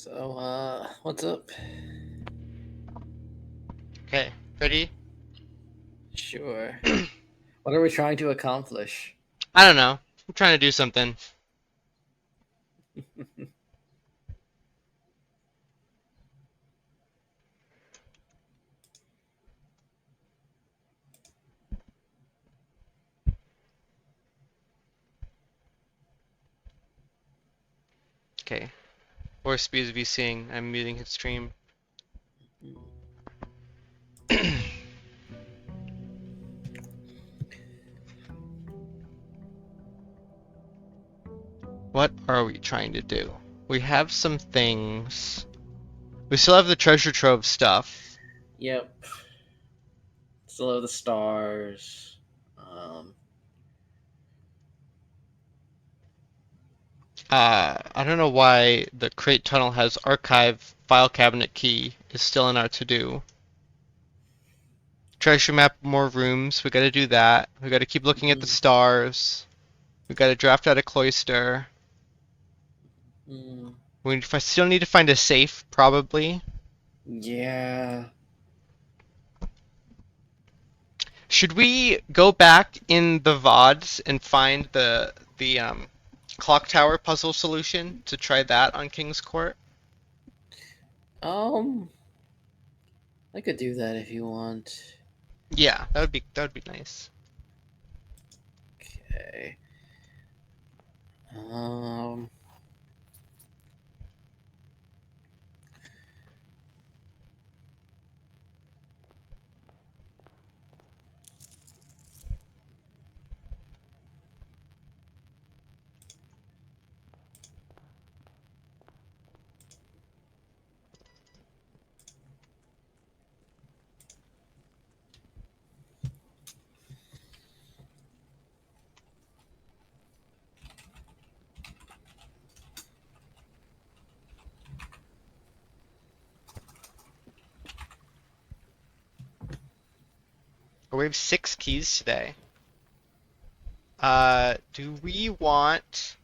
So, what's up? Okay, ready? Sure. What are we trying to accomplish? I don't know. I'm trying to do something. Okay. Or Speeds be seeing. I'm muting his stream. What are we trying to do? We have some things. We still have the treasure trove stuff. Yep. Still have the stars. I don't know why the crate tunnel has archive file cabinet key is still in our to-do. Treasure map more rooms. We gotta do that. We gotta keep looking at the mm, stars. We gotta draft out a cloister. mm, We still need to find a safe, probably. yeah. Should we go back in the VODs and find the clock tower puzzle solution to try that on King's Court? Um, I could do that if you want. Yeah, that would be nice. Okay. Um, Oh, we have 6 keys today. Do we want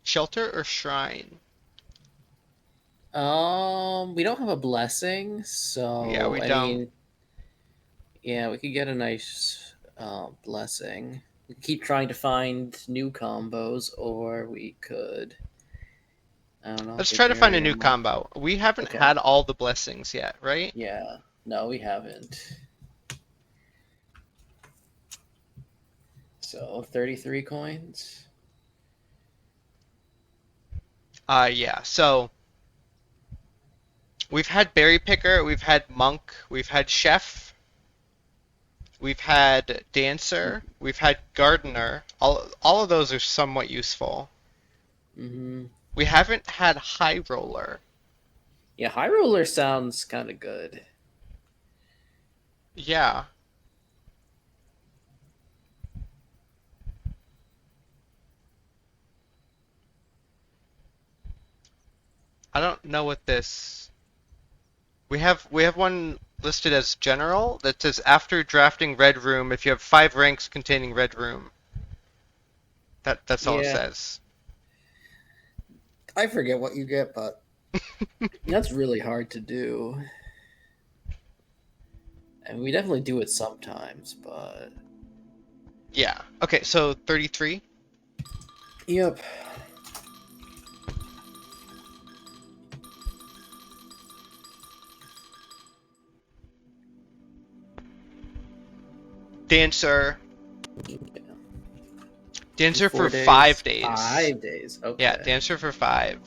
shelter or shrine? we don't have a blessing, Yeah, so we I don't. mean, yeah, we could get a nice blessing. We could keep trying to find new combos, or we could, I don't know, Let's get try to find a new Barium. combo. We haven't Okay. had all the blessings yet, right? Yeah. No, we haven't. So 33 coins. Yeah. So we've had berry picker, we've had monk, we've had chef, we've had dancer, we've had gardener. All of those are somewhat useful. Mm-hmm. We haven't had high roller. Yeah, High Roller sounds kind of good. Yeah, I don't know what this. We have one listed as general that says after drafting red room, if you have 5 ranks containing red room. That's all it Yeah, says. I forget what you get, but that's really hard to do. And we definitely do it sometimes, but Yeah. Okay, so 33. yep. Dancer. Dancer for 5 4 days, days. 5 days. Yeah, Okay. dancer for 5.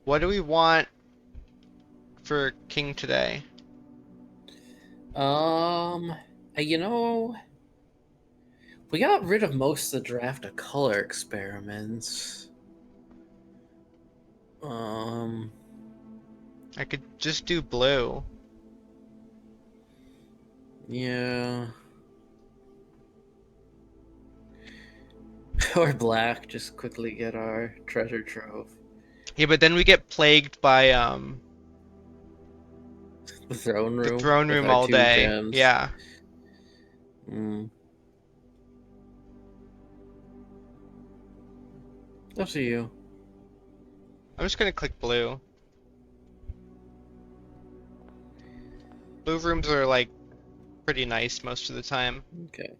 What do we want for king today? Um, you know, we got rid of most of the draft of color experiments. Um, I could just do blue. Yeah. Or black, just quickly get our treasure trove. Yeah, but then we get plagued by The throne the room throne with room our all two day. gems. Yeah. Mm. Up to you. I'm just gonna click blue. Blue rooms are like pretty nice most of the time. Okay.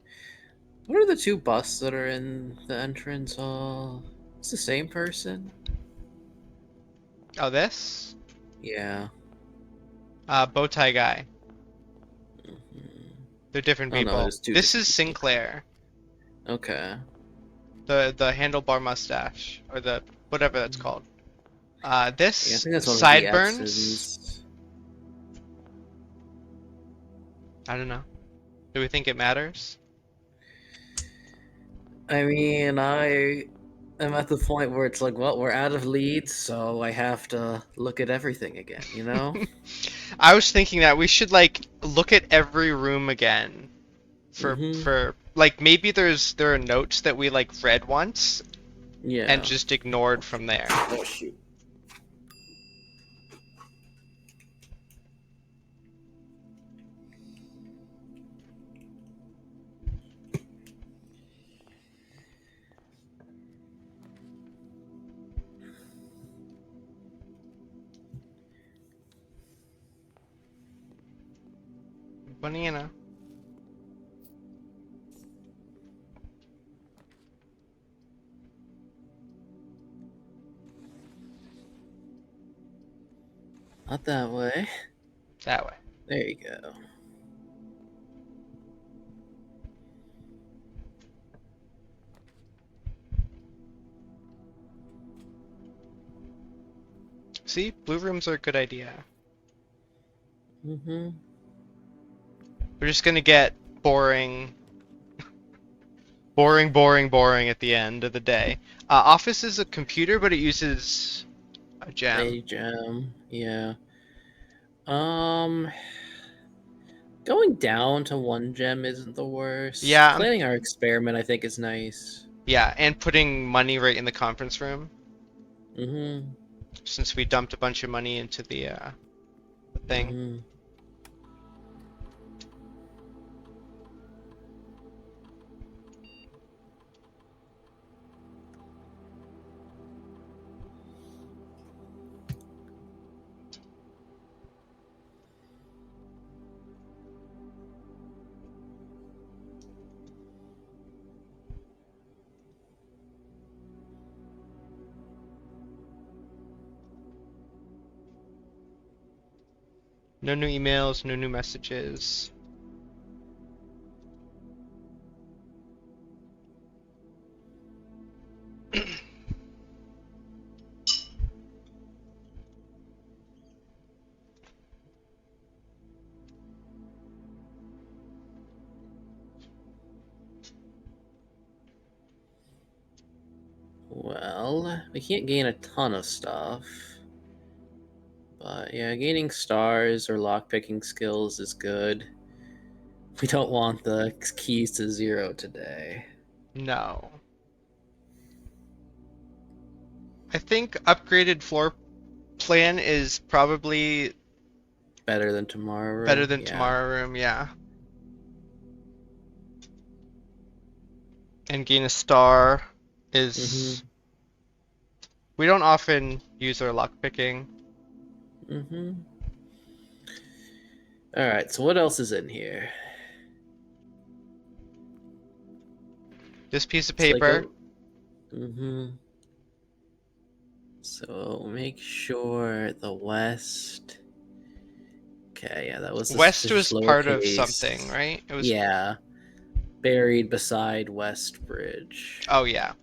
What are the two busts that are in the entrance hall? It's the same person? Oh, this? Yeah. Bow tie guy. Mhm. They're different Oh no, people. there's two This different is people. Sinclair, Okay. the handlebar mustache or the whatever that's called. Yeah, I This think that's one of the sideburns. Epsons. I don't know. Do we think it matters? I mean, I am at the point where it's like, well, we're out of leads, so I have to look at everything again, you know? I was thinking that we should like look at every room again Mm-hmm. for like maybe there are notes that we like read once and Yeah. just ignored from there. Oh shoot. Banana. Not that way. That way. There you go. See, blue rooms are a good idea. Mm-hmm. We're just gonna get boring, boring at the end of the day. Office is a computer, but it uses a gem. A gem. Yeah. Um, going down to one gem isn't the worst. Yeah, Planning our experiment, I think, is nice. yeah, and putting money right in the conference room Mm-hmm. since we dumped a bunch of money into the thing. Mm-hmm. No new emails, no new messages. Well, we can't gain a ton of stuff. But yeah, gaining stars or lockpicking skills is good. We don't want the keys to zero today. No. I think upgraded floor plan is probably Better than tomorrow better room, than yeah. tomorrow room, yeah. And gain a star Mm-hmm. is we don't often use our lockpicking. Mm-hmm. Alright, so what else is in here? This piece of It's like paper. a. Mm-hmm. So make sure the west. Okay, yeah, that was West just was part of something, lowercase. right? It was. Yeah, buried beside West Bridge. Oh yeah.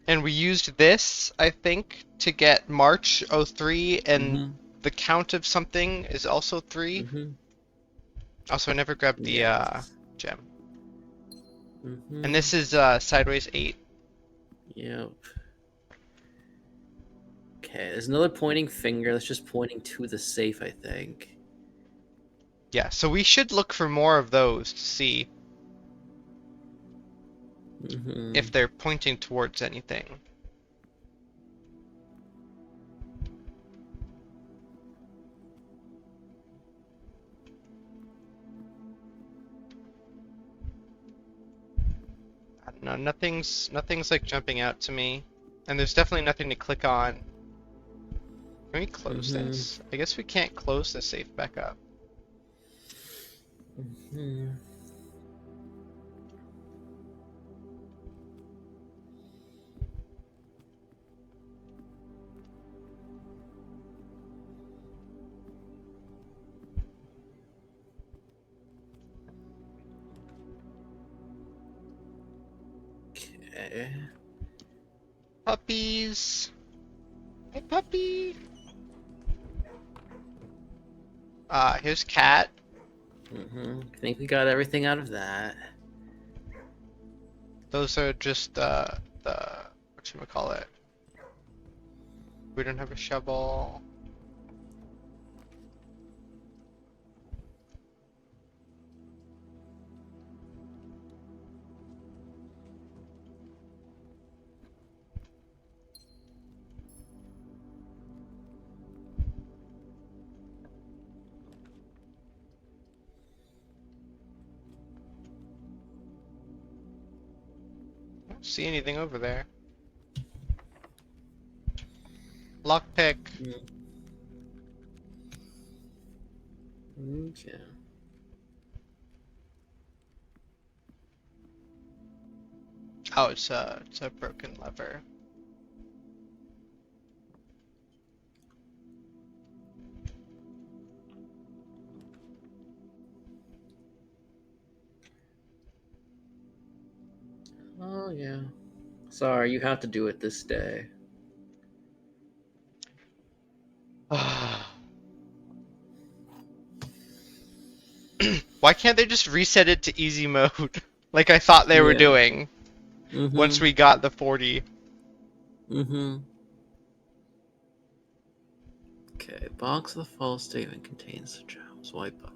And we used this, I think, to get March 03, and Mm-hmm. the count of something is also 3. Mm-hmm. Also, I never grabbed the Yes. gem. And Mm-hmm. this is sideways 8. Yep. Okay, there's another pointing finger that's just pointing to the safe, I think. Yeah, so we should look for more of those to see if they're pointing towards anything. I don't know, nothing's like jumping out to me. And there's definitely nothing to click on. Can we close this? I guess we can't close the safe back up. Okay. Puppies! Hey, puppy! Here's cat. I think we got everything out of that. Those are just the whatchamacallit. We don't have a shovel. I don't see anything over there. Lockpick. Okay. Oh, it's a broken lever. Oh yeah. Sorry, you have to do it this day. Why can't they just reset it to easy mode? Like I thought they were doing once we got the 40. Okay, box of the false statement contains the gems. White box.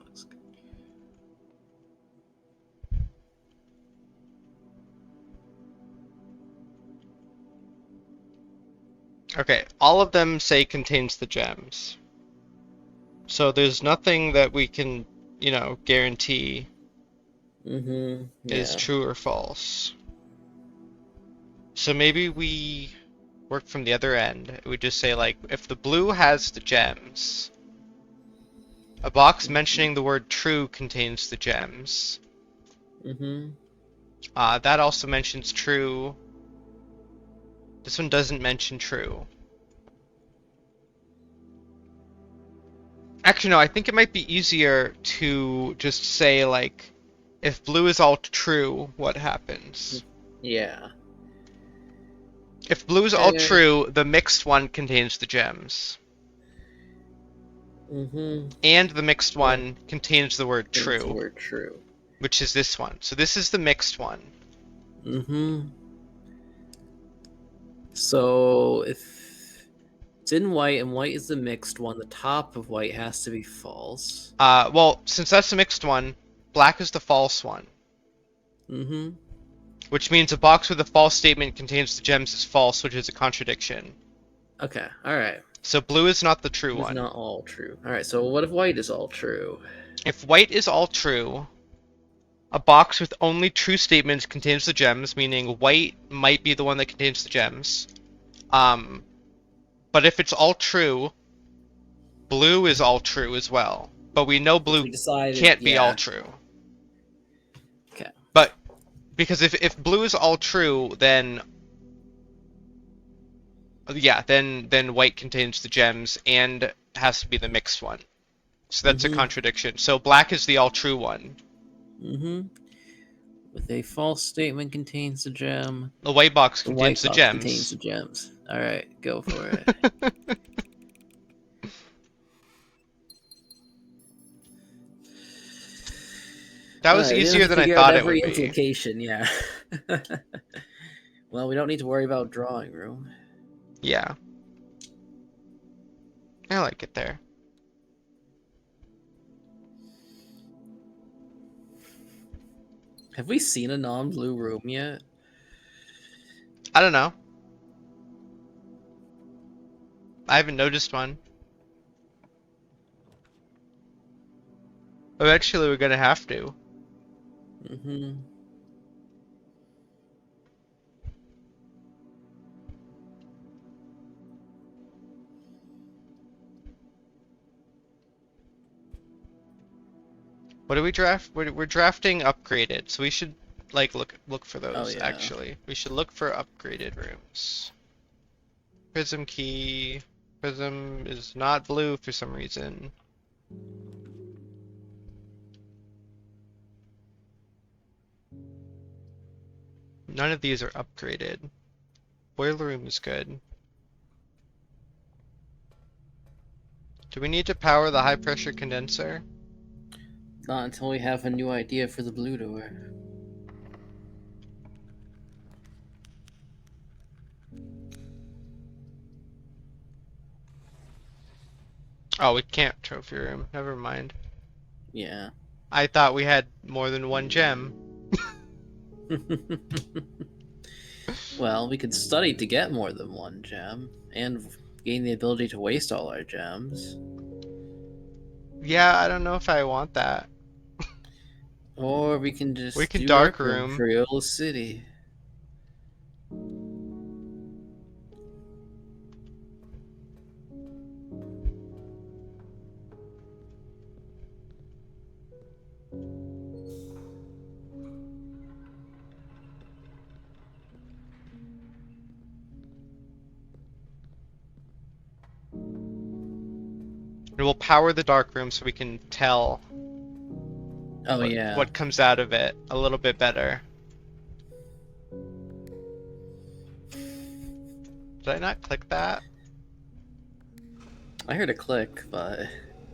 Okay, all of them say contains the gems. So there's nothing that we can, guarantee is true or false. So maybe we work from the other end. We just say, like, if the blue has the gems, a box mentioning the word true contains the gems. That also mentions true. This one doesn't mention true. Actually, no, I think it might be easier to just say, like, if blue is all true, what happens? Yeah. If blue is all true, the mixed one contains the gems. And the mixed one contains the word true. The word true. Which is this one. So this is the mixed one. So if it's in white and white is the mixed one, the top of white has to be false. Well, since that's the mixed one, black is the false one. Which means a box with a false statement contains the gems is false, which is a contradiction. Okay, alright. So blue is not the true one. It's not all true. Alright, so what if white is all true? If white is all true, a box with only true statements contains the gems, meaning white might be the one that contains the gems. But if it's all true, blue is all true as well. But we know blue can't be all true. Okay. But because if blue is all true, then then white contains the gems and has to be the mixed one. So that's a contradiction. So black is the all true one. With a false statement contains the gem. The white box contains the gems. Contains the gems. All right, go for it. That was easier than I thought it would be. Implication, yeah. Well, we don't need to worry about drawing room. Yeah. I like it there. Have we seen a non-blue room yet? I don't know. I haven't noticed one. Eventually, we're gonna have to. Mm-hmm. What do we draft? We're drafting upgraded, so we should like look for Oh those yeah. actually. We should look for upgraded rooms. Prism key. Prism is not blue for some reason. None of these are upgraded. Boiler room is good. Do we need to power the high pressure condenser? Not until we have a new idea for the blue door. Oh, we can't trophy room. Never mind. Yeah. I thought we had more than one gem. Well, we could study to get more than one gem and gain the ability to waste all our gems. Yeah, I don't know if I want that. Or we can We just can do dark Dark Room room. for Eola City. And we'll power the dark room so we can tell Oh yeah. what comes out of it a little bit better. Did I not click that? I heard a click, but it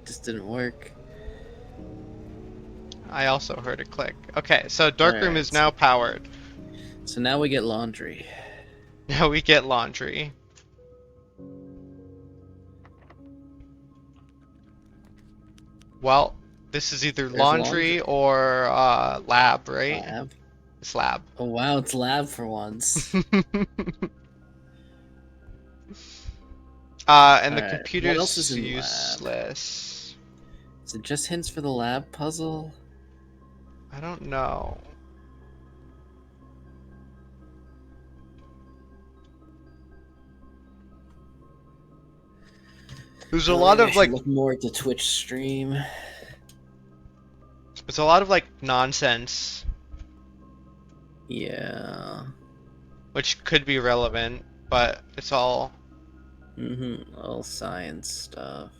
just didn't work. I also heard a click. Okay, so dark room is Alright, now powered. so now we get laundry. Now we get laundry. Well, this is either There's laundry or lab, right? Lab. It's lab. Oh wow, it's lab for once. And the Alright, what computer's else is in lab? useless. Is it just hints for the lab puzzle? I don't know. There's a lot Maybe I of should like, look more at the Twitch stream. it's a lot of like nonsense, Yeah. which could be relevant, but it's all. All science stuff.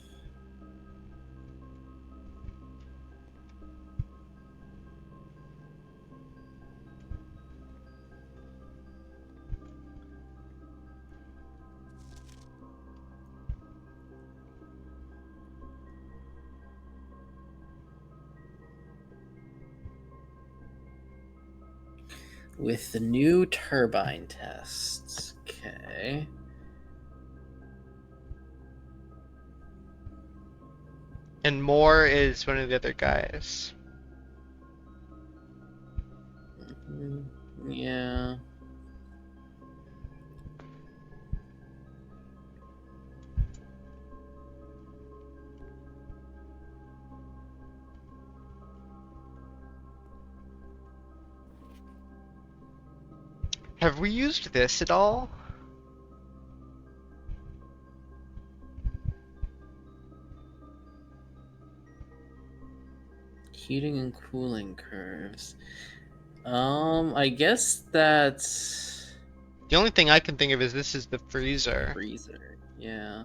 With the new turbine tests. Okay. And Moore is one of the other guys. Yeah. Have we used this at all? Heating and cooling curves. I guess that's The only thing I can think of is this is the freezer. freezer. Yeah.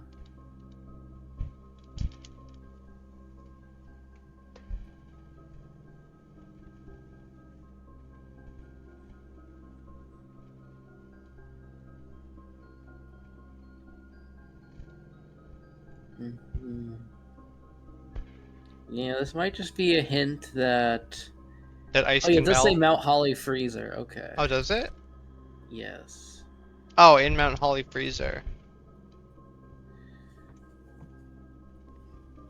Mhm. Yeah, this might just be a hint that. That ice Oh yeah, can it does say melt. Mount Holly freezer. Okay. Oh, does it? Yes. Oh, in Mount Holly freezer.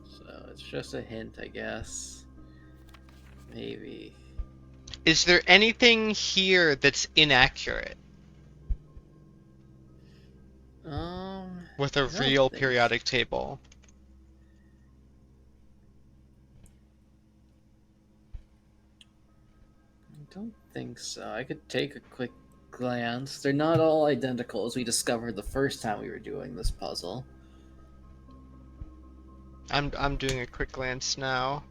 So it's just a hint, I guess. Maybe. Is there anything here that's inaccurate with a I don't real think. periodic table? I don't think so. I could take a quick glance. They're not all identical, as we discovered the first time we were doing this puzzle. I'm doing a quick glance now.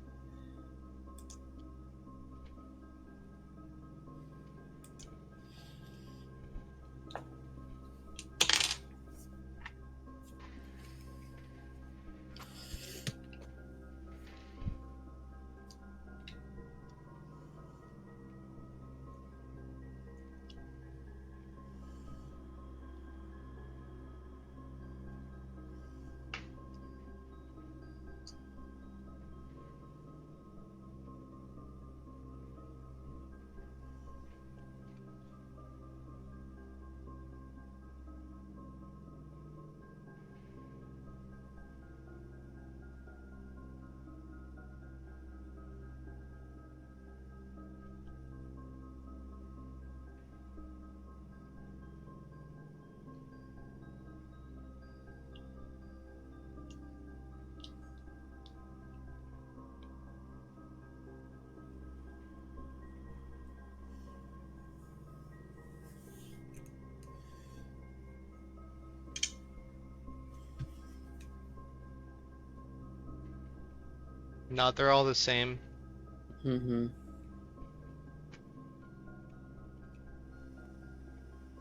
No, they're all the same. Mm-hmm.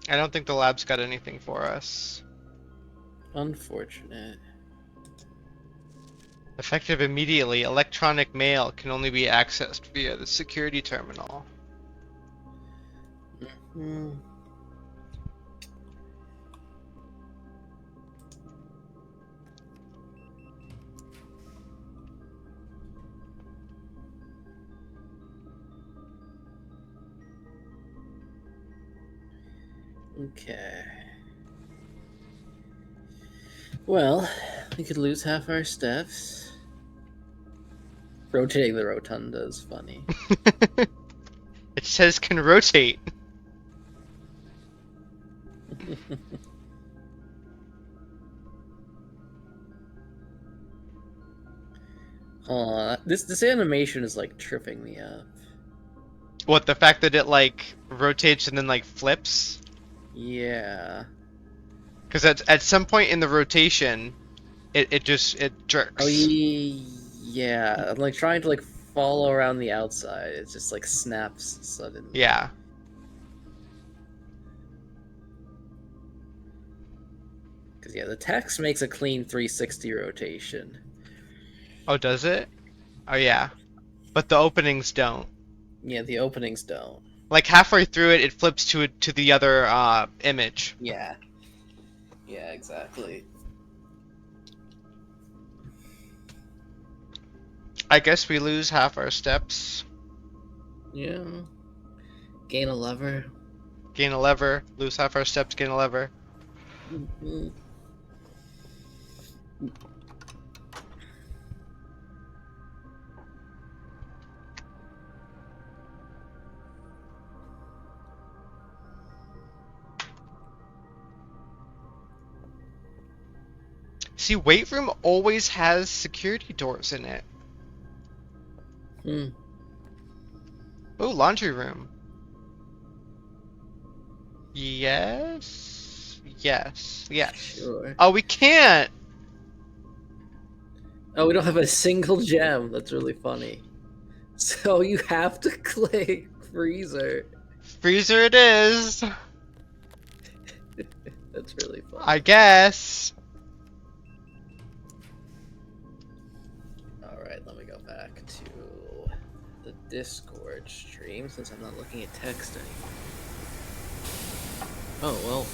I don't think the lab's got anything for us. Unfortunate. Effective immediately, electronic mail can only be accessed via the security terminal. Hmm. Okay. Well, we could lose half our steps. Rotating the rotunda is funny. It says can rotate. This animation is like tripping me up. What, the fact that it like rotates and then like flips? Yeah. Because at some point in the rotation, it jerks. Oh yeah. I'm like trying to like follow around the outside. It just like snaps suddenly. Yeah. Because yeah, the text makes a clean 360 rotation. Oh, does it? Oh yeah. But the openings don't. Yeah, the openings don't. Like halfway through it, it flips to the other image. Yeah. Yeah, exactly. I guess we lose half our steps. Yeah. Gain a lever. Gain a lever. Lose half our steps. Gain a lever. Mm-hmm. See, weight room always has security doors in it. Hmm. Oh, laundry room. Yes. Yes. Yes. Sure. Oh, we can't. Oh, we don't have a single gem. That's really funny. So you have to click freezer. Freezer it is. That's really funny. I guess. Alright, let me go back to the Discord stream since I'm not looking at text anymore. Oh, well,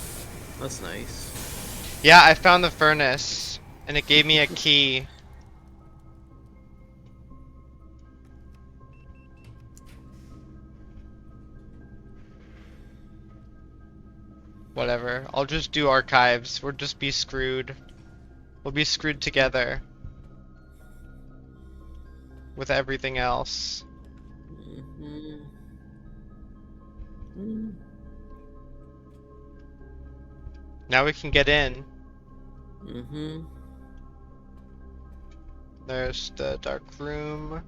that's nice. Yeah, I found the furnace, and it gave me a key. Whatever. I'll just do archives. We'll just be screwed. We'll be screwed together. With everything else. Mm-hmm. Mm, Now we can get in. mm-hmm. There's the dark room.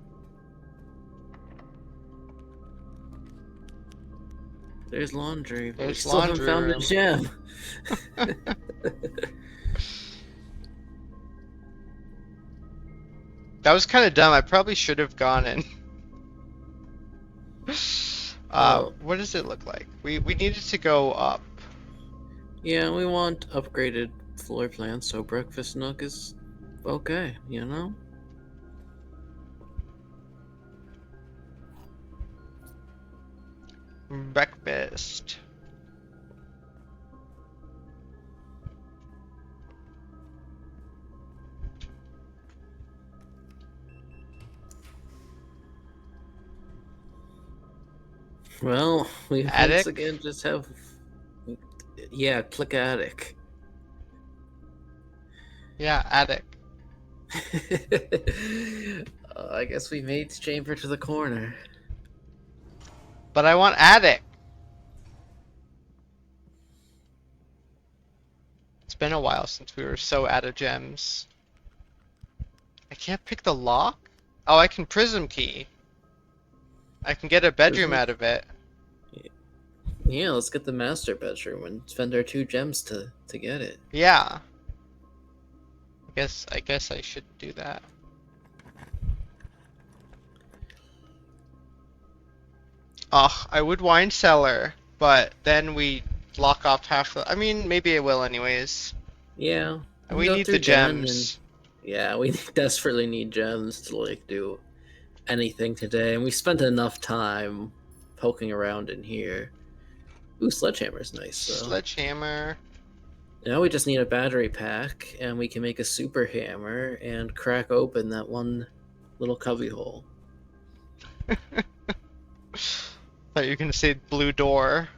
There's laundry, but we There's still haven't laundry found a room. gem. That was kind of dumb. I probably should have gone in. Well, What does it look like? We needed to go up. yeah, we want upgraded floor plans, so breakfast nook is okay, you know? Breakfast. Well, we once Attic? again just have. Yeah, click attic. Yeah, attic. I guess we made the chamber to the corner. But I want attic. It's been a while since we were so out of gems. I can't pick the lock? Oh, I can prism key. I can get a bedroom Isn't- out of it. Yeah, let's get the master bedroom and spend our 2 gems to get it. Yeah. I guess I should do that. Ugh, I would wine cellar, but then we lock off half the. I mean, maybe I will anyways. Yeah, we can We go need the through den and gems. yeah, we desperately need gems to like do anything today, and we spent enough time poking around in here. Ooh, sledgehammer's nice though. Sledgehammer. Now we just need a battery pack, and we can make a super hammer and crack open that one little cubby hole. Thought you were gonna say blue door.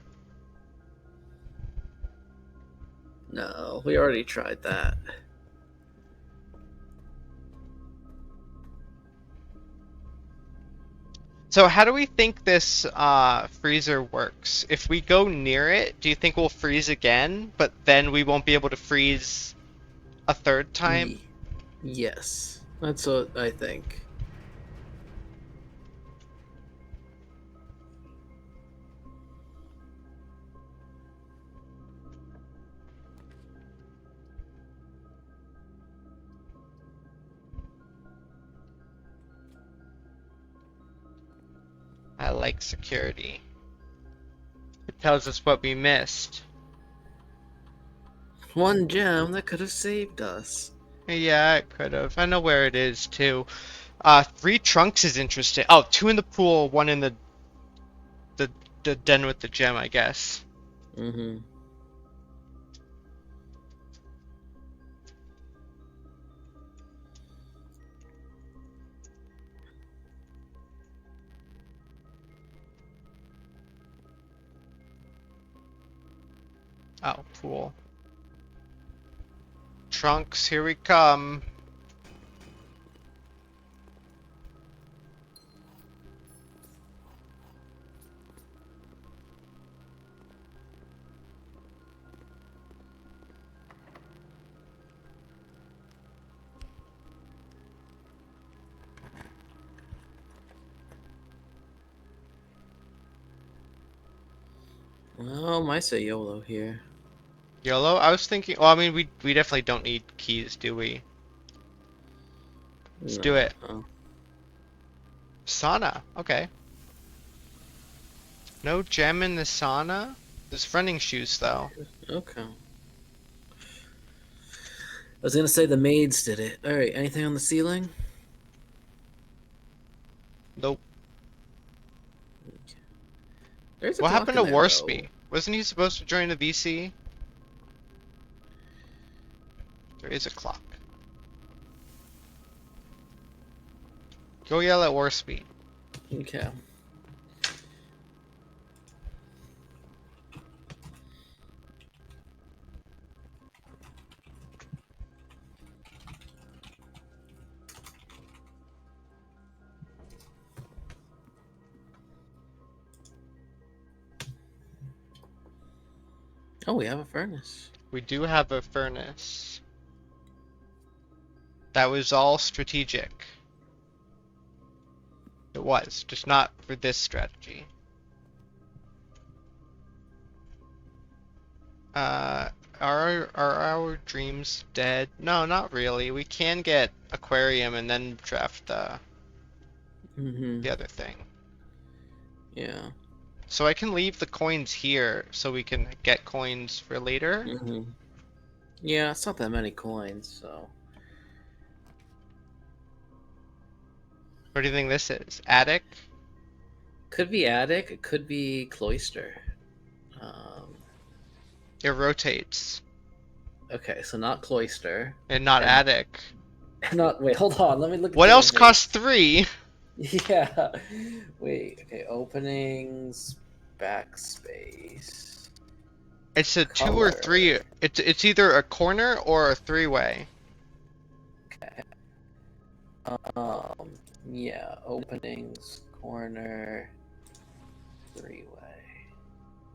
No, we already tried that. So how do we think this freezer works? If we go near it, do you think we'll freeze again, but then we won't be able to freeze a third time? Yes, that's what I think. I like security. It tells us what we missed. 1 gem that could have saved us. Yeah, it could have. I know where it is too. 3 trunks is interesting. Oh, 2 in the pool, 1 in the the den with the gem, I guess. Mm-hmm. Oh, pool. Trunks, here we come. Well, might say YOLO here. YOLO? I was thinking, well, I mean, we definitely don't need keys, do we? Let's do it. No. Sauna, okay. No gem in the sauna? There's running shoes, though. Okay. I was gonna say the maids did it. All right. Anything on the ceiling? Nope. There's a What clock happened in to there, Warspy? though. Wasn't he supposed to join the VC? There is a clock. Go yell at Warspy. Okay. Oh, we have a furnace. We do have a furnace. That was all strategic. It was, just not for this strategy. Are our dreams dead? No, not really. We can get aquarium and then draft Mm-hmm. the other thing. Yeah. So I can leave the coins here so we can get coins for later. Mm-hmm. Yeah, it's not that many coins, so. What do you think this is? Attic? Could be attic, it could be cloister. Um, It rotates. okay, so not cloister. And not And attic. not, wait, hold on, let me look at What the else image. costs 3? Yeah. Wait, okay, openings, backspace, It's a 2 or color. 3. It's either a corner or a 3-way. Okay. Yeah, openings, corner, three-way.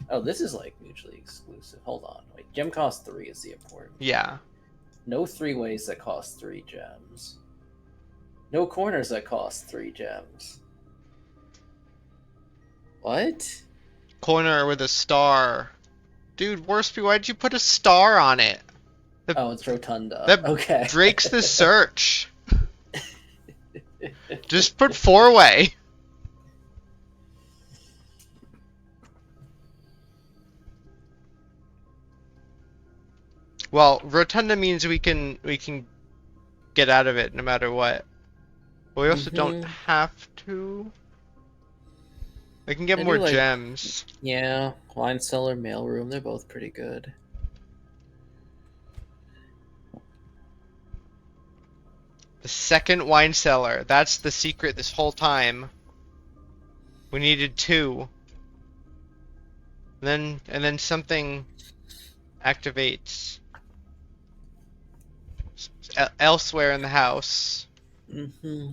Oh, this is like mutually exclusive. Hold on, wait. Gem cost 3 is the important. Yeah. No three-ways that cost 3 gems. No corners that cost 3 gems. What? Corner with a star. Dude, Worsby, why'd you put a star on it? Oh, it's Rotunda. That Okay. breaks the search. Just put 4-way. Well, Rotunda means we can get out of it no matter what. But we also don't have to. We can get I more do like, gems. yeah, wine cellar, mailroom. They're both pretty good. The second wine cellar. That's the secret this whole time. We needed 2. And then something activates elsewhere in the house. Mm-hmm.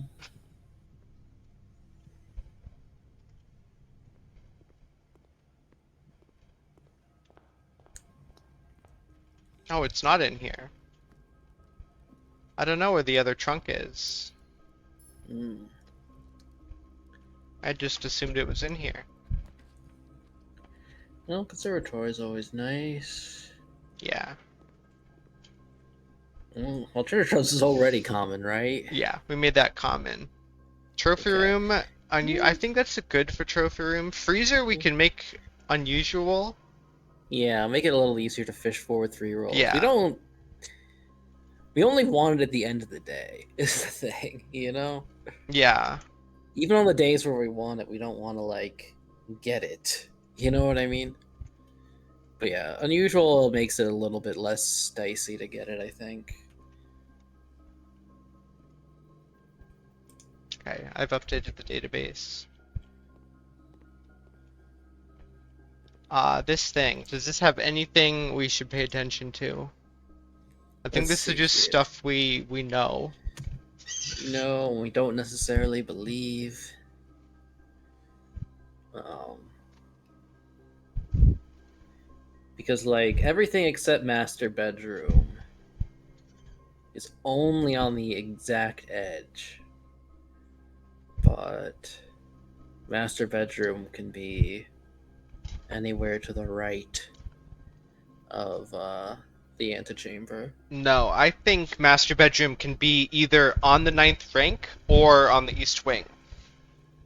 Oh, it's not in here. I don't know where the other trunk is. Mm. I just assumed it was in here. Well, conservatory is always nice. Yeah. Well, Trader Joe's is already common, right? Yeah, we made that common. Trophy Okay. room, I think that's good for trophy room. Freezer we can make unusual. Yeah, make it a little easier to fish for with 3 rolls. Yeah. We only want it at the end of the day, is the thing, you know? Yeah. Even on the days where we want it, we don't want to, like, get it. You know what I mean? But yeah, unusual makes it a little bit less dicey to get it, I think. Okay, I've updated the database. This thing. Does this have anything we should pay attention to? I think Let's this is see just here. stuff we know. No, we don't necessarily believe. Because, like, everything except master bedroom is only on the exact edge. But master bedroom can be anywhere to the right of the antechamber. No, I think master bedroom can be either on the 9th rank or on the east wing.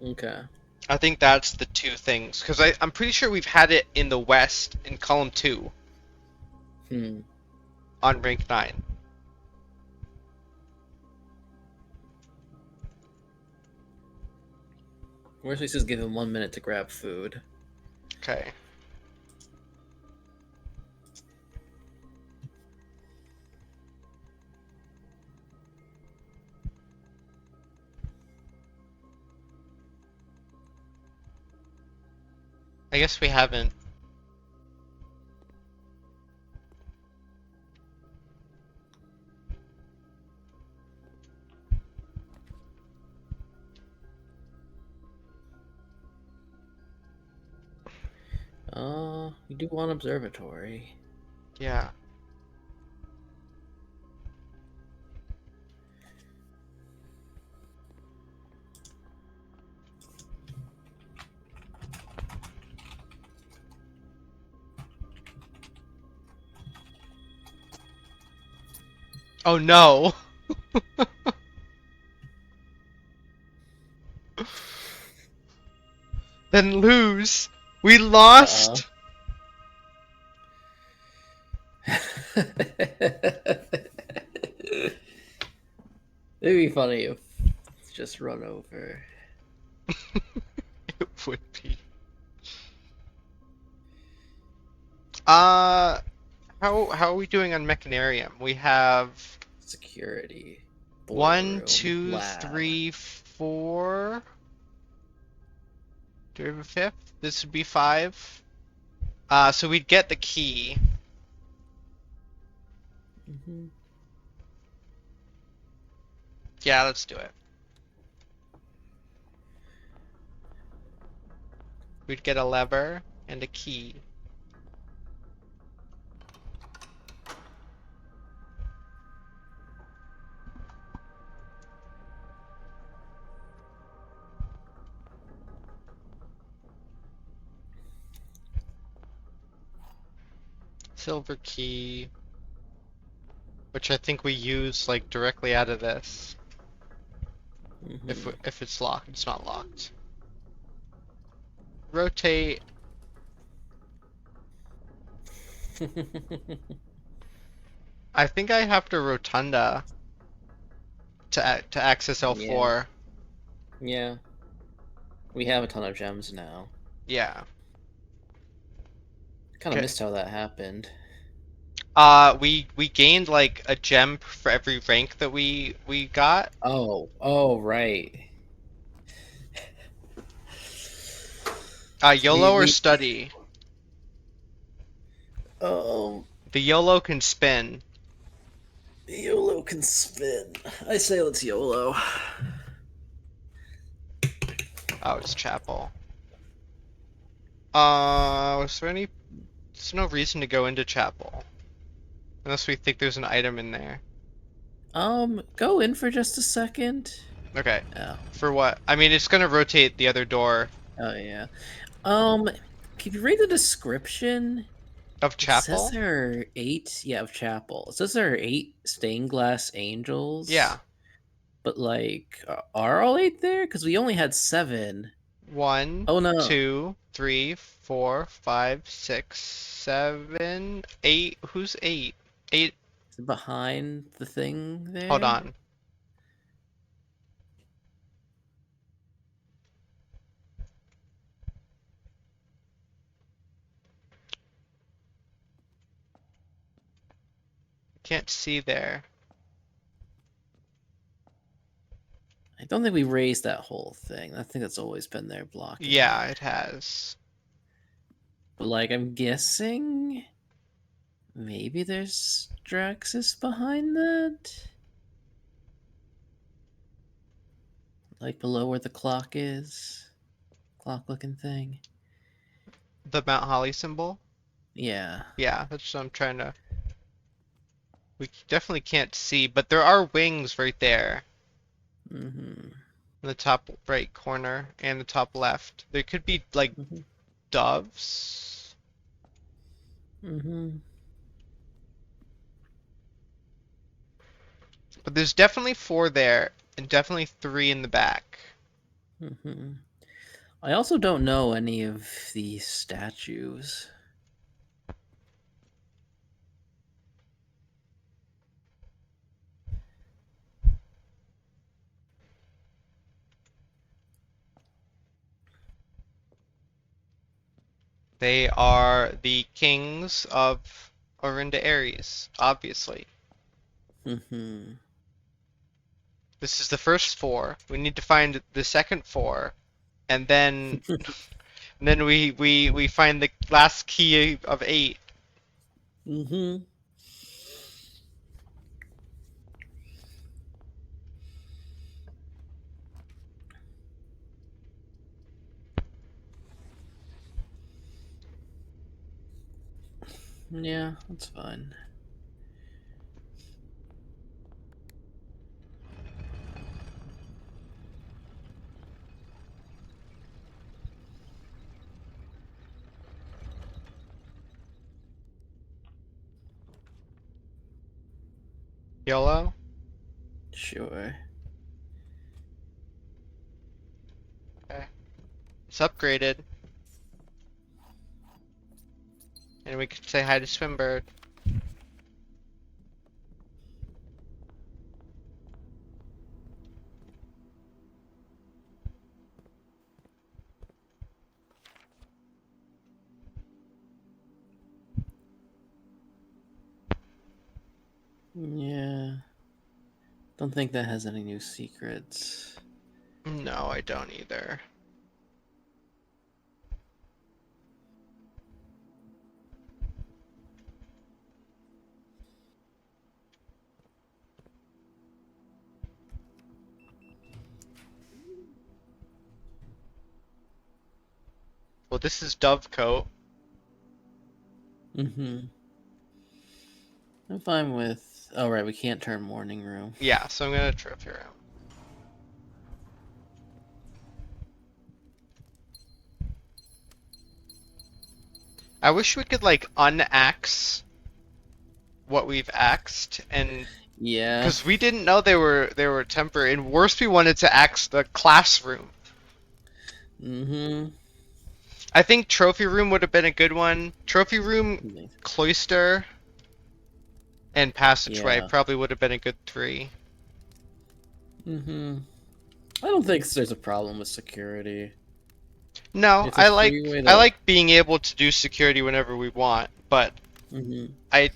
Okay. I think that's the 2 things. Because I'm pretty sure we've had it in the west in column 2 on rank 9. Mercy says give him 1 minute to grab food. Okay. I guess we haven't. We do want observatory. Yeah. Oh no! Then lose! We Uh-oh. lost! It'd be funny if it's just run over. It would be. Uh, how are we doing on Mechanarium? We have Security. Boiler one, room. two, Lab. three, four. Do we have a fifth? This would be five. So we'd get the key. Hmm. Yeah, let's do it. We'd get a lever and a key. Silver key, which I think we use like directly out of this. Hmm. If it's locked, it's not locked. Rotate. I think I have to rotunda to access Yeah. L4. Yeah. We have a ton of gems now. Yeah. Kind of Okay. missed how that happened. We gained like a gem for every rank that we got. Oh, right. The YOLO or the study. um The YOLO can spin. YOLO can spin. I say let's YOLO. Oh, it's chapel. Was there any? There's no reason to go into chapel unless we think there's an item in there. Go in for just a second. Okay. Oh, For what? I mean, it's gonna rotate the other door oh yeah. Can you read the description? of It says chapel. there are eight, yeah, of chapel. It says there are eight stained glass Yeah. angels, but like, are all eight there? Because we only had seven. One, Oh no, two, three, four, five, six, seven, eight. Who's eight? Eight. is it behind the thing Hold there? on. Can't see there. I don't think we raised that whole thing. I think that's always been there blocking Yeah, it. it has. But like, I'm guessing maybe there's Draxus behind that, like below where the clock is, clock-looking thing. The Mount Holly symbol. Yeah. Yeah, that's what I'm trying to. We definitely can't see, but there are wings right there Mm-hmm. in the top right corner and the top left. There could be like Mm-hmm. doves. Mm-hmm. But there's definitely four there and definitely three in the back. Mm-hmm. I also don't know any of these statues. They are the kings of Orinda Ares, obviously. Mm-hmm. This is the first four. We need to find the second four, and then we find the last key of eight. Mm-hmm. Yeah, that's fine. YOLO? Sure. Okay. It's upgraded. And we can say hi to Swimbird. Yeah. Don't think that has any new secrets. No, I don't either. Well, this is Dovecote. Mm-hmm. I'm fine with. Oh, right, we can't turn morning room. Yeah, so I'm gonna trophy room. I wish we could like unaxe what we've axed, and Yeah. because we didn't know they were temporary. And worse, we wanted to axe the classroom. Mm-hmm. I think trophy room would have been a good one. Trophy room, cloister, and passageway Yeah. probably would have been a good 3. Mm-hmm. I don't think there's a problem with security. No, It's a I free like way I to. like being able to do security whenever we want, but Mm-hmm. I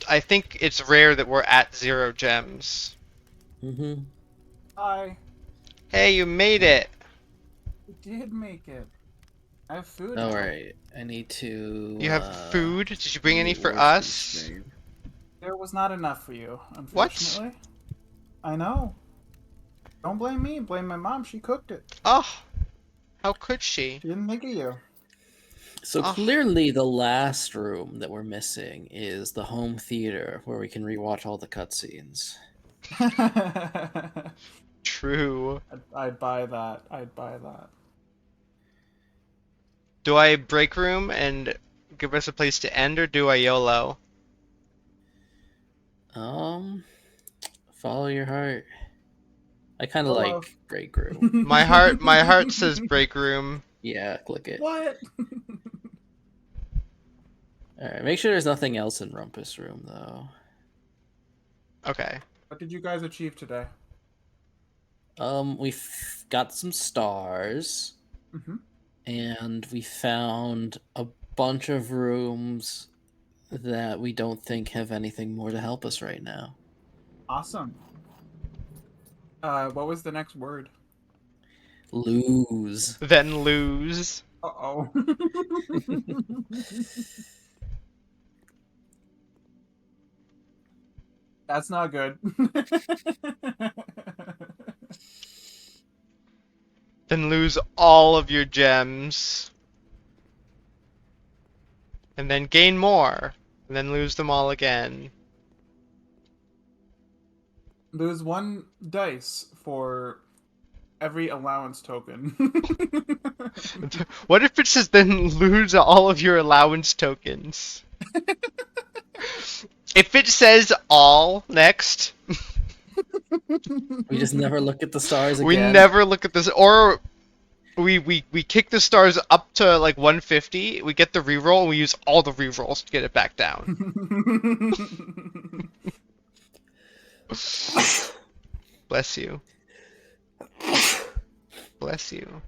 I think it's rare that we're at 0 gems. Mm-hmm. I Hey, you made it. did make it. I have food All now. right. I need to. You have food? Did you bring any mute for War Speed us? stream. There was not enough for you, What? unfortunately. I know. Don't blame me. Blame my mom. She cooked it. Oh, how could she? She didn't think of you. So Oh, clearly, the last room that we're missing is the home theater, where we can rewatch all the cutscenes. true. I'd buy that. I'd buy that. Do I break room and give us a place to end, or do I YOLO? Follow your heart. I kind of Hello. like break room. My heart says break room. Yeah, click it. What? All right, make sure there's nothing else in Rumpus Room though. Okay. What did you guys achieve today? We've got some stars, Mm-hmm. and we found a bunch of rooms that we don't think have anything more to help us right now. Awesome. What was the next word? Lose. Then lose. Uh-oh. That's not good. Then lose all of your gems. And then gain more. And then lose them all again. Lose 1 dice for every allowance token. What if it says then lose all of your allowance tokens? If it says all next, We just never look at the stars again. we never look at this, or we kick the stars up to like 150, we get the reroll, and we use all the rerolls to get it back down. Bless you. Bless you.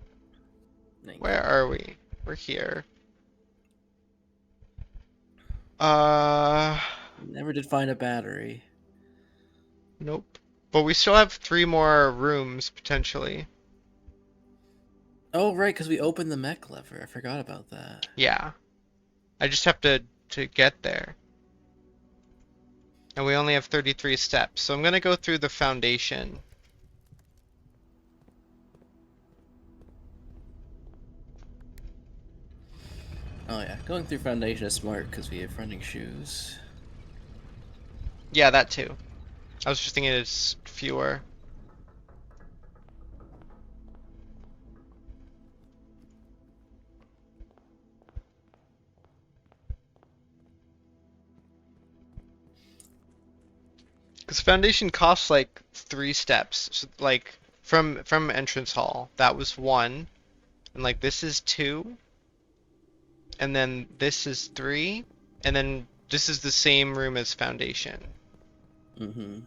Where are we? We're here. Never did find a battery. Nope. But we still have 3 more rooms, potentially. Oh, right, because we opened the mech lever. I forgot about that. Yeah. I just have to get there. And we only have 33 steps, so I'm gonna go through the foundation. Oh yeah, going through foundation is smart because we have running shoes. Yeah, that too. I was just thinking it's fewer. Because foundation costs like 3 steps. So like from entrance hall, that was 1, and like this is 2, and then this is 3, and then this is the same room as foundation. Mm-hmm.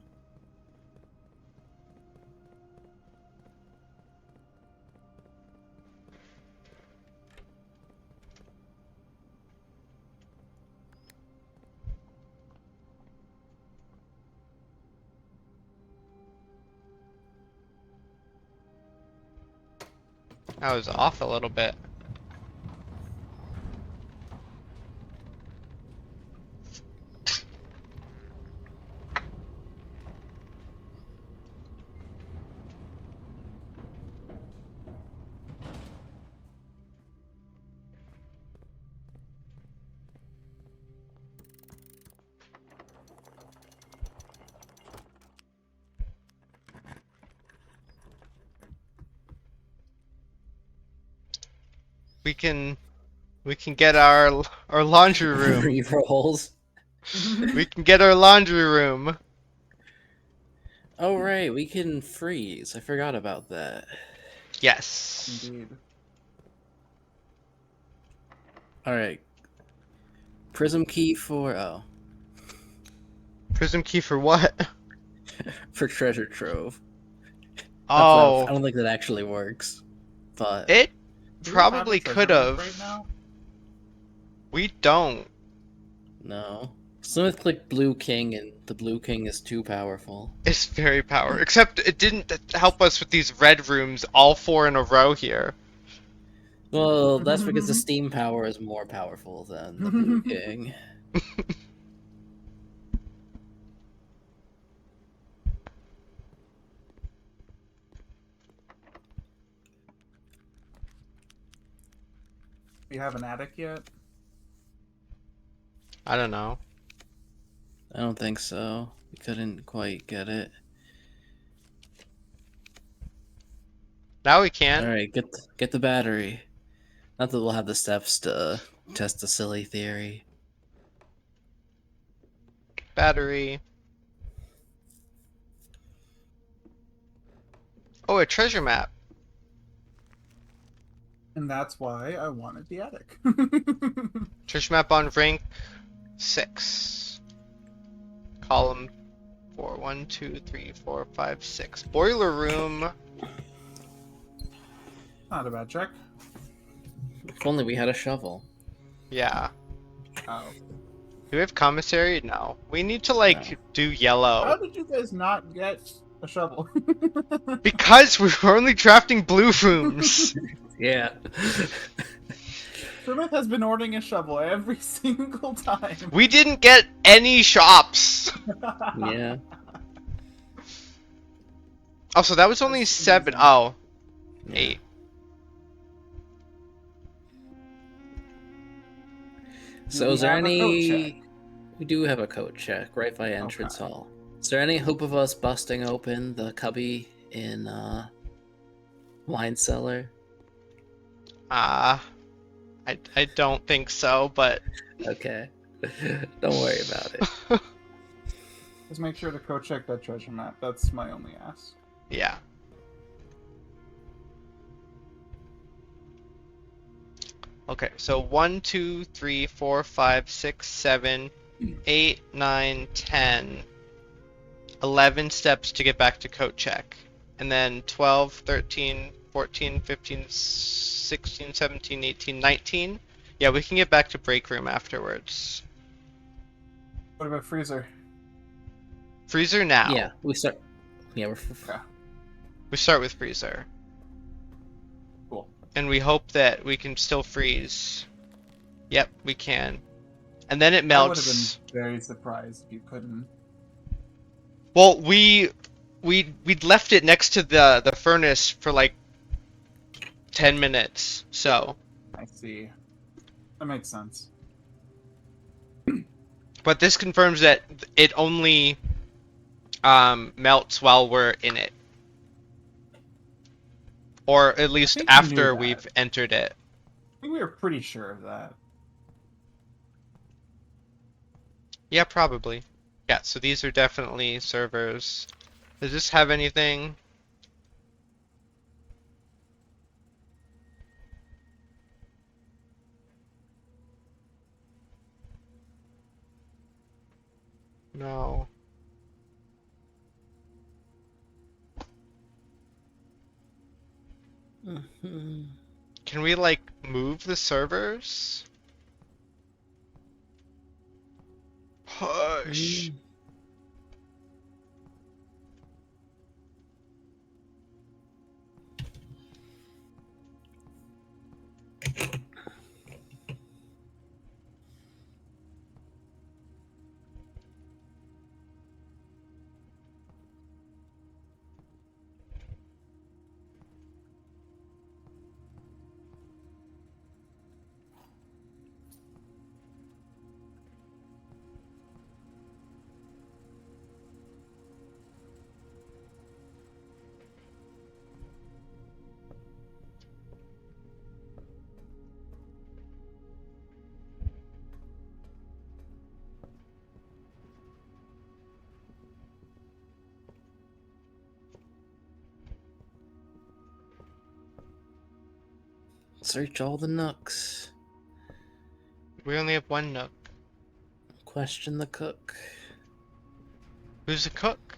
I was off a little bit. We can get our laundry room. Rerolls. We can get our laundry room. Oh right, we can freeze. I forgot about that. Yes. Indeed. All right. Prism key for Prism key for what? for treasure trove. Oh, I don't think that actually works, but it Do we have a probably treasure could map have. right now? We don't. no. Smith clicked Blue King, and the Blue King is too powerful. It's very power. Except it didn't help us with these red rooms, all 4 in a row here. Well, that's because the steam power is more powerful than the Blue King. We have an attic yet? I don't know. I don't think so. We couldn't quite get it. Now we can. All right, get the battery. Not that we'll have the steps to test the silly theory. Battery. Oh, a treasure map. And that's why I wanted the attic. Treasure map on rank 6. Column 4. 1, 2, 3, 4, 5, 6. Boiler room. Not a bad check. If only we had a shovel. Yeah. Oh. Do we have commissary? No. We need to like do yellow. How did you guys not get a shovel? Because we were only drafting blue rooms. Yeah. Plymouth has been ordering a shovel every single time. We didn't get any shops. Yeah. Oh, so that was only That's 7. amazing. Oh, Yeah. 8. So We is there have a coat any? check. We do have a code check right by entrance hall. Is there any hope of us busting open the cubby in wine cellar? I don't think so, but Okay. Don't worry about it. Just make sure to go check that treasure map. That's my only ask. yeah. Okay, so 1, 2, 3, 4, 5, 6, 7, 8, 9, 10, 11 steps to get back to coat check. And then 12, 13, 14, 15, 16, 17, 18, 19. Yeah, we can get back to break room afterwards. What about freezer? Freezer now. Yeah, we start. Yeah, Yeah. We start with freezer. Cool. And we hope that we can still freeze. Yep, we can. And then it I would have melts. been very surprised if you couldn't. Well, we'd left it next to the furnace for like 10 minutes. So, I see. That makes sense. But this confirms that it only melts while we're in it. Or at least think we knew after that. we've entered it. I think we were pretty sure of that. Yeah, probably. Yeah, so these are definitely servers. Does this have anything? No. Mhm. Can we, like, move the servers? Hush. Mm. Search all the nooks. We only have one nook. Question the cook. Who's the cook?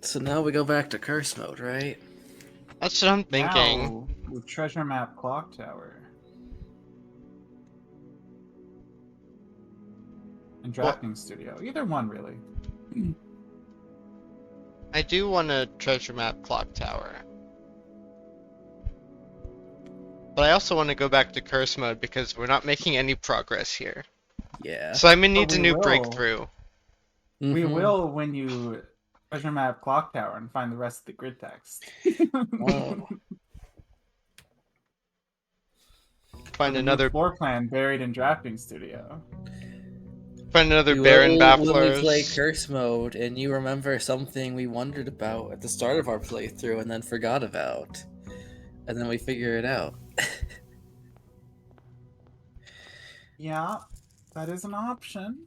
So now we go back to curse mode, right? That's what I'm thinking. Now, with treasure map clock tower. And drafting studio. Either one, really. I do want a treasure map clock tower. But I also want to go back to curse mode because we're not making any progress here. Yeah. Simon But needs a we new will. breakthrough. We Mhm. will when you treasure map clock tower and find the rest of the grid text. Oh. Find The new another floor plan buried in drafting studio. Baron When we play Bafflers. curse mode and you remember something we wondered about at the start of our playthrough and then forgot about. And then we figure it out. Yeah, that is an option.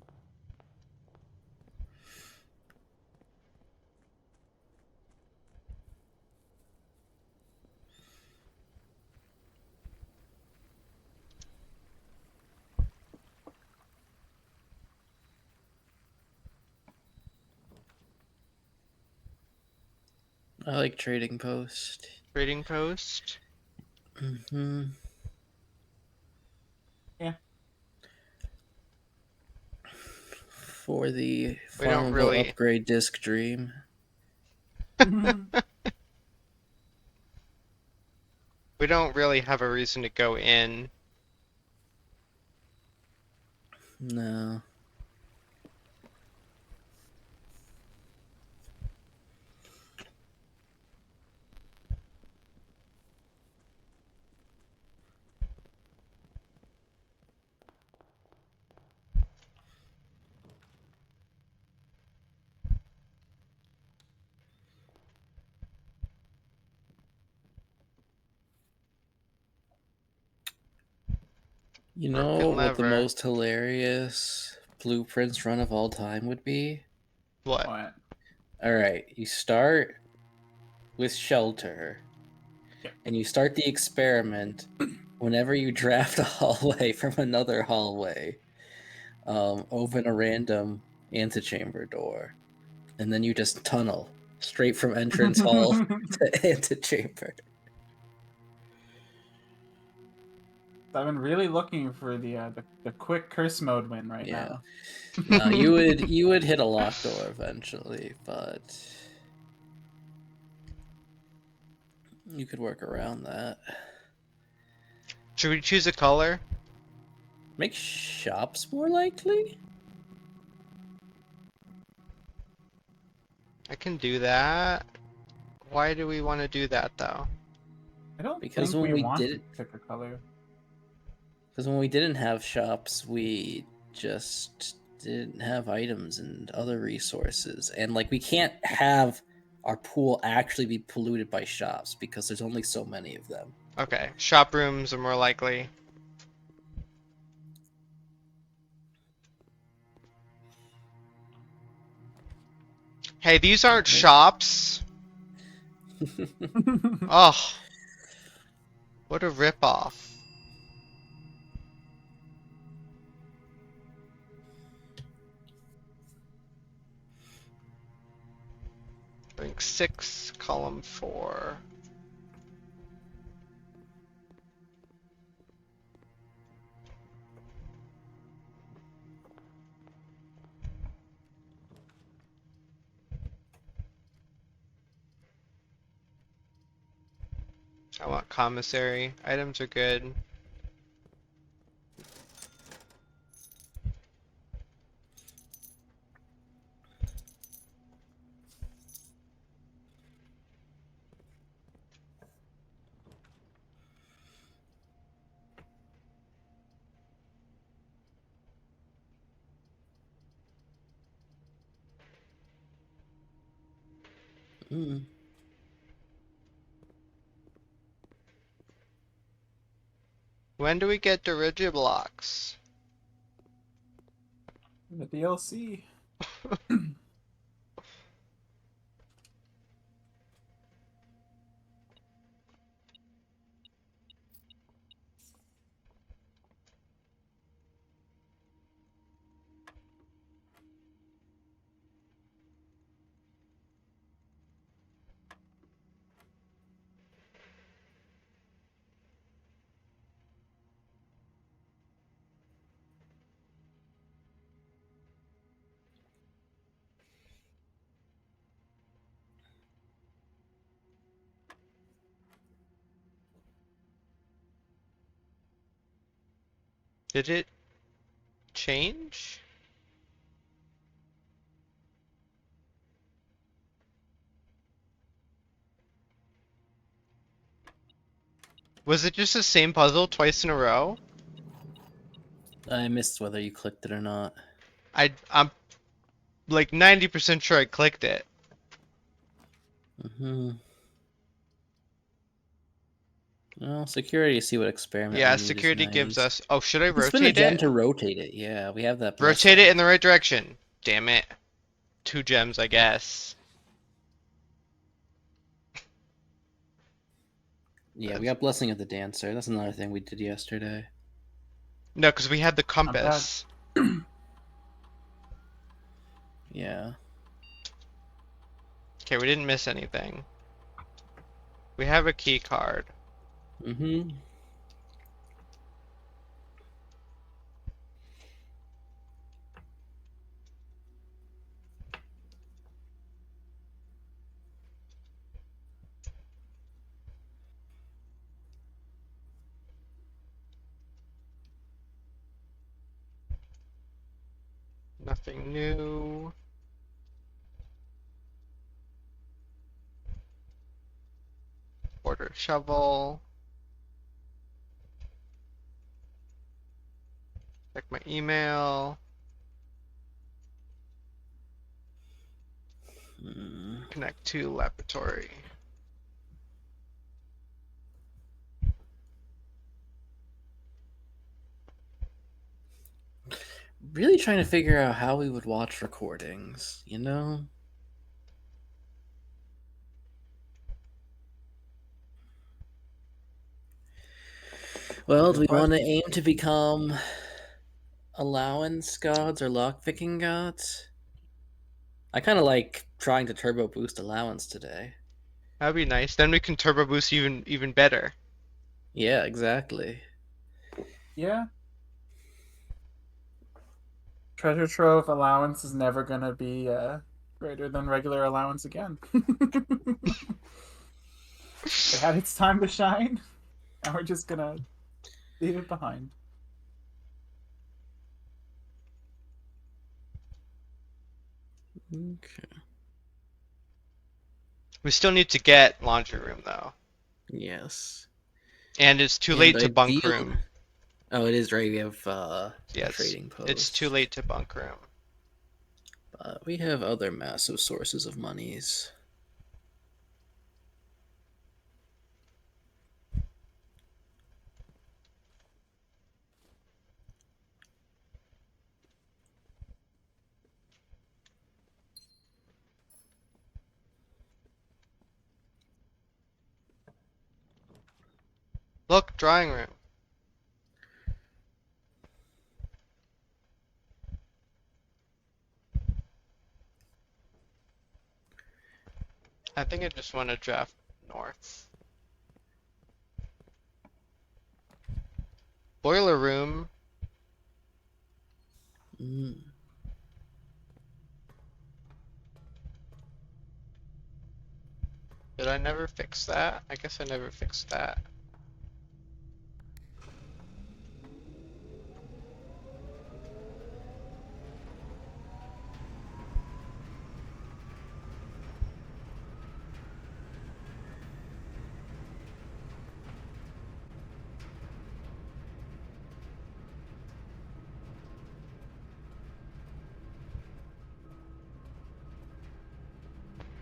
I like Trading Post. Trading post. Mm-hmm. Yeah. For the We don't farmable really. upgrade disc dream. We don't really have a reason to go in. No. You know Broken what the lever. most hilarious blueprints run of all time would be? What? What? Alright, you start with shelter, Yep. and you start the experiment whenever you draft a hallway from another hallway. Open a random antechamber door, and then you just tunnel straight from entrance hall to antechamber. I've been really looking for the quick curse mode win right Yeah. now. No, you would hit a locked door eventually, but you could work around that. Should we choose a color? Make shops more likely? I can do that. Why do we want to do that though? I don't Because think when we we want did to it, pick a color. because when we didn't have shops, we just didn't have items and other resources, and like we can't have our pool actually be polluted by shops because there's only so many of them. Okay, shop rooms are more likely. Hey, these aren't Okay. shops. Oh, what a ripoff. Link 6, column 4. I want commissary. Items are good. Mm. When do we get Dirigiblocks? The DLC. Did it change? Was it just the same puzzle twice in a row? I missed whether you clicked it or not. I'm like 90% sure I clicked it. Mm-hmm. Well, security to see what experiment Yeah, we need security is gives nice. us. Oh, should I You can spend a rotate gem it? to rotate it. Yeah, we have that. Rotate blessing. it in the right direction. Damn it. 2 gems, I guess. Yeah, we got blessing of the dancer. That's another thing we did yesterday. No, because we had the Not bad. compass. Yeah. Okay, we didn't miss anything. We have a key card. Mm-hmm. Nothing new. Order shovel. Check my email. Connect to laboratory. Really trying to figure out how we would watch recordings, you know? Well, do we Good want to question. aim to become allowance gods or lockpicking gods? I kind of like trying to turbo boost allowance today. That'd be nice. Then we can turbo boost even better. Yeah, exactly. Yeah. Treasure trove allowance is never gonna be greater than regular allowance again. It had its time to shine, and we're just gonna leave it behind. Okay. We still need to get laundry room though. Yes. And it's too And late to bunk ideal- room. Oh, it is right. We have Yes, trading post. it's too late to bunk room. But we have other massive sources of monies. Look, drawing room. I think I just want to draft north. Boiler room. Mm. Did I never fix that? I guess I never fixed that.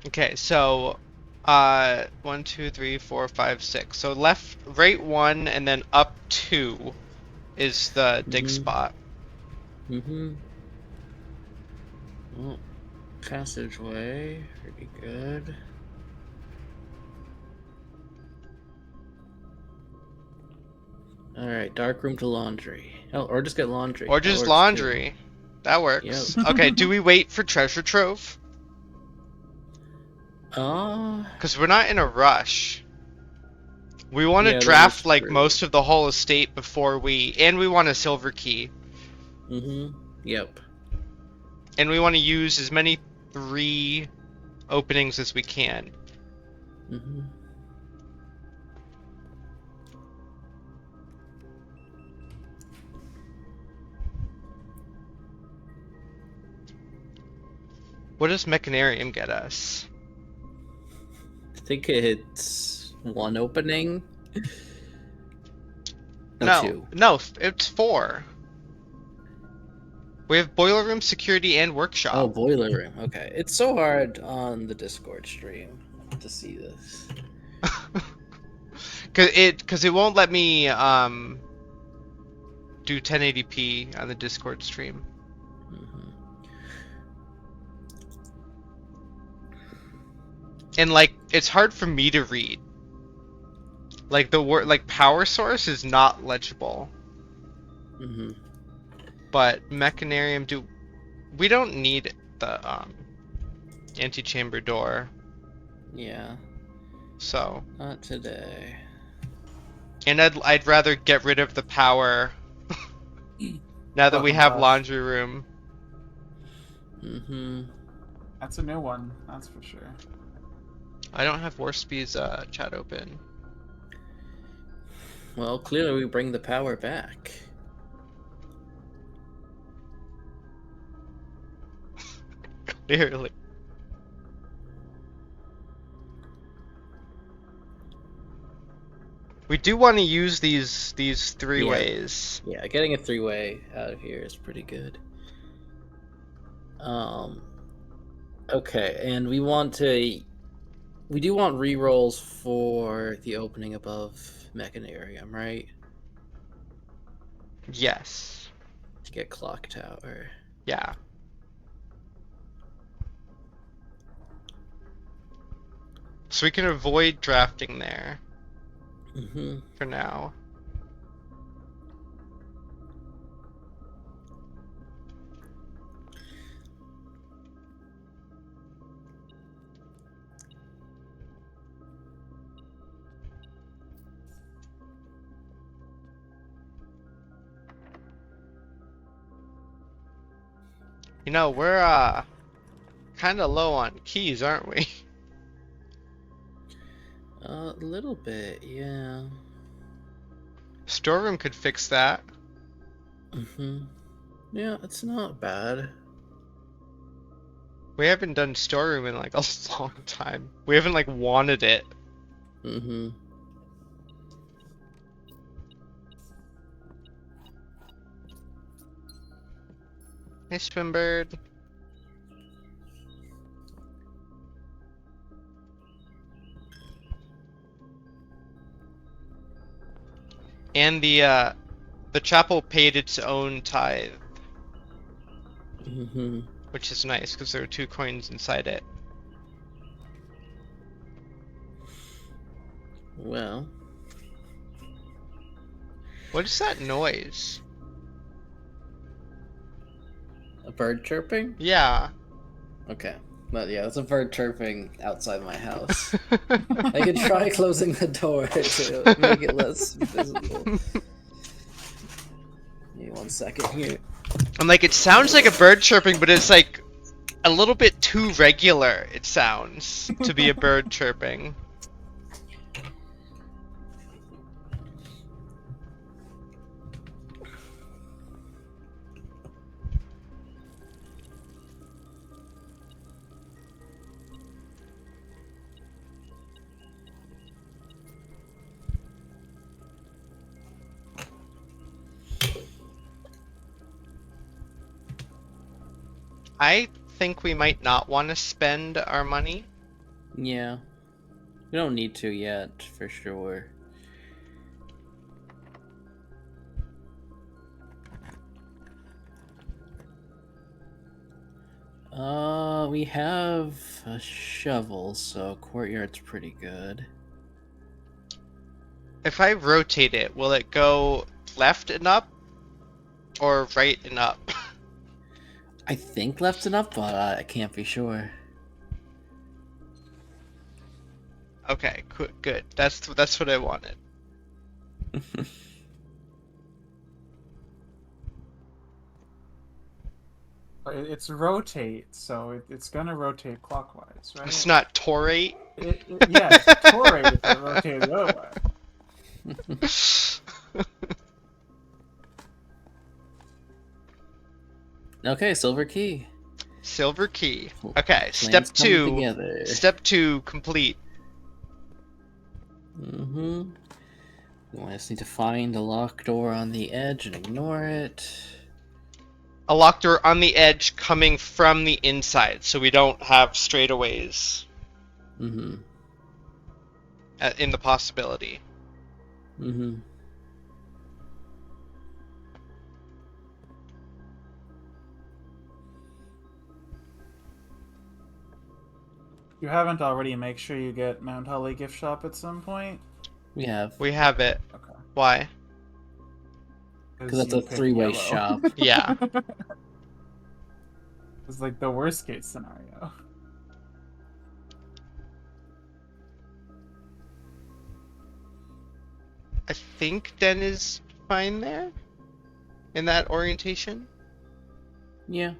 Okay, so 1, 2, 3, 4, 5, 6. So left, right 1, and then up 2 is the dig Mhm. spot. Mm-hmm. Well, passageway, pretty good. All right, dark room to laundry. Oh, or just get laundry. Or That just works, laundry. That works. Yep. Okay, do we wait for treasure trove? Too. Because we're not in a rush. We want to Yeah, that draft is like true. most of the whole estate before and we want a silver key. Mm-hmm. Yep. And we want to use as many 3 openings as we can. Mm-hmm. What does Mechanarium get us? I think it's 1 opening. No, 2. no, it's 4. We have boiler room, security, and workshop. Oh, boiler room. Okay, it's so hard on the Discord stream to see this. Cause it won't let me do 1080p on the Discord stream. Mm-hmm. And like it's hard for me to read. Like the word like power source is not legible. Mm-hmm. But Mechanarium we don't need the antechamber door. Yeah. So, Not today. and I'd rather get rid of the power now that we Welcome, have Josh. laundry room. Mm-hmm. That's a new one, that's for sure. I don't have Warspy's chat open. Well, clearly we bring the power back. Clearly. We do want to use these three Yeah. ways. Yeah, getting a 3-way out of here is pretty good. Okay, and we do want rerolls for the opening above Mechanarium, right? Yes. To get Clock Tower. Yeah. So we can avoid drafting there Mm-hmm. for now. You know, we're kind of low on keys, aren't we? A little bit, yeah. Storeroom could fix that. Mm-hmm. Yeah, it's not bad. We haven't done storeroom in like a long time. We haven't like wanted it. Mm-hmm. Hey, Swimbird. And the chapel paid its own tithe, Mm-hmm. which is nice because there are 2 coins inside it. Well, What is that noise? a bird chirping? Yeah. Okay. But yeah, it's a bird chirping outside my house. I could try closing the door to make it less visible. Give me 1 second here. I'm like, it sounds like a bird chirping, but it's like a little bit too regular, it sounds, to be a bird chirping. I think we might not want to spend our money. Yeah. We don't need to yet, for sure. We have a shovel, so courtyard's pretty good. If I rotate it, will it go left and up or right and up? I think left and up, but I can't be sure. Okay, good. That's what I wanted. It's rotate, so it's gonna rotate clockwise, right? It's not torate. Yes, torate if it rotated the other way. Okay, silver key. Silver key. Okay, Plans step coming 2. together. Step 2 complete. Mm-hmm. We just need to find a locked door on the edge and ignore it. A locked door on the edge coming from the inside, so we don't have straightaways Mm-hmm. in the possibility. Mm-hmm. If you haven't already, make sure you get Mount Holly gift shop at some point. We have. We have it. Okay. Why? Because that's you a picked 3-way yellow. shop. Yeah. It's like the worst case scenario. I think Den is fine there in that orientation. Yeah.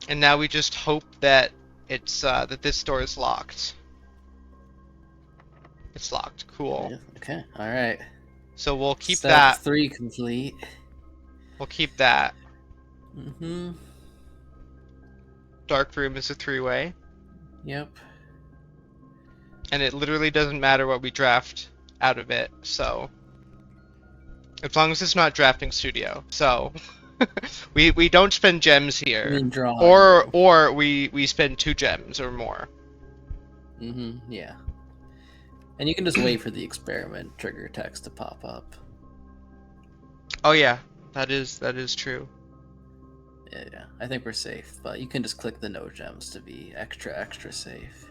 And now we just hope that it's that this door is locked. It's locked. Cool. Yeah, okay. All right. So we'll keep Step that. 3 complete. We'll keep that. Mm-hmm. Dark room is a 3-way, Yep. and it literally doesn't matter what we draft out of it. So as long as it's not drafting studio. So we don't spend gems I here, mean, drawing. or we spend 2 gems or more. Mm-hmm. Yeah. And you can just wait for the experiment trigger text to pop up. Oh yeah, that is true. Yeah, I think we're safe, but you can just click the no gems to be extra safe.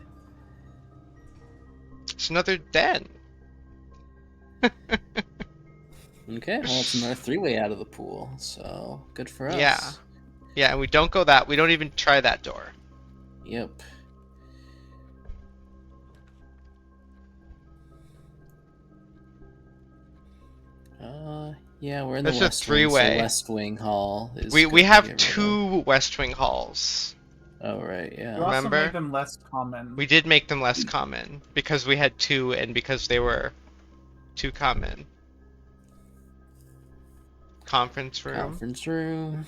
It's another Den. Okay, well, it's another 3-way out of the pool, so good for us. Yeah. Yeah, and we don't go that. We don't even try that door. Yep. Yeah, we're in That's the a West Wing, so 3-way. West Wing Hall is We good to have get rid of. 2 West Wing halls. Oh, right, You yeah. also Remember? made them less common. We did make them less common because we had 2 and because they were 2 common. Conference room. Conference room.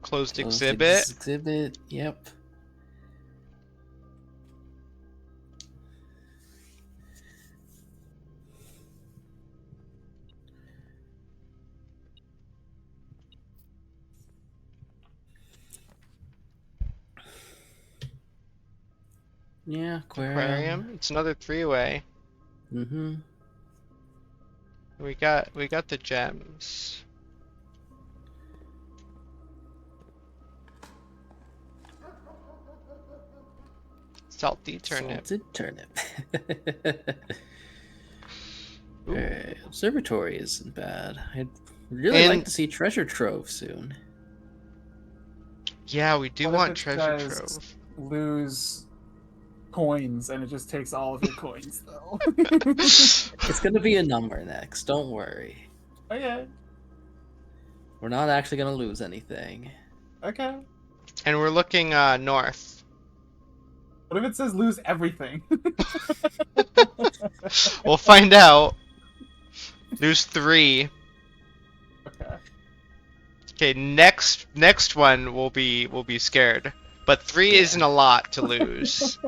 Closed Closed exhibit. Exhibit, yep. Yeah, Aquarium. It's another 3-way. Mm-hmm. We got the gems. Salty turnip. Salted turnip. Ooh. Alright, observatory isn't bad. I'd really like And- to see treasure trove soon. Yeah, we do What if want it treasure says- trove. Lose coins, and it just takes all of your coins, though. It's gonna be a number next, don't worry. Okay. We're not actually gonna lose anything. Okay. And we're looking north. What if it says lose everything? We'll find out. Lose 3. Okay. Okay, next one we'll be scared. But 3 Yeah. isn't a lot to lose.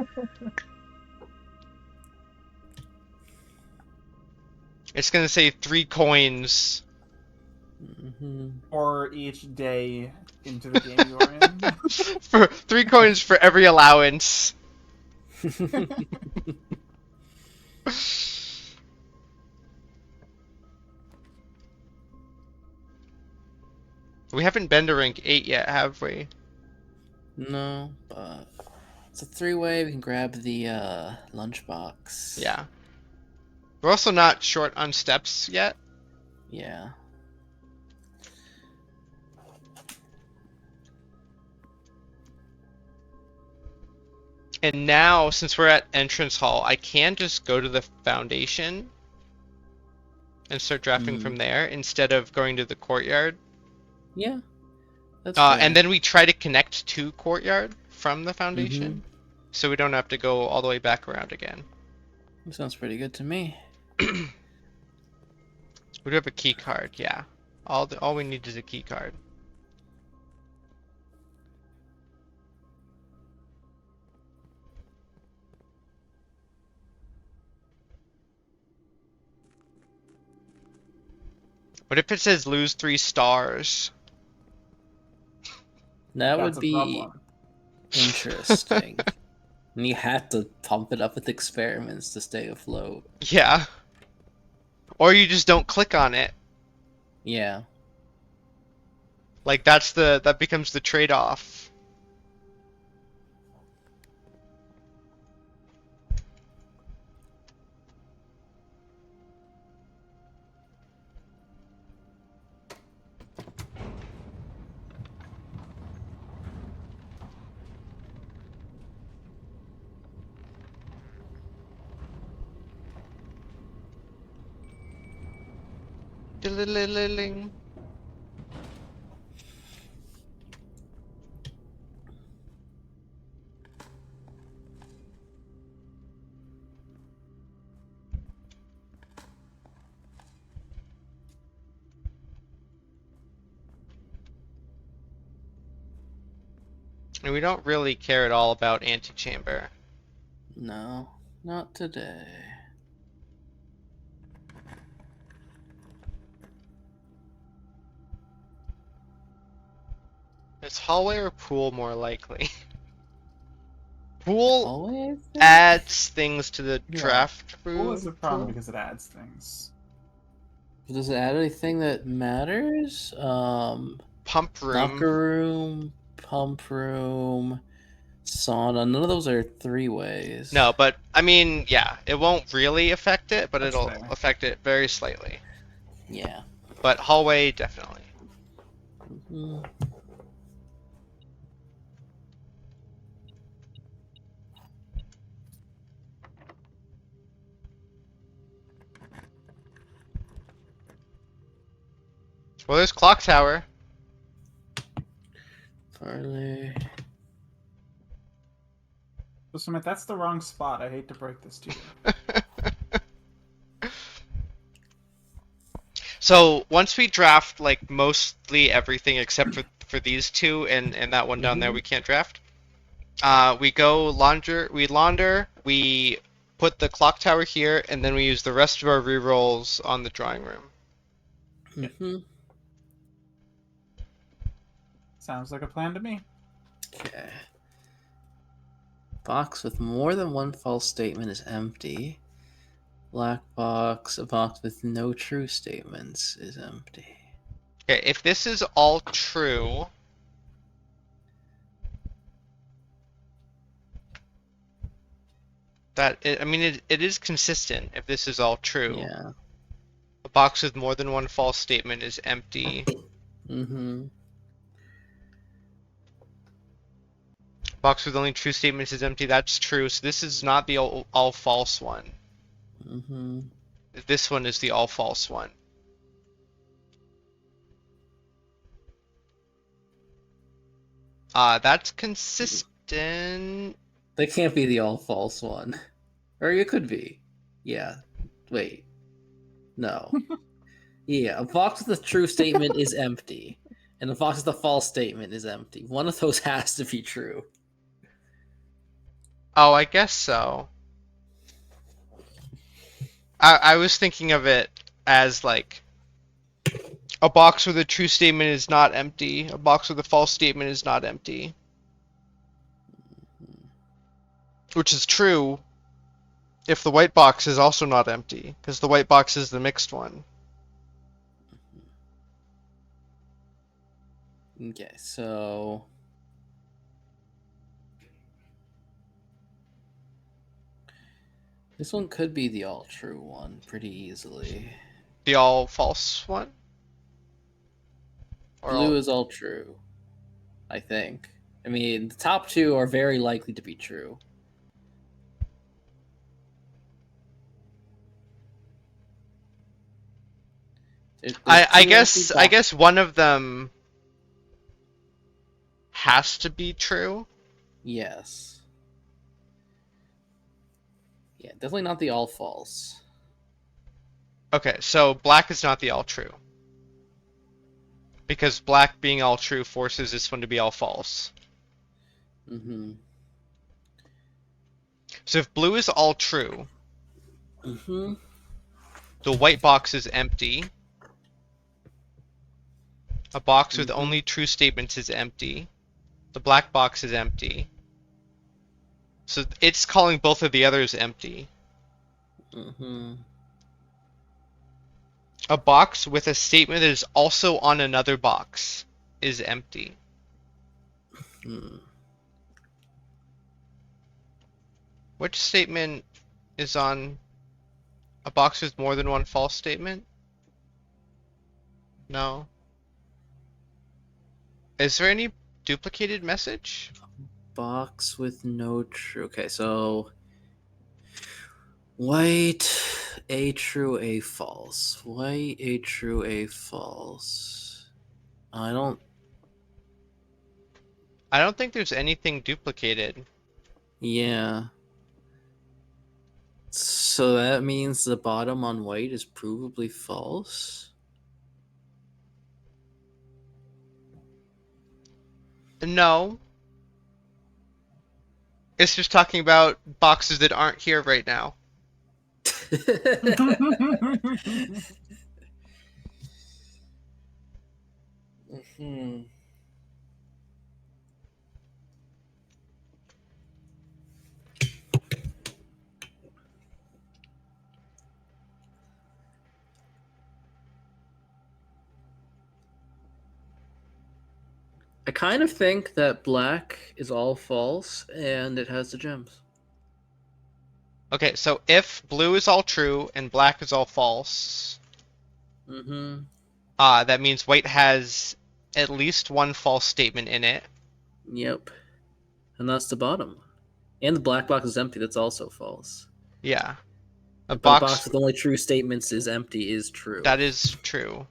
It's gonna say 3 coins. Mm-hmm. For each day into the game you are in. For 3 coins for every allowance. We haven't been to rank 8 yet, have we? No, but it's a 3-way. We can grab the lunchbox. Yeah. We're also not short on steps yet. Yeah. And now, since we're at entrance hall, I can just go to the foundation and start drafting from there instead of going to the courtyard. Yeah. That's And then we try to connect to courtyard from the foundation, so we don't have to go all the way back around again. That sounds pretty good to me. We do have a key card, yeah. All we need is a key card. What if it says lose 3 stars? That That's would a be problem. interesting. And you have to pump it up with experiments to stay afloat. Yeah. Or you just don't click on it. Yeah. Like that becomes the trade-off. Diddle-diddle-diddling. And we don't really care at all about antechamber. No, not today. Is hallway or pool more likely? Pool Always. adds things to the Yeah. draft Pool room. is a problem because it adds things. Does it add anything that matters? Pump room. Locker room, pump room, sauna. None of those are 3-ways. No, but I mean, yeah, it won't really affect it, but That's it'll fair. affect it very slightly. Yeah. But hallway, definitely. Mhm. Well, there's clock tower. Farley. So, Smith, that's the wrong spot. I hate to break this to you. So once we draft like mostly everything except for these two and that one down there we can't draft. We go launder, we put the clock tower here, and then we use the rest of our rerolls on the drawing room. Mm-hmm. Sounds like a plan to me. Okay. Box with more than one false statement is empty. Black box, a box with no true statements is empty. Okay, if this is all true, I mean, it is consistent if this is all true. Yeah. A box with more than one false statement is empty. Mm-hmm. Box with only true statements is empty. That's true. So this is not the all false one. Mm-hmm. This one is the all false one. That's consistent. They can't be the all false one. Or it could be. Yeah. Wait. No. Yeah, a box with a true statement is empty. And a box with a false statement is empty. One of those has to be true. Oh, I guess so. I was thinking of it as like a box with a true statement is not empty. A box with a false statement is not empty. Which is true if the white box is also not empty, because the white box is the mixed one. Okay, so this one could be the all true one pretty easily. The all false one? Or Blue is all true, I think. I mean, the top two are very likely to be true. I guess one of them has to be true. Yes. Yeah, definitely not the all false. Okay, so black is not the all true. Because black being all true forces this one to be all false. Mm-hmm. So if blue is all true, Mm-hmm. the white box is empty. A box with only true statements is empty. The black box is empty. So it's calling both of the others empty. Mm-hmm. A box with a statement that is also on another box is empty. Hmm. Which statement is on a box with more than one false statement? No. Is there any duplicated message? Box with no true. Okay, so white A true, A false. White, A true, A false. I don't. I don't think there's anything duplicated. Yeah. So that means the bottom on white is provably false? No. It's just talking about boxes that aren't here right now. Hmm. I kind of think that black is all false and it has the gems. Okay, so if blue is all true and black is all false, Mm-hmm. that means white has at least one false statement in it. Yep. And that's the bottom. And the black box is empty. That's also false. Yeah. A But a box box with only true statements is empty is true. that is true.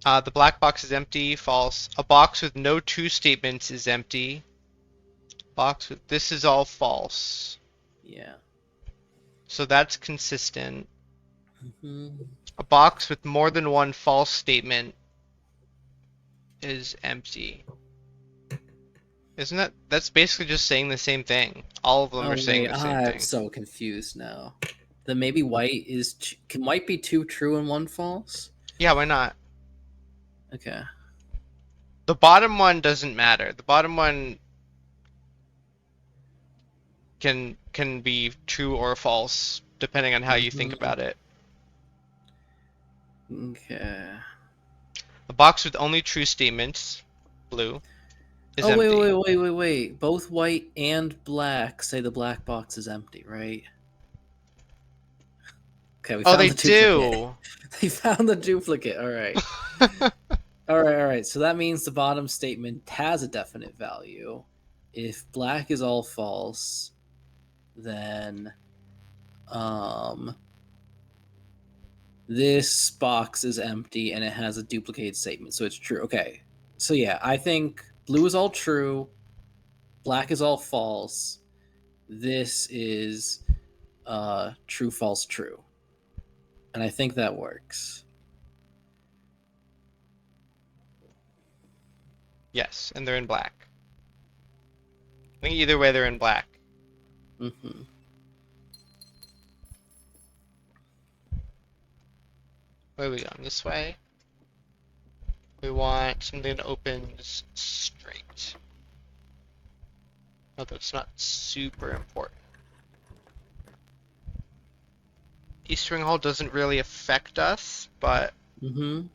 The black box is empty, false. A box with no true statements is empty. Box with this is all false. Yeah. So that's consistent. Mm-hmm. A box with more than one false statement is empty. Isn't that's basically just saying the same thing. All of them are saying the same I'm thing. so confused now. Then maybe white is can white be two true and one false? Yeah, why not? Okay. The bottom one doesn't matter. The bottom one can be true or false depending on how you think about it. Okay. A box with only true statements, blue, is Oh, empty. wait. Both white and black say the black box is empty, right? Okay, we Oh, found they the duplicate. do. They found the duplicate. All right. All right. So that means the bottom statement has a definite value. If black is all false, then this box is empty and it has a duplicate statement, so it's true. Okay. So yeah, I think blue is all true, black is all false. This is true, false, true. And I think that works. Yes, and they're in black. I think either way they're in black. Mm-hmm. Where are we going? This way? We want something that opens straight. Although it's not super important. East Ring Hall doesn't really affect us, but Mm-hmm.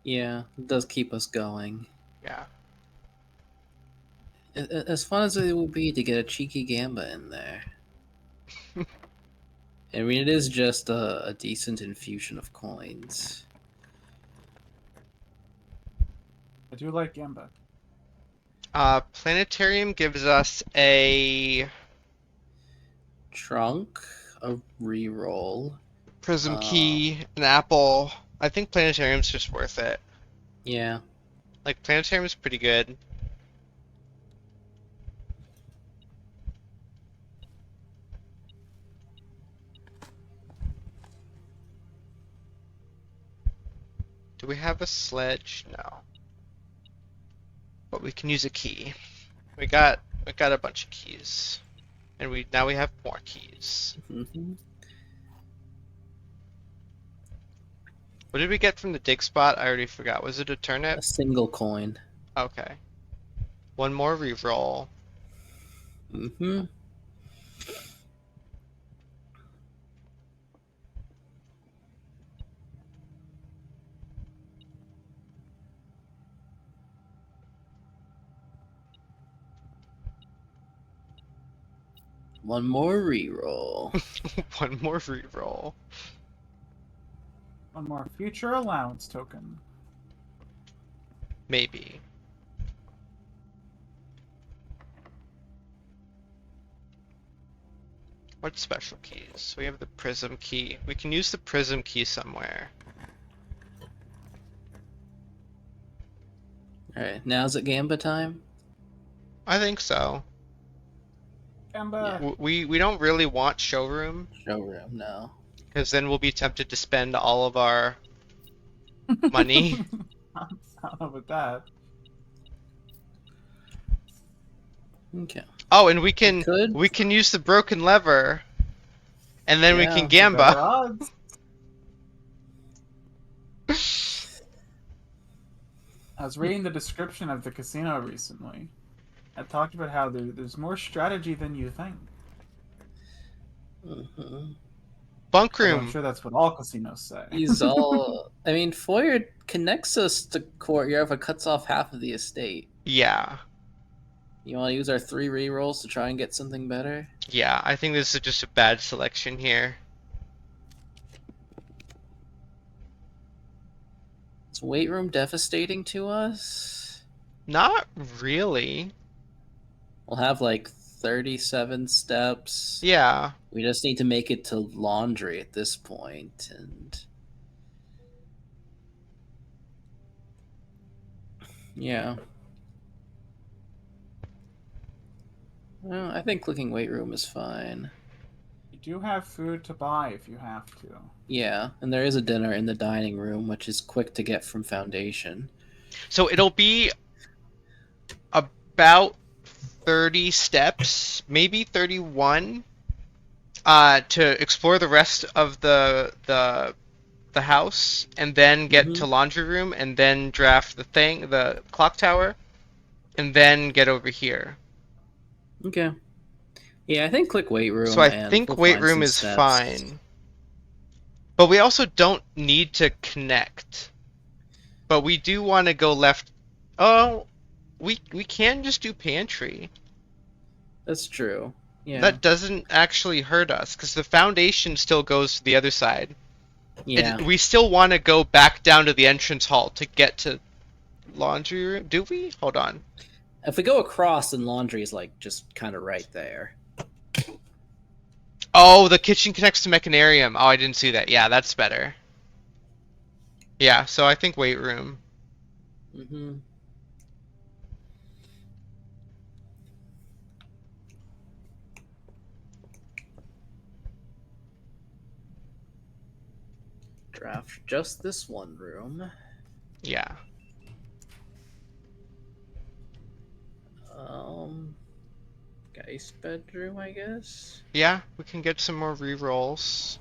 Yeah, it does keep us going. yeah. As fun as it would be to get a cheeky Gamba in there. I mean, it is just a decent infusion of coins. I do like Gamba. Planetarium gives us a Trunk, a reroll. Prism Key, an apple. I think Planetarium's just worth it. Yeah. Like, Planetarium's pretty good. Do we have a sledge? No. But we can use a key. We got a bunch of keys. And now we have more keys. Mm-hmm. What did we get from the dig spot? I already forgot. Was it a A turnip? single coin. Okay. One more reroll. Mm-hmm. One more reroll. One more reroll. One more future allowance token. Maybe. What special keys? We have the prism key. We can use the prism key somewhere. Alright, now's it Gamba time? I think so. Gamba. We don't really want showroom, Showroom, no. because then we'll be tempted to spend all of our money. I don't know about that. Okay. Oh, and we can could. use the broken lever, and then we Yeah, can Better gamba. odds. I was reading the description of the casino recently. It talked about how there's more strategy than you think. Bunk Although I'm room. sure that's what all casinos say. He's all. I mean, Foyer connects us to Courtyard but cuts off half of the estate. Yeah. You want to use our 3 rerolls to try and get something better? Yeah, I think this is just a bad selection here. Is weight room devastating to us? Not really. We'll have like 37 steps. Yeah. We just need to make it to laundry at this point, and yeah. Well, I think clicking weight room is fine. You do have food to buy if you have to. Yeah, and there is a dinner in the dining room, which is quick to get from Foundation. So it'll be about 30 steps, maybe 31, to explore the rest of the house, and then get to laundry room, and then draft the clock tower, and then get over here. Okay. Yeah, I think click weight room. So I and think we'll weight find room some is steps. fine. But we also don't need to connect. But we do want to go left. Oh, we can just do pantry. That's true. Yeah. That doesn't actually hurt us, because the foundation still goes to the other side. Yeah. We still want to go back down to the entrance hall to get to laundry room. Do we? Hold on. If we go across, then laundry is like just kind of right there. Oh, the kitchen connects to Mechanarium. Oh, I didn't see that. Yeah, that's better. Yeah, so I think weight room. Mm-hmm. Draft just this one room. Yeah. Geist bedroom, I guess. Yeah, we can get some more rerolls.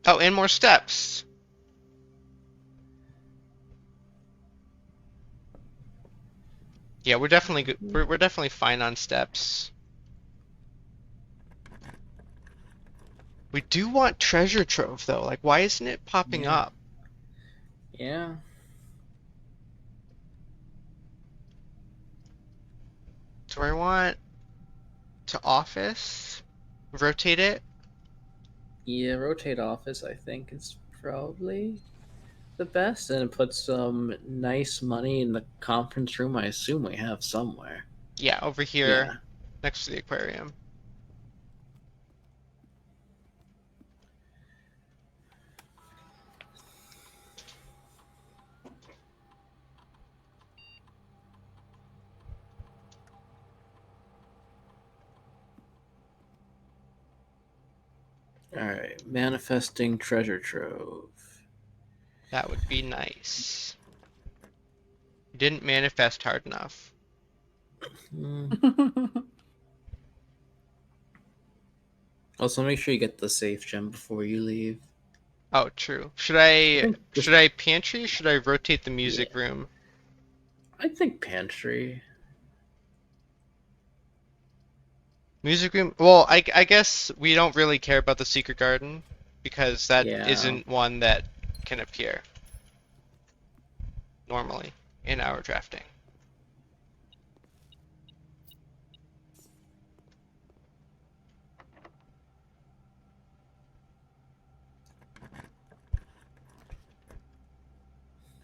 Oh, and more steps. Yeah, we're definitely good. We're definitely fine on steps. We do want treasure trove though. Like, why isn't it popping Yeah. up? Yeah. Do I want to office? Rotate it? Yeah, rotate office, I think, is probably the best, and put some nice money in the conference room. I assume we have somewhere. Yeah, over here, next to the aquarium. Alright, manifesting treasure trove. That would be nice. You didn't manifest hard enough. Also, make sure you get the safe gem before you leave. Oh, true. Should I pantry? Should I rotate the music room? I think pantry. Music room? Well, I guess we don't really care about the secret garden, because that Yeah. isn't one that can appear normally in our drafting.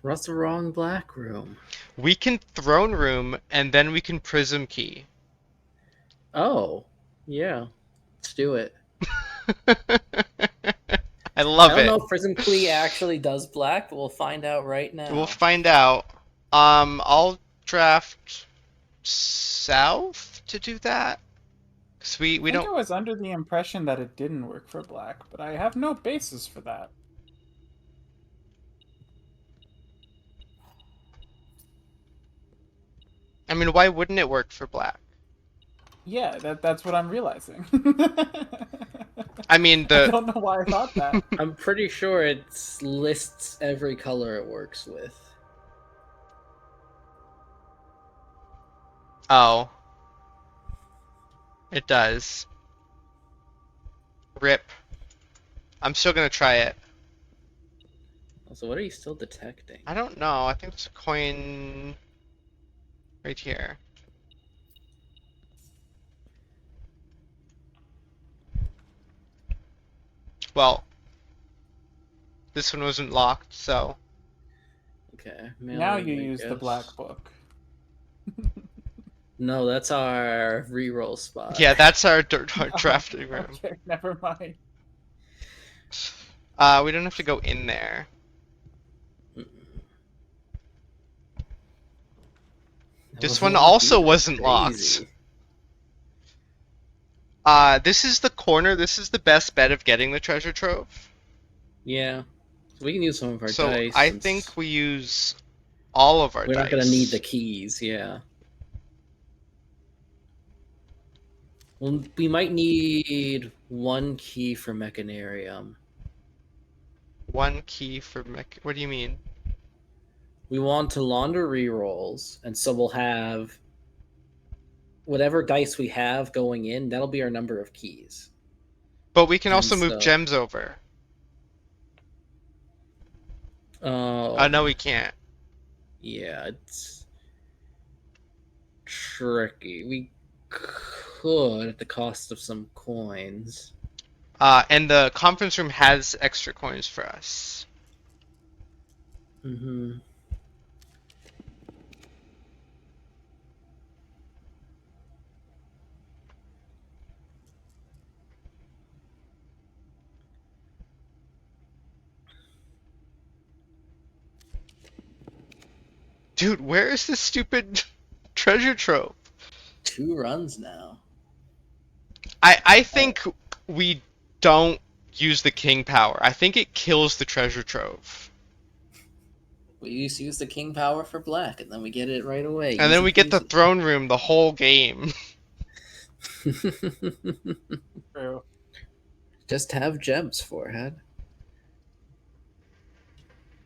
What's the wrong black room? We can throne room, and then we can prism key. Oh, yeah. Let's do it. I I love don't know it. if Prism Klee actually does black, but we'll find out right We'll now. find out. I'll draft south to do that. 'Cause we I think don't. I was under the impression that it didn't work for black, but I have no basis for that. I mean, why wouldn't it work for black? Yeah, that's what I'm realizing. I mean, I the don't know why I thought that. I'm pretty sure it lists every color it works with. oh, it does. Rip. I'm still gonna try it. So what are you still detecting? I don't know. I think there's a coin right here. Well, this one wasn't locked, so. Okay. Now mailing, you I use the guess. black book. No, that's our reroll spot. Yeah, that's our drafting room. Okay, never mind. We don't have to go in there. This one also wasn't locked. This is the corner. This is the best bet of getting the treasure trove. Yeah. So we can use some of our So dice. I since think we use all of our we're dice. not gonna need the keys. Yeah. Well, we might need one key for Mechanarium. One key for mech. What do you mean? We want to launder rerolls, and so we'll have whatever dice we have going in. That'll be our number of keys. But we can And also move so- gems over. Oh. No, we can't. Yeah, it's tricky. We could at the cost of some coins. And the conference room has extra coins for us. Mm-hmm. Dude, where is this stupid treasure trove? 2 runs now. I think we don't use the king power. I think it kills the treasure trove. We just use the king power for black, and then we get it right away. And then Easy we get the peasy. throne room the whole game. True. Just have gems, forehead.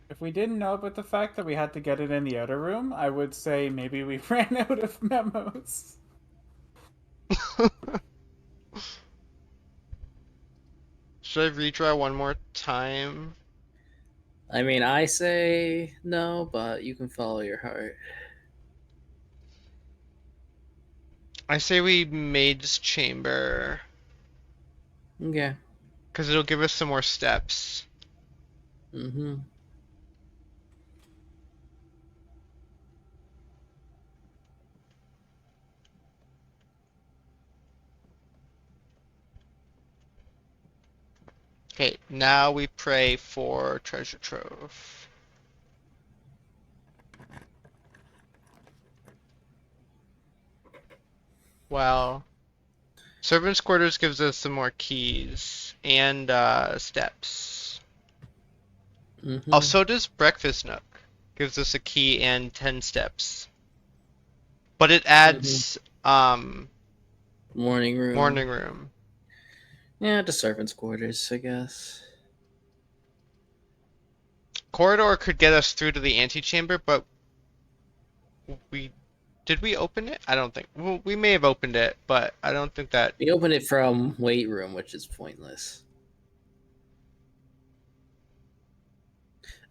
If we didn't know about the fact that we had to get it in the outer room, I would say maybe we ran out of memos. Should I redraw one more time? I mean, I say no, but you can follow your heart. I say we Maid's Chamber. Okay. Because it'll give us some more steps. Mm-hmm. Okay, now we pray for treasure trove. Well, servants' quarters gives us some more keys and steps. Mm-hmm. Oh, so does breakfast nook. Gives us a key and 10 steps. But it adds Morning room. morning room. Yeah, to servants' quarters, I guess. Corridor could get us through to the antechamber, but did we open it? I don't think. Well, we may have opened it, but I don't think that. We open it from weight room, which is pointless.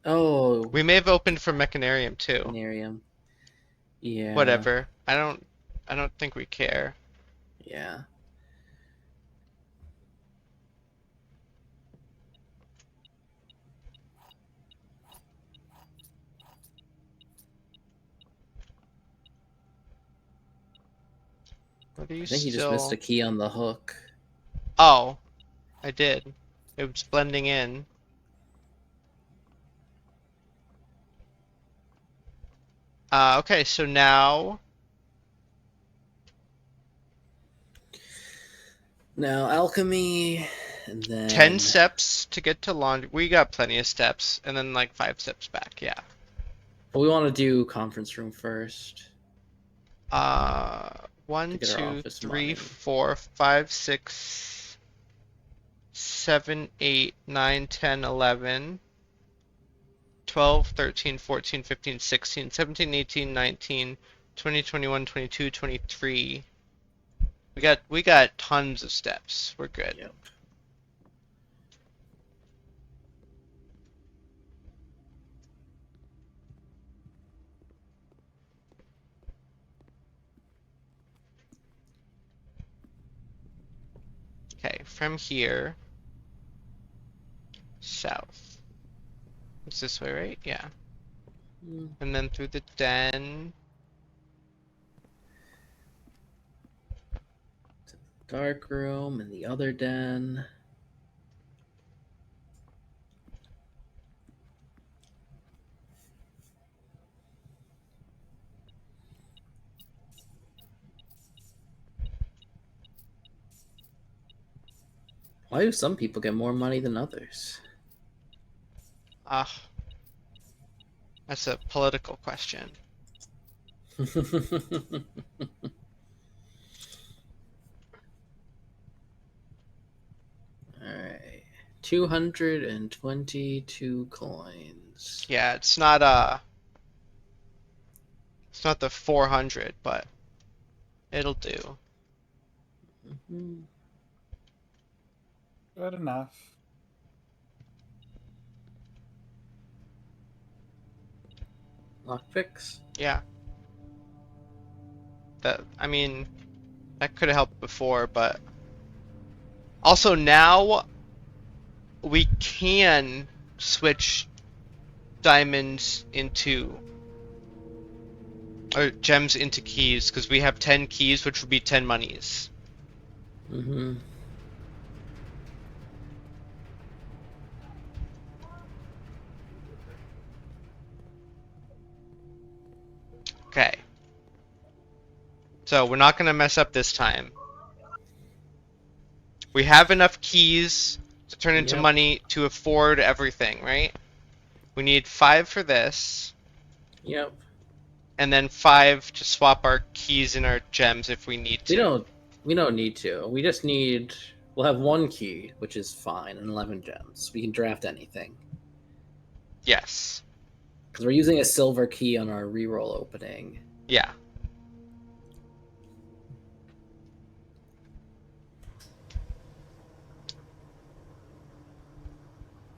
Oh, We may have opened from Mechanarium too. Mechanarium. Yeah. Whatever. I don't think we care. Yeah. What are you I think you just still... missed a key on the hook. Oh, I did. It was blending in. Okay, so now... Now alchemy, and then 10 steps to get to laundry. We got plenty of steps, and then like 5 steps back, yeah. But we want to do conference room first. 1, To get our 2, office 3, money. 4, 5, 6, 7, 8, 9, 10, 11, 12, 13, 14, 15, 16, 17, 18, 19, 20, 21, 22, 23. We got tons of steps. We're good. Yep. Okay, from here, south. It's this way, right? Yeah. And then through the den. Dark room and the other den. Why do some people get more money than others? Ah, that's a political question. Alright. 222 coins. Yeah, it's not the 400, but it'll do. Mhm. Good enough. Lockpicks? Yeah. I mean, that could have helped before, but also now we can switch diamonds into or gems into keys because we have 10 keys, which would be 10 monies. Mm-hmm. Okay. So we're not gonna mess up this time. We have enough keys to turn into Yep. money to afford everything, right? We need 5 for this, Yep. and then 5 to swap our keys and our gems if we need to. We don't need to. We just need. We'll have one key, which is fine, and 11 gems. We can draft anything. Yes. Because we're using a silver key on our reroll opening. Yeah.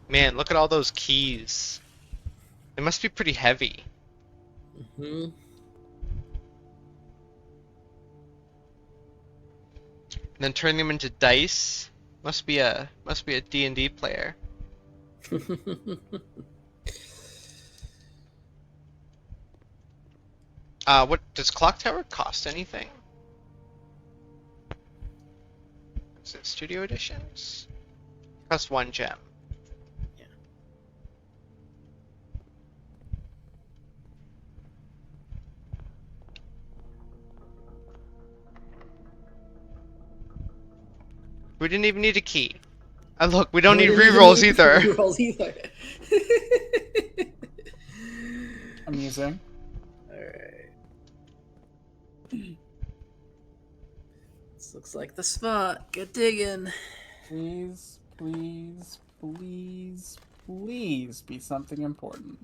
Man, look at all those keys. They must be pretty heavy. Mm-hmm. And then turn them into dice. Must be a D&D player. What does Clock Tower cost anything? Is it Studio Editions? Costs 1 gem. Yeah. We didn't even need a key. And look, we don't need rerolls either. Rerolls either. Amusing. Alright. This looks like the spot. Get digging. Please, please, please, please be something important.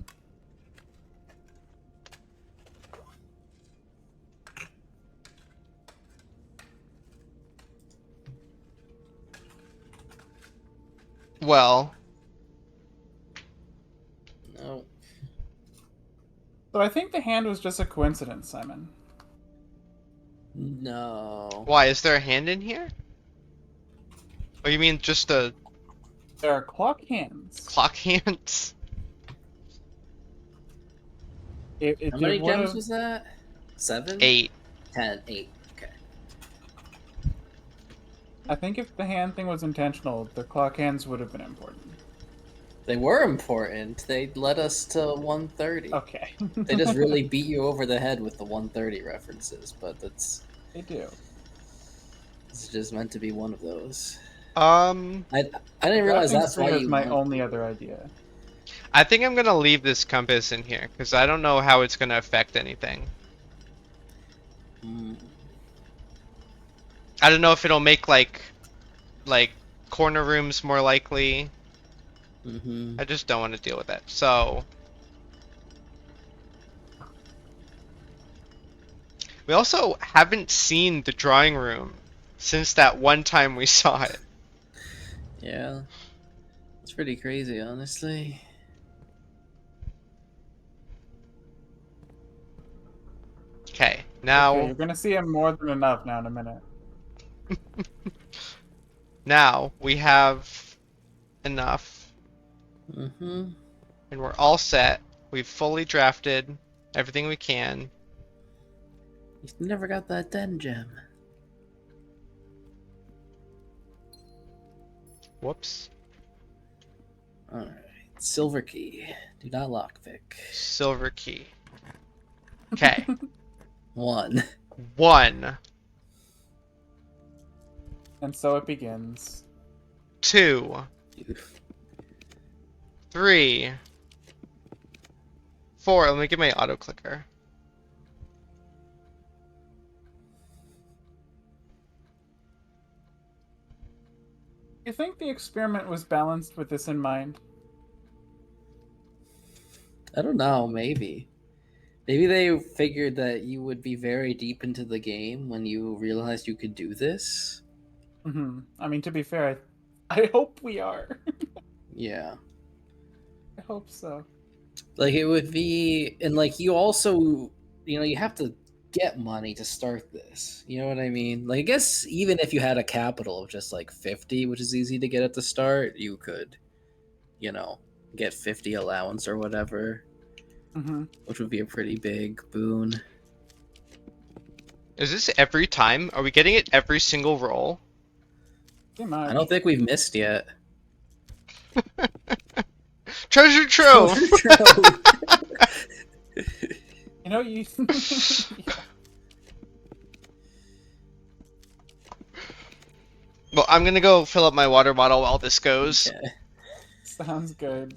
Well, No. So I think the hand was just a coincidence, Simon. No. why? Is there a hand in here? Oh, you mean just the There are clock hands. clock hands? If How you're many one gems of- was that? 7? 8. 10. 8. Okay. I think if the hand thing was intentional, the clock hands would have been important. They were important. They led us to 130. Okay. They just really beat you over the head with the 130 references, but They do. it's just meant to be one of those. I I didn't realize Drafting that's why spree was you my want- only other idea. think I'm gonna leave this compass in here because I don't know how it's gonna affect anything. Mm, I don't know if it'll make like corner rooms more likely. mhm. I just don't want to deal with that. So we also haven't seen the drawing room since that one time we saw it. Yeah. It's pretty crazy, honestly. Okay, now Okay, you're gonna see him more than enough now in a minute. now we have enough, Mhm. and we're all set. We've fully drafted everything we can. You never got that den gem. Whoops. Alright. Silver key. Do not lockpick. Silver key. Okay. 1. 1, And so it begins. 2, 3, 4. Let me get my auto clicker. You think the experiment was balanced with this in mind? I don't know, maybe. Maybe they figured that you would be very deep into the game when you realized you could do this. I mean, to be fair, I hope we are. Yeah. I hope so. Like, it would be. And, like, you also. You have to get money to start this. You know what I mean? Like, I guess even if you had a capital of just, like, 50, which is easy to get at the start, you could, get 50 allowance or whatever, which would be a pretty big boon. Is this every time? Are we getting it every single roll? Pretty much. I don't think we've missed yet. Treasure trove! You know, you. Well, I'm gonna go fill up my water bottle while this goes. Okay. Sounds good.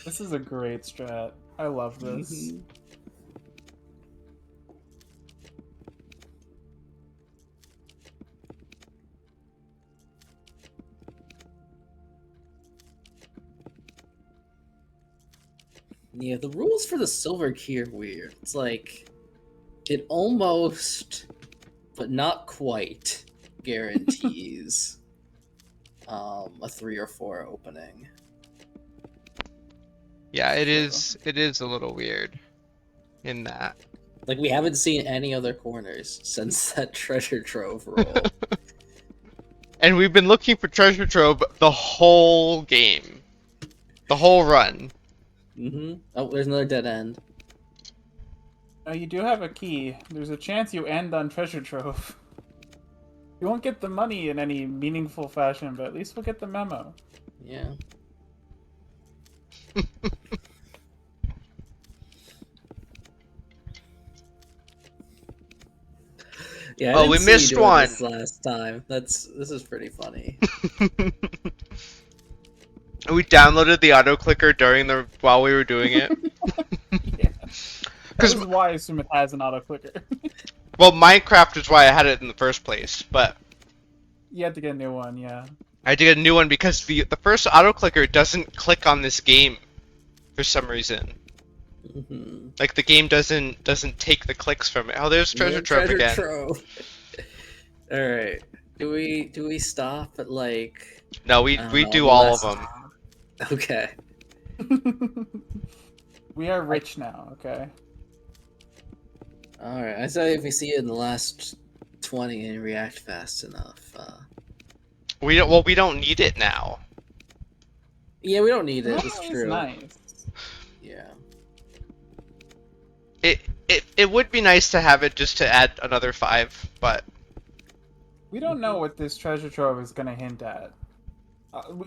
This is a great strat. I love this. Yeah, the rules for the silver key are weird. It's like it almost, but not quite, guarantees a 3 or 4 opening. Yeah, it is a little weird in that. Like, we haven't seen any other corners since that treasure trove roll. And we've been looking for treasure trove the whole game. The whole run. Oh, there's another dead end. You do have a key. There's a chance you end on treasure trove. You won't get the money in any meaningful fashion, but at least we'll get the memo. Yeah. Yeah. Oh, we missed one. This last time. This is pretty funny. We downloaded the auto clicker while we were doing it. Yeah. This is why I assume it has an auto clicker. Well, Minecraft is why I had it in the first place, but You had to get a new one, yeah. I had to get a new one because the first auto clicker doesn't click on this game for some reason. Like the game doesn't take the clicks from it. Oh, there's treasure trove again. Trove. All right. Do we stop at like? No, we know, do the all of last- them. Okay. We are rich now, okay? All right. I say if we see it in the last 20 and react fast enough. We don't need it now. Yeah, we don't need it. It's It's true. nice. Yeah. it would be nice to have it just to add another 5, but We don't know what this treasure trove is gonna hint at.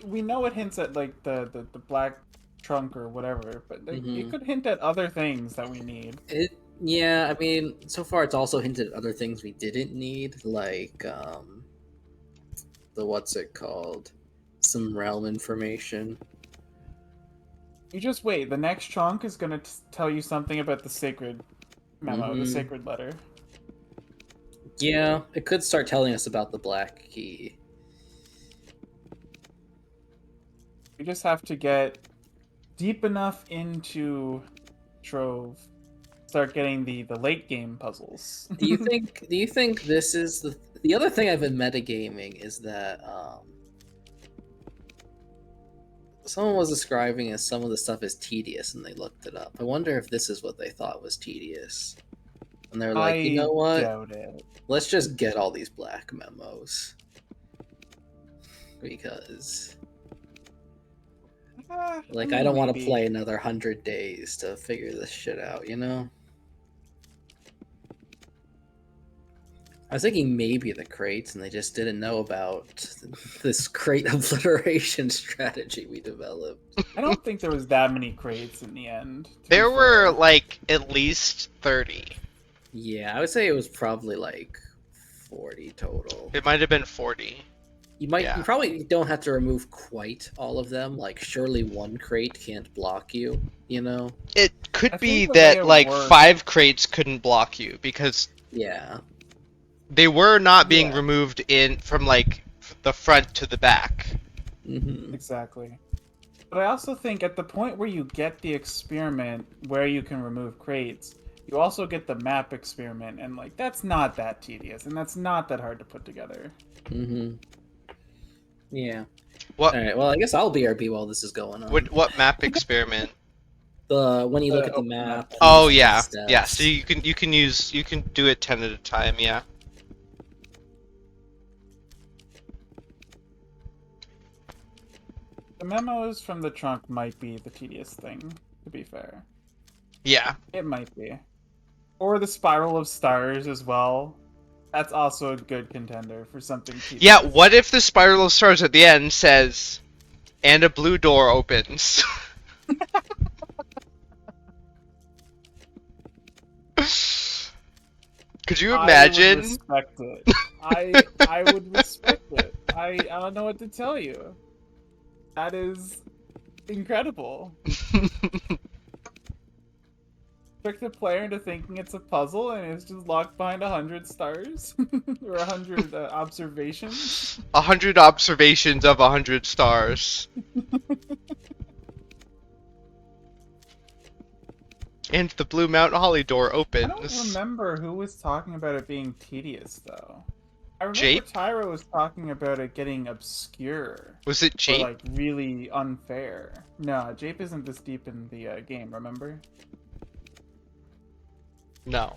We know it hints at like the black trunk or whatever, but it could hint at other things that we need. Yeah, I mean, so far it's also hinted at other things we didn't need, like the what's it called? Some realm information. You just wait. The next chunk is gonna tell you something about the sacred memo, the sacred letter. Yeah, it could start telling us about the black key. We just have to get deep enough into Trove, start getting the late game puzzles. Do you think this is the other thing I've been metagaming is that someone was describing as some of the stuff is tedious and they looked it up. I wonder if this is what they thought was tedious. And they're like, you know what? Doubt it. Let's just get all these black memos. Because like I don't want to play another 100 days to figure this shit out, you know? I was thinking maybe the crates, and they just didn't know about this crate obliteration strategy we developed. I don't think there was that many crates in the end. there were like at least 30. Yeah, I would say it was probably like 40 total. It might have been 40. You probably don't have to remove quite all of them. Like, surely one crate can't block you, you know? It could be think the way that it like works- 5 crates couldn't block you because Yeah. they were not being Yeah. removed in from like the front to the back. Mm-hmm. Exactly. But I also think at the point where you get the experiment where you can remove crates, you also get the map experiment, and like that's not that tedious, and that's not that hard to put together. Mm-hmm. Yeah. What All right. Well, I guess I'll BRB while this is going on. what map experiment? When you look at the open map. map. and Oh the yeah, steps. yeah. So you can do it 10 at a time. Yeah. The memos from the trunk might be the tedious thing, to be fair. Yeah. It might be. Or the spiral of stars as well. That's also a good contender for something tedious. Yeah. What if the spiral of stars at the end says, "And a blue door opens"? Could you imagine? I would respect it. I would respect it. I don't know what to tell you. That is incredible. Trick the player into thinking it's a puzzle and it's just locked behind 100 stars or 100 observations. 100 observations of 100 stars. And the blue Mount Holly door I opens. don't remember who was talking about it being tedious though. I remember Jape? Tyro was talking about it getting obscure. Was it Or Jape? like really unfair. No, Jape isn't this deep in the game, remember? No.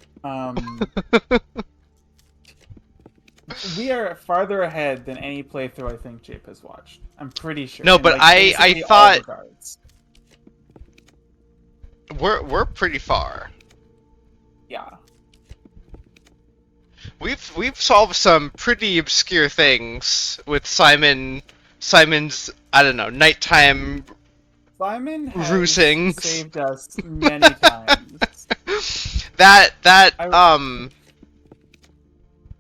We are farther ahead than any playthrough I think Jape has watched. I'm pretty sure. No, in, but like, I basically all thought- regards. We're pretty far. Yeah. We've solved some pretty obscure things with Simon's I don't know, nighttime Simon has Roosings. saved us many times. that I-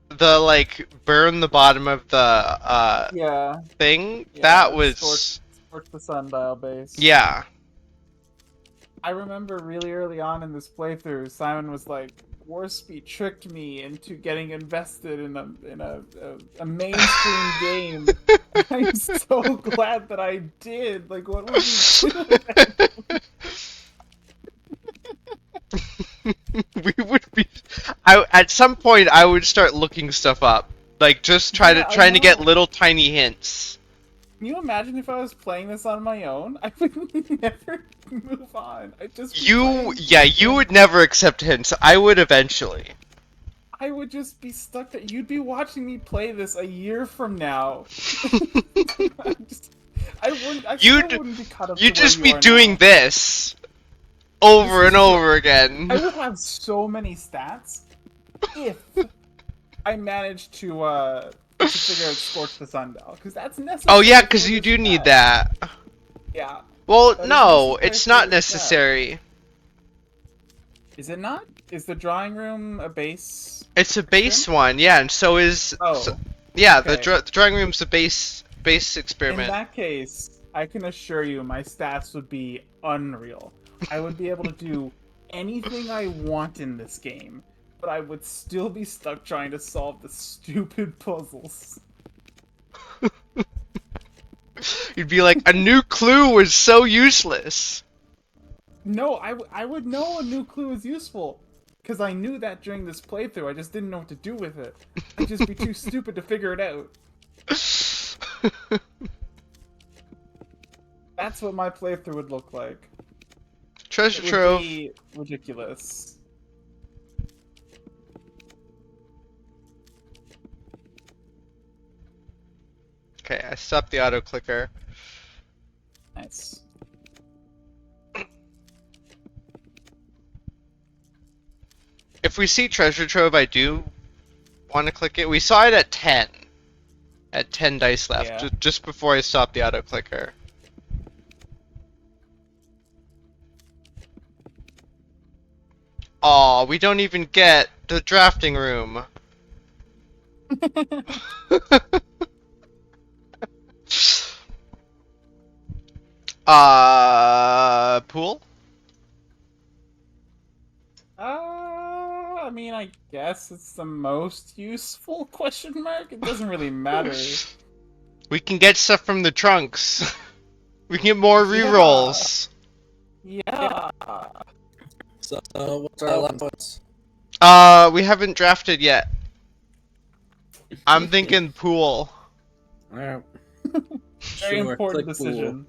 the like burn the bottom of the Yeah. thing, Yeah, that was Torch the sundial base. yeah. I remember really early on in this playthrough, Simon was like, Warspeed tricked me into getting invested in a mainstream game. I'm so glad that I did. Like, what would you do then? We would be at some point I would start looking stuff up. Like just trying to get know. little tiny hints. Can you imagine if I was playing this on my own? I would never move on. I just be You would never accept hints. I would eventually. I would just be stuck there. You'd be watching me play this a year from now. I still wouldn't be cut up to You'd where just you be are doing now. this over and is so- over again. I would have so many stats if I managed to figure out Scorch the Sundial, because that's necessary. Oh yeah, because for you this do need strat. that. Yeah. Well, That is no, necessary it's for not this strat. necessary. Is it not? Is the drawing room a base? It's a base one, yeah, and so is. Oh. So, yeah, the okay. drawing room's a base In experiment. that case, I can assure you my stats would be unreal. I would be able to do anything I want in this game, but I would still be stuck trying to solve the stupid puzzles. You'd be like, a new clue was so useless. No, I would know a new clue is useful, because I knew that during this playthrough. I just didn't know what to do with it. I'd just be too stupid to figure it out. That's what my playthrough would look like. Treasure It would trove. be ridiculous. Okay, I stopped the auto clicker. Nice. If we see treasure trove, I do want to click it. We saw it at 10. At 10 dice left, Yeah. just before I stopped the auto clicker. Aw, we don't even get the drafting room. Pool? I mean, I guess it's the most useful question mark. It doesn't really matter. We can get stuff from the trunks. We can get more rerolls. Yeah. So, what's our allowance? We haven't drafted yet. I'm thinking pool. Alright. Very Sure, important click pool. decision.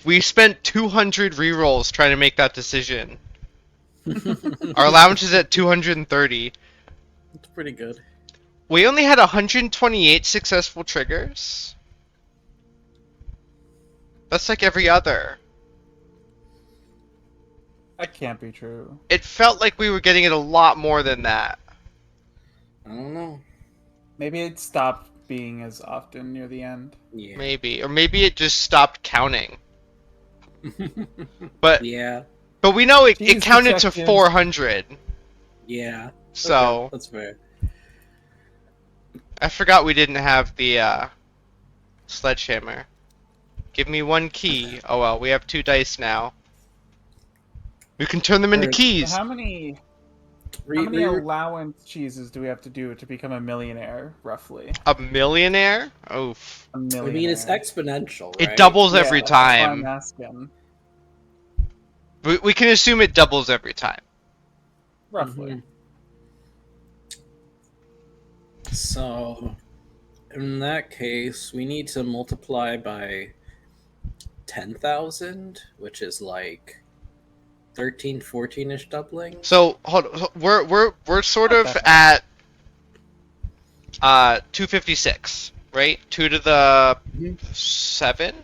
We spent 200 rerolls trying to make that decision. Our allowance is at 230. It's pretty good. We only had 128 successful triggers. That's like every other. That can't be true. It felt like we were getting it a lot more than that. I don't know. Maybe it stopped being as often near the end. Yeah. Maybe. Or maybe it just stopped counting. But Yeah. but we know it Jeez, counted to detective. 400. Yeah. So Okay, that's fair. I forgot we didn't have the sledgehammer. Give me one key. Oh well, we have 2 dice now. We can turn them into Alright, So keys. how many allowance cheeses do we have to do to become a millionaire, roughly? A millionaire? Oof. A I millionaire. mean, it's exponential, right? It doubles Yeah, every that's why I'm time. asking. We can assume it doubles every time. Roughly. Mhm. So, in that case, we need to multiply by 10,000, which is like 13, 14-ish doubling. So we're sort Not of that at 256, right? 2 to the Mhm. 7,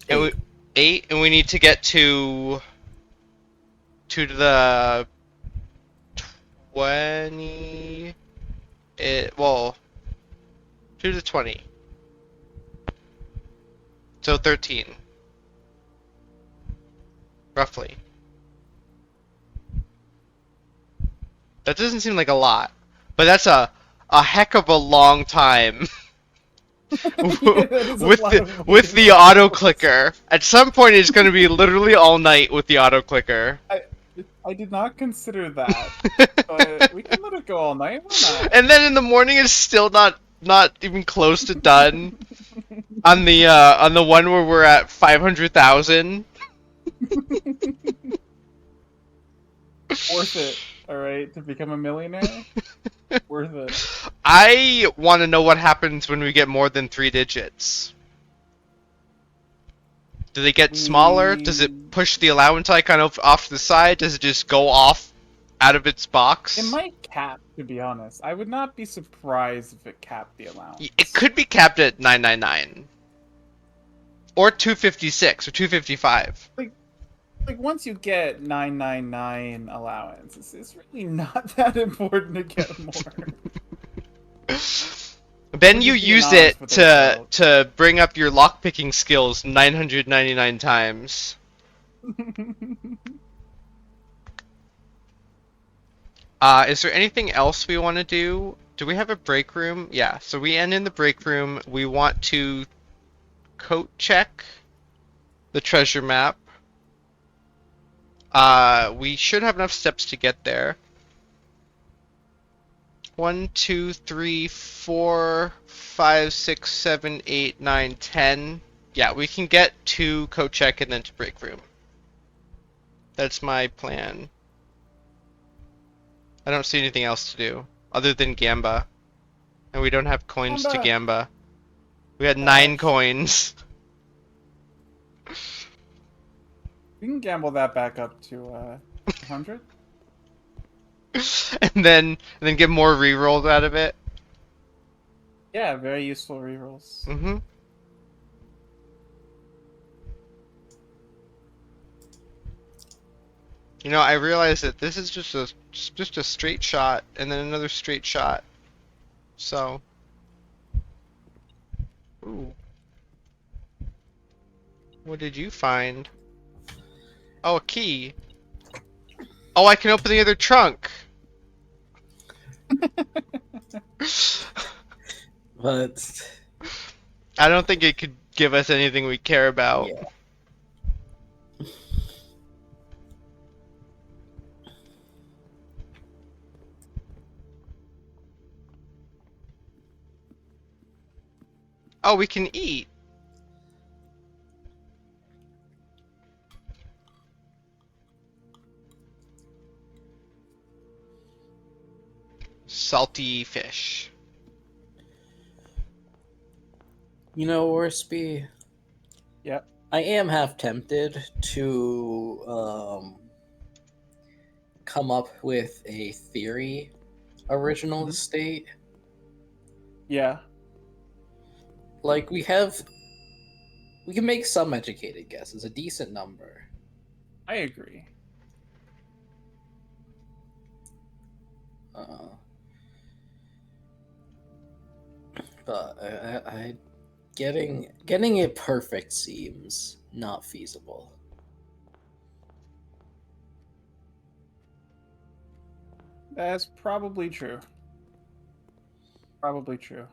and we 8, and we need to get to 2 to the 20. Well, 2 to the 20. So 13, roughly. That doesn't seem like a lot, but that's a heck of a long time That is a with lot the of with the weird auto numbers. clicker. At some point, it's going to be literally all night with the auto clicker. I did not consider that, but we can let it go all night. Why not? And then in the morning, it's still not even close to done. On the one where we're at 500,000. Worth it, alright, to become a millionaire? Worth it. I want to know what happens when we get more than 3 digits. Do they get smaller? Does it push the allowance icon off to the side? Does it just go off out of its box? It might cap, to be honest. I would not be surprised if it capped the allowance. It could be capped at 999. Or 256 or 255. Like once you get 999 allowance, it's really not that important to get more. Then We're you just being use honest it with to ourselves. bring up your lockpicking skills 999 times. Is there anything else we want to do? Do we have a break room? Yeah, so we end in the break room. We want to coat check the treasure map. We should have enough steps to get there. 1, 2, 3, 4, 5, 6, 7, 8, 9, 10. Yeah, we can get to coat check and then to break room. That's my plan. I don't see anything else to do other than Gamba. And we don't have coins to Gamba. We had 9 coins. We can gamble that back up to 100. and then get more rerolls out of it. Yeah, very useful rerolls. Mm-hmm. You know, I realized that this is just a straight shot and then another straight shot. So, ooh. What did you find? Oh, a key. Oh, I can open the other trunk. But I don't think it could give us anything we care about. yeah. Oh, we can eat. Salty fish. You know, Orsby, Yep. I am half tempted to come up with a theory original to state. Yeah. Like, we can make some educated guesses, a decent number. I agree. But I getting it perfect seems not feasible. That's probably true. Probably true.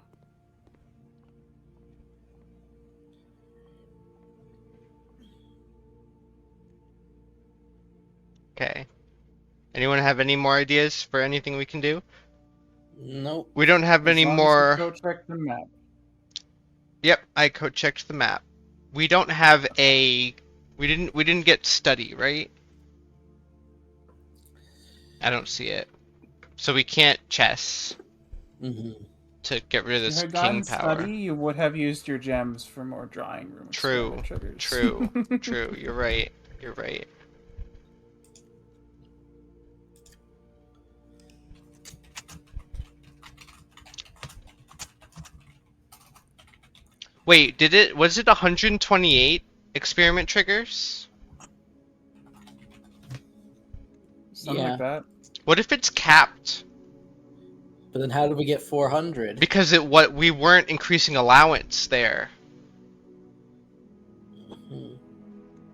Okay. Anyone have any more ideas for anything we can do? Nope. We don't have As any long more. As we go check the map. Yep, I code checked the map. We don't have a. We didn't get study, right? I don't see it. So we can't chess Mm-hmm. to get rid of If this you had king gotten power. study, you would have used your gems for more drawing room True. experiment triggers. True. True. You're right. You're right. Wait, was it 128 experiment triggers? Something Yeah. like that. What if it's capped? But then how did we get 400? Because we weren't increasing allowance there. Mhm.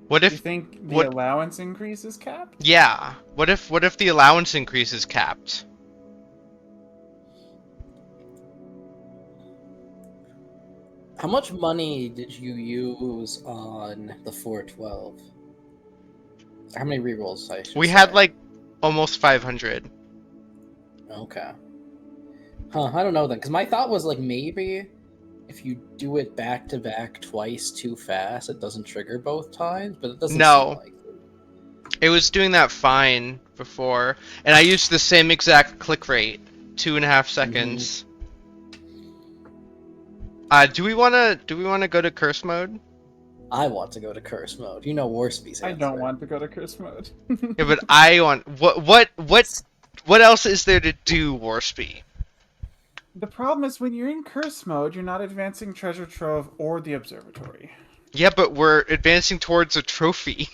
What You if think the what allowance increase is capped? yeah, what if the allowance increase is capped? How much money did you use on the 412? How many rerolls? I should We say. had like almost 500. Okay. Huh, I don't know then, because my thought was like maybe if you do it back to back twice too fast, it doesn't trigger both times, but it doesn't No. seem like it. It was doing that fine before, and I used the same exact click rate, 2.5 seconds. Do we wanna go to curse mode? I want to go to curse mode. You know Warspy's I answer. don't want to go to curse mode. Yeah, but I want what else is there to do, Warspy? The problem is when you're in curse mode, you're not advancing treasure trove or the observatory. Yeah, but we're advancing towards a trophy.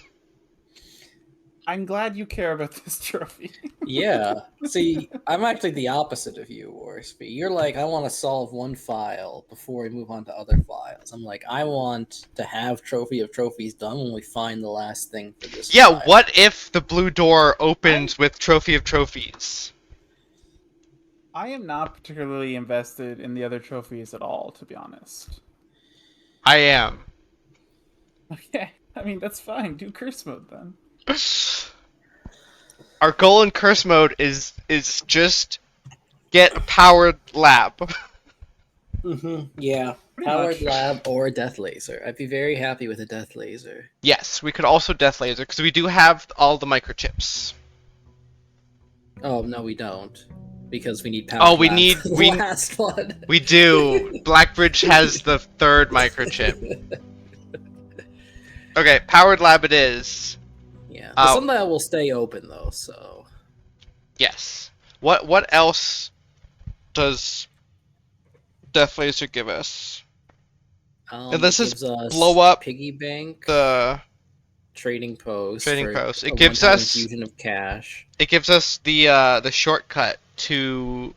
I'm glad you care about this trophy. Yeah. See, I'm actually the opposite of you, Warsby. You're like, I want to solve one file before we move on to other files. I'm like, I want to have Trophy of Trophies done when we find the last thing for this Yeah, file. what if the blue door opens with Trophy of Trophies? I am not particularly invested in the other trophies at all, to be honest. I am. Okay, I mean that's fine. Do curse mode then. Our goal in curse mode is just get a powered lab. Yeah. Pretty Powered much. Lab or Death Laser. I'd be very happy with a Death Laser. Yes, we could also death laser because we do have all the microchips. Oh, no, we don't. Because we need Powered Oh, we Lab need for the last one. we do. Blackbridge has the third microchip. Okay, powered lab it is. Yeah. Uh, The sundial will stay open, though, so... Yes. What else does death laser give us? And this it is gives us blow up Piggy Bank, the Trading Post, trading for post. a It gives one-time us infusion of cash. the shortcut to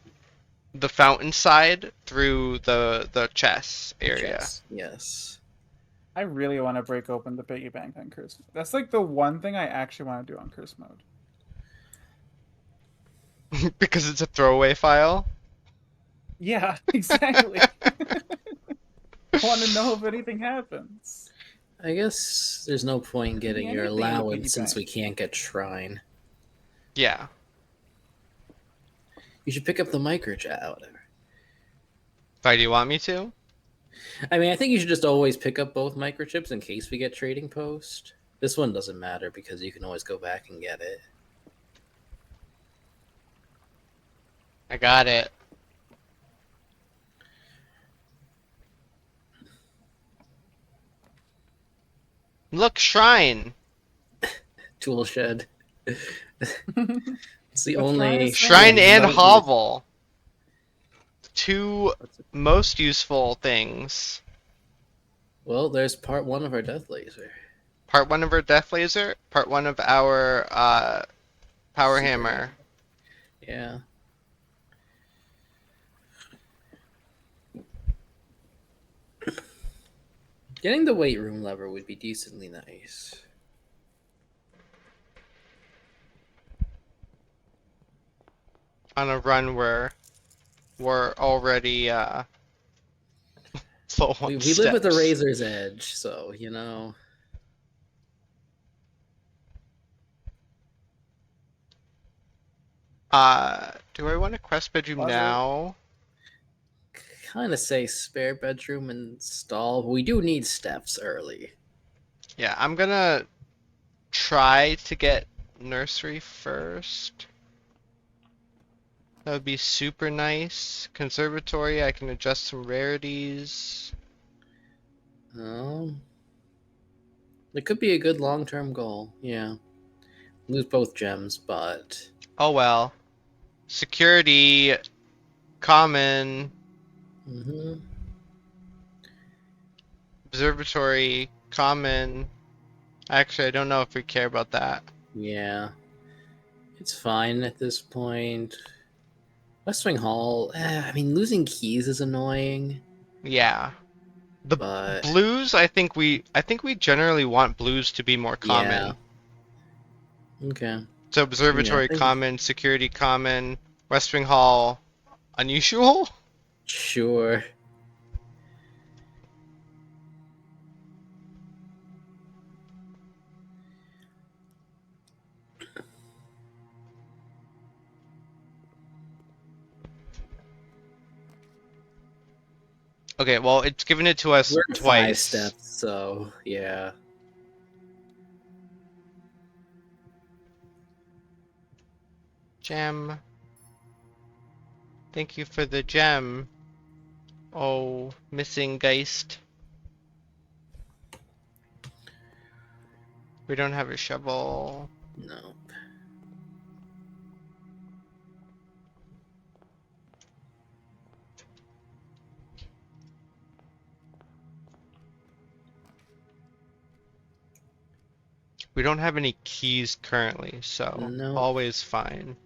the fountain side through the chess area. Chess, yes. I really want to break open the piggy bank on curse. That's like the one thing I actually want to do on curse mode. Because it's a throwaway file. Yeah, exactly. I want to know if anything happens. I guess there's no point in getting your Anything in the piggy allowance since we bank. can't get Shrine. Yeah. You should pick up the microchip. Whatever. Why do you want me to? I mean, I think you should just always pick up both microchips in case we get Trading Post. This one doesn't matter because you can always go back and get it. I got it. Look, shrine. Tool shed. It's the What shrine only is that? Shrine and remotely- hovel. Two most useful things. Well, there's part one of our Death Laser. Part one of our death laser. Part one of our power Super hammer. Yeah. Getting the weight room lever would be decently nice. On a run where we're already low on We live with the steps. razor's edge, so you know. Do I want a quest bedroom Buzzer. now? Kind of say spare bedroom and stall. But we do need steps early. Yeah, I'm gonna try to get nursery first. That would be super nice. Conservatory, I can adjust some rarities. It could be a good long-term goal. Yeah, lose both gems, but Oh well. Security, common, hmm observatory, common. Actually, I don't know if we care about that. yeah, it's fine at this point. Westwing Hall. I mean, losing keys is annoying, Yeah. The but blues, I think we generally want blues to be more common. yeah. Okay. So observatory Yeah, I think- common, security common, Westwing Hall unusual? Sure. Okay, well it's given it to us We're at 5 twice. steps, so yeah. Gem. Thank you for the gem. Oh, missing Geist. We don't have a shovel. No. We don't have any keys currently, so No. always fine.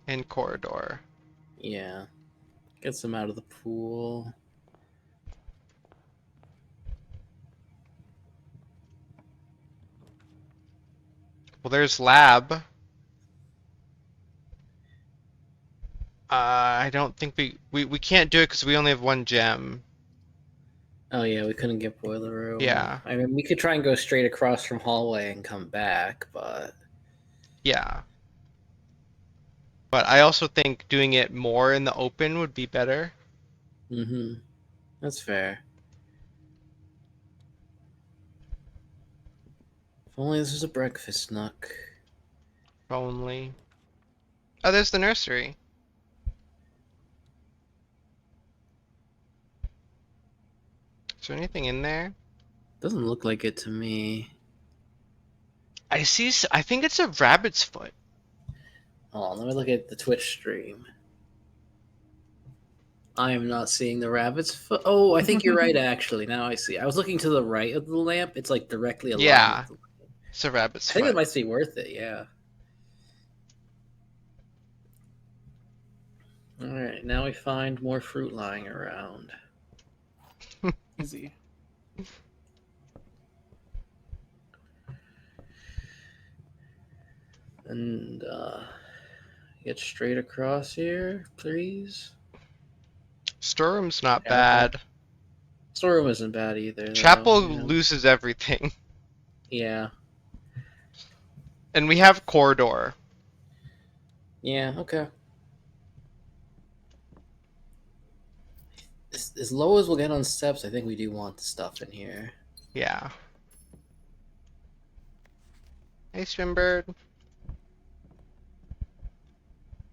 And corridor. Yeah. Get some out of the pool. Well, there's lab. I don't think we can't do it because we only have one gem. Oh yeah, we couldn't get boiler room. Yeah. I mean, we could try and go straight across from hallway and come back, but Yeah. But I also think doing it more in the open would be better. that's fair. If only this was a breakfast nook. Only. Oh, there's the nursery. Is there anything in there? Doesn't look like it to me. I see. I think it's a rabbit's foot. Oh, let me look at the Twitch stream. I am not seeing the rabbit's foot. Oh, I think you're right. Actually, now I see. I was looking to the right of the lamp. It's like directly aligned. Yeah. With the lamp. It's a rabbit's I think foot. it might be worth it. Yeah. All right, now we find more fruit lying around. Easy. And get straight across here, please. Storeroom's not Chapel. bad. Storeroom isn't bad either. Though, Chapel you know? loses everything. Yeah. And we have corridor. Yeah. Okay. As low as we'll get on steps, I think we do want the stuff in here. Yeah. Hey, Swimbird.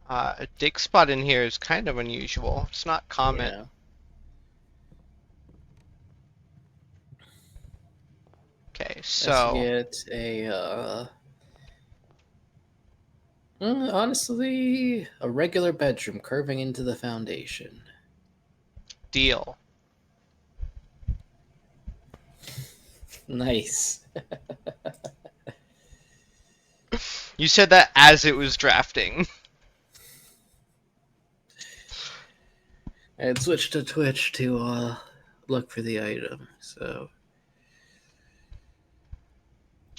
A dig spot in here is kind of unusual. It's not common. Yeah. Okay, Let's so get a honestly a regular bedroom curving into the foundation. deal. Nice. You said that as it was drafting. I had switched to Twitch to look for the item, so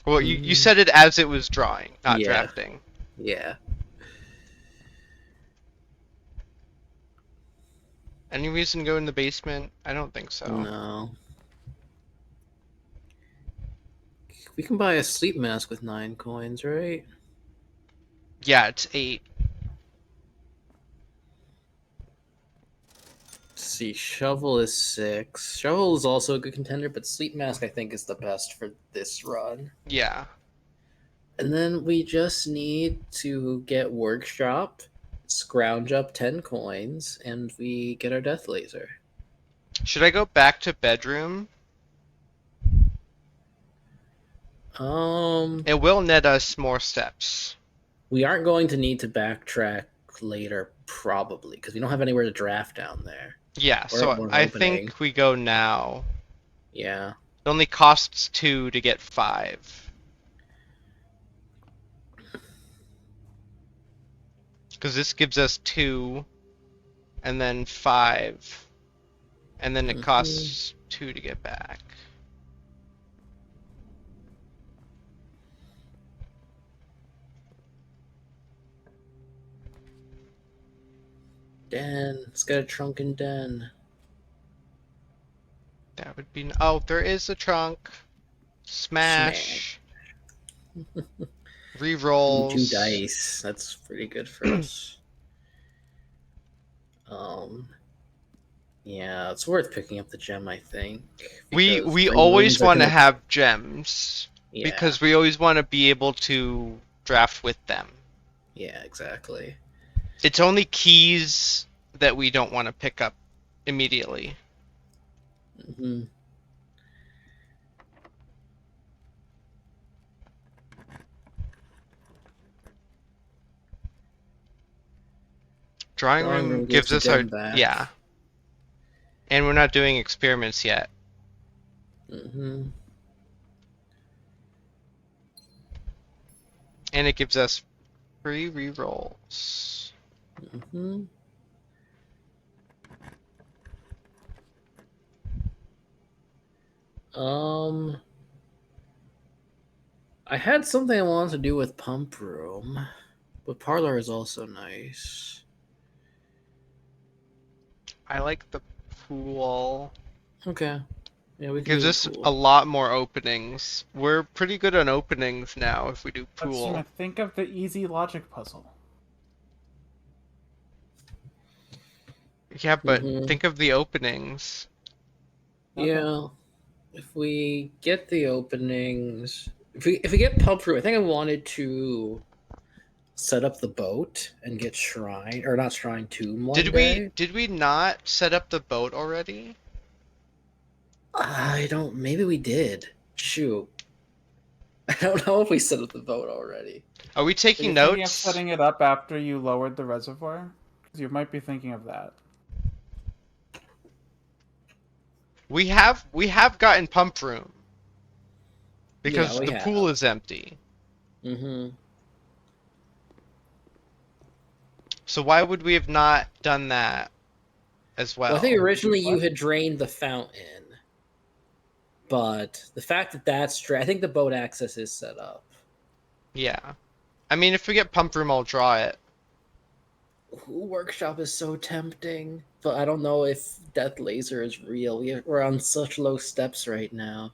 Well, you said it as it was drawing, not Yeah. drafting. yeah. Any reason to go in the basement? I don't think so. No. We can buy a sleep mask with 9 coins, right? Yeah, it's 8. Let's see, shovel is 6. Shovel is also a good contender, but sleep mask I think is the best for this run. Yeah. And then we just need to get workshop, scrounge up 10 coins, and we get our death laser. Should I go back to bedroom? It will net us more steps. We aren't going to need to backtrack later, probably, because we don't have anywhere to draft down there. Yeah, Or so more I opening. think we go now. Yeah. It only costs 2 to get 5. Because this gives us 2, and then 5, and then it costs 2 to get back. Den. Let's get a trunken den. That would be. Oh, there is a trunk. Smash. Rerolls. 2 dice. That's pretty good for us. Yeah, it's worth picking up the gem, I think. We because we green always rooms are want to gonna- have gems Yeah, because we always want to be able to draft with them. yeah, exactly. It's only keys that we don't want to pick up immediately. hmm Drawing Drawing room room gives gives us the our gem back. yeah. And we're not doing experiments yet. Mm-hmm. And it gives us free rerolls. Mm-hmm. I had something I wanted to do with Pump Room, but Parlor is also nice. I like the pool. Okay. Yeah, we can Gives do us the pool. a lot more openings. We're pretty good on openings now if we do Let's pool. think of the easy logic puzzle. Yeah, but Mhm. think of the openings. Okay. Yeah. If we get the openings, if we get Pump Room, I think I wanted to set up the boat and get Shrine or not Shrine Tomb one day. Did we not set up the boat already? I don't. Maybe we did. Shoot. I don't know if we set up the boat already. Are we Are taking you thinking of notes? setting it up after you lowered the reservoir? Because you might be thinking of that. We have gotten pump room. Because Yeah, we the have. pool is empty. Mm-hmm. So why would we have not done that as well? Well, I think originally you What? had drained the fountain, but the fact that I think the boat access is set up. Yeah. I mean, if we get pump room, I'll draw it. Ooh, Workshop is so tempting, but I don't know if Death Laser is real. We're on such low steps right now.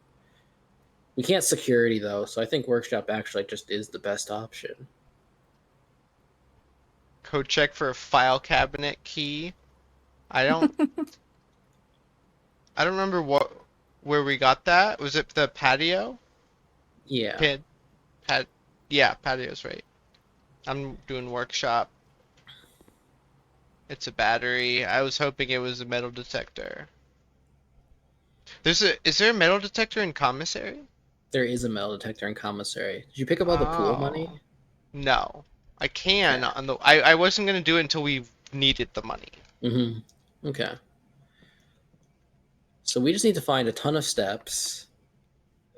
We can't security though, so I think Workshop actually just is the best option. Code check for a file cabinet key. I don't remember where we got that. Was it the patio? Yeah. Yeah, patio's right. I'm doing workshop. It's a battery. I was hoping it was a metal detector. Is there a metal detector in commissary? There is a metal detector in commissary. Did you pick up all the pool money? No. I can Okay. on the I wasn't gonna do it until we needed the money. Mm-hmm. Okay. So we just need to find a ton of steps,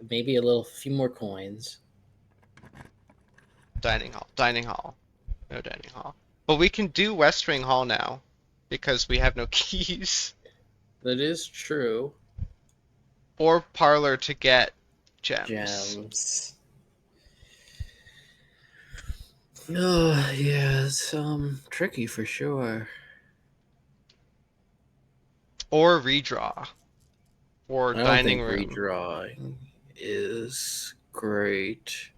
maybe a few more coins. Dining hall. No dining hall. But we can do West Wing Hall now because we have no keys. That is true. Or parlor to get gems. Gems. Oh, yeah, it's tricky for sure. Or redraw. Or I don't dining think room. redrawing is great.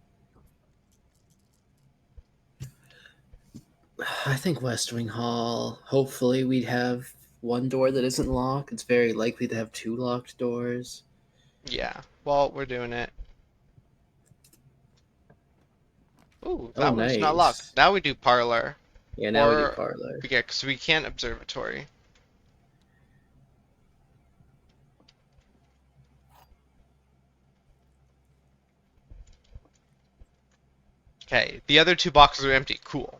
I think West Wing Hall. Hopefully, we'd have one door that isn't locked. It's very likely to have two locked doors. Yeah. Well, we're doing it. Ooh, Oh, that one's not locked. nice. Now we do parlor. Yeah, now we do Or- parlor. Yeah, because we can't observatory. Okay, the other two boxes are empty. Cool.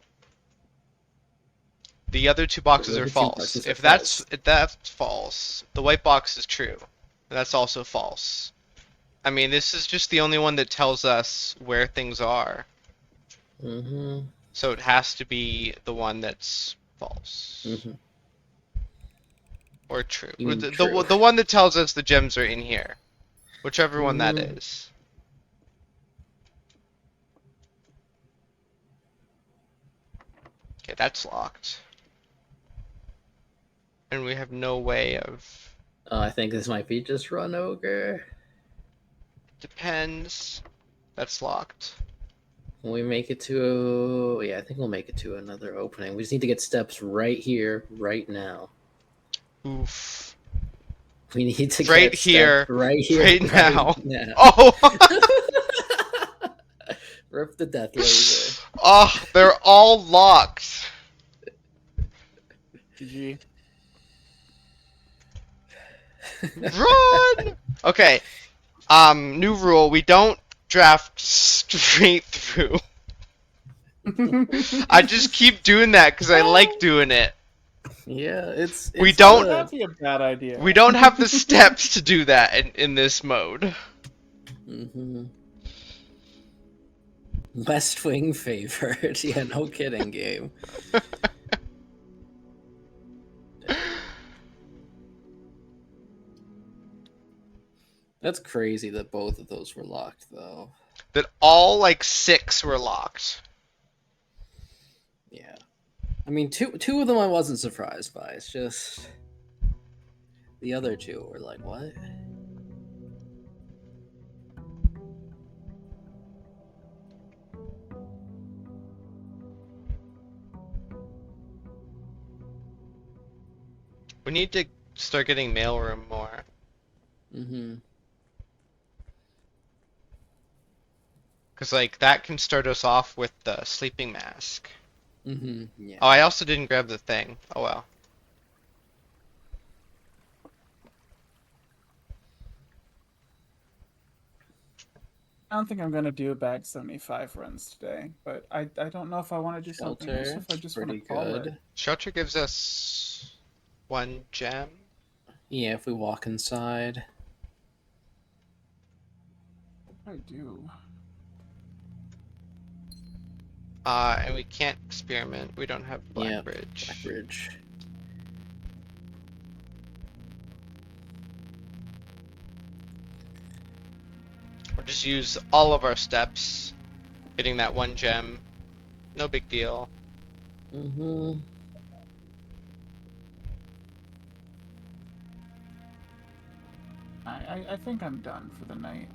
The other two boxes The are other two false. boxes are If that's false. false, the white box is true. That's also false. I mean, this is just the only one that tells us where things are. Mm-hmm. So it has to be the one that's false. Mm-hmm. Or true. You mean The true. the one that tells us the gems are in here. Whichever one that Mhm. is. Okay, that's locked. And we have no way of... I think this might be just Run Ogre. Depends. That's locked. When we make it to... Yeah, I think we'll make it to another opening. We just need to get steps right here, right now. Oof. We need to Right get here, steps right here, right now. now. Oh! Rip the Death Laser. Oh, they're all locked. GG. Run! Okay. New rule, we don't draft straight through. I just keep doing that because I like doing it. Yeah, it's We it's don't- That'd be a bad idea. We don't have the steps to do that in this mode. Mm-hmm. West Wing favored. Yeah, no kidding, game. That's crazy that both of those were locked, though. That all like 6 were locked. Yeah. I mean, two of them I wasn't surprised by. It's just the other two were like, what? We need to start getting mailroom more. Mm-hmm. Cause like that can start us off with the sleeping mask. Mm-hmm. Yeah. Oh, I also didn't grab the thing. Oh well. I don't think I'm gonna do bag 75 runs today, but I don't know if I want to do something else. Shelter. If I just want to Pretty call good. it. Shelter gives us 1 gem. Yeah, if we walk inside. I do. And we can't experiment. We don't have Yeah, Blackbridge. Blackbridge. We'll just use all of our steps. Getting that 1 gem. No big deal. Mm-hmm. I think I'm done for the night.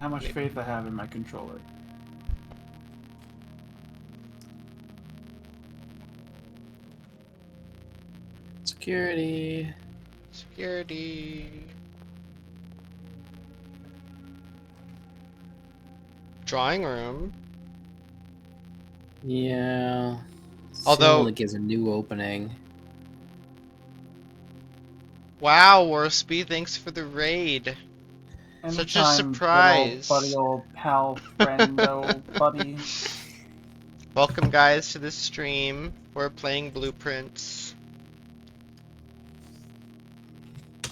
How much faith I have in my controller. Security. Security. Drawing room. Yeah. Although- it gives a new opening. Wow, Warspy, thanks for the raid. Such a Anytime, good surprise. old pal, friendo, buddy. Welcome, guys, to this stream. We're playing Blueprints.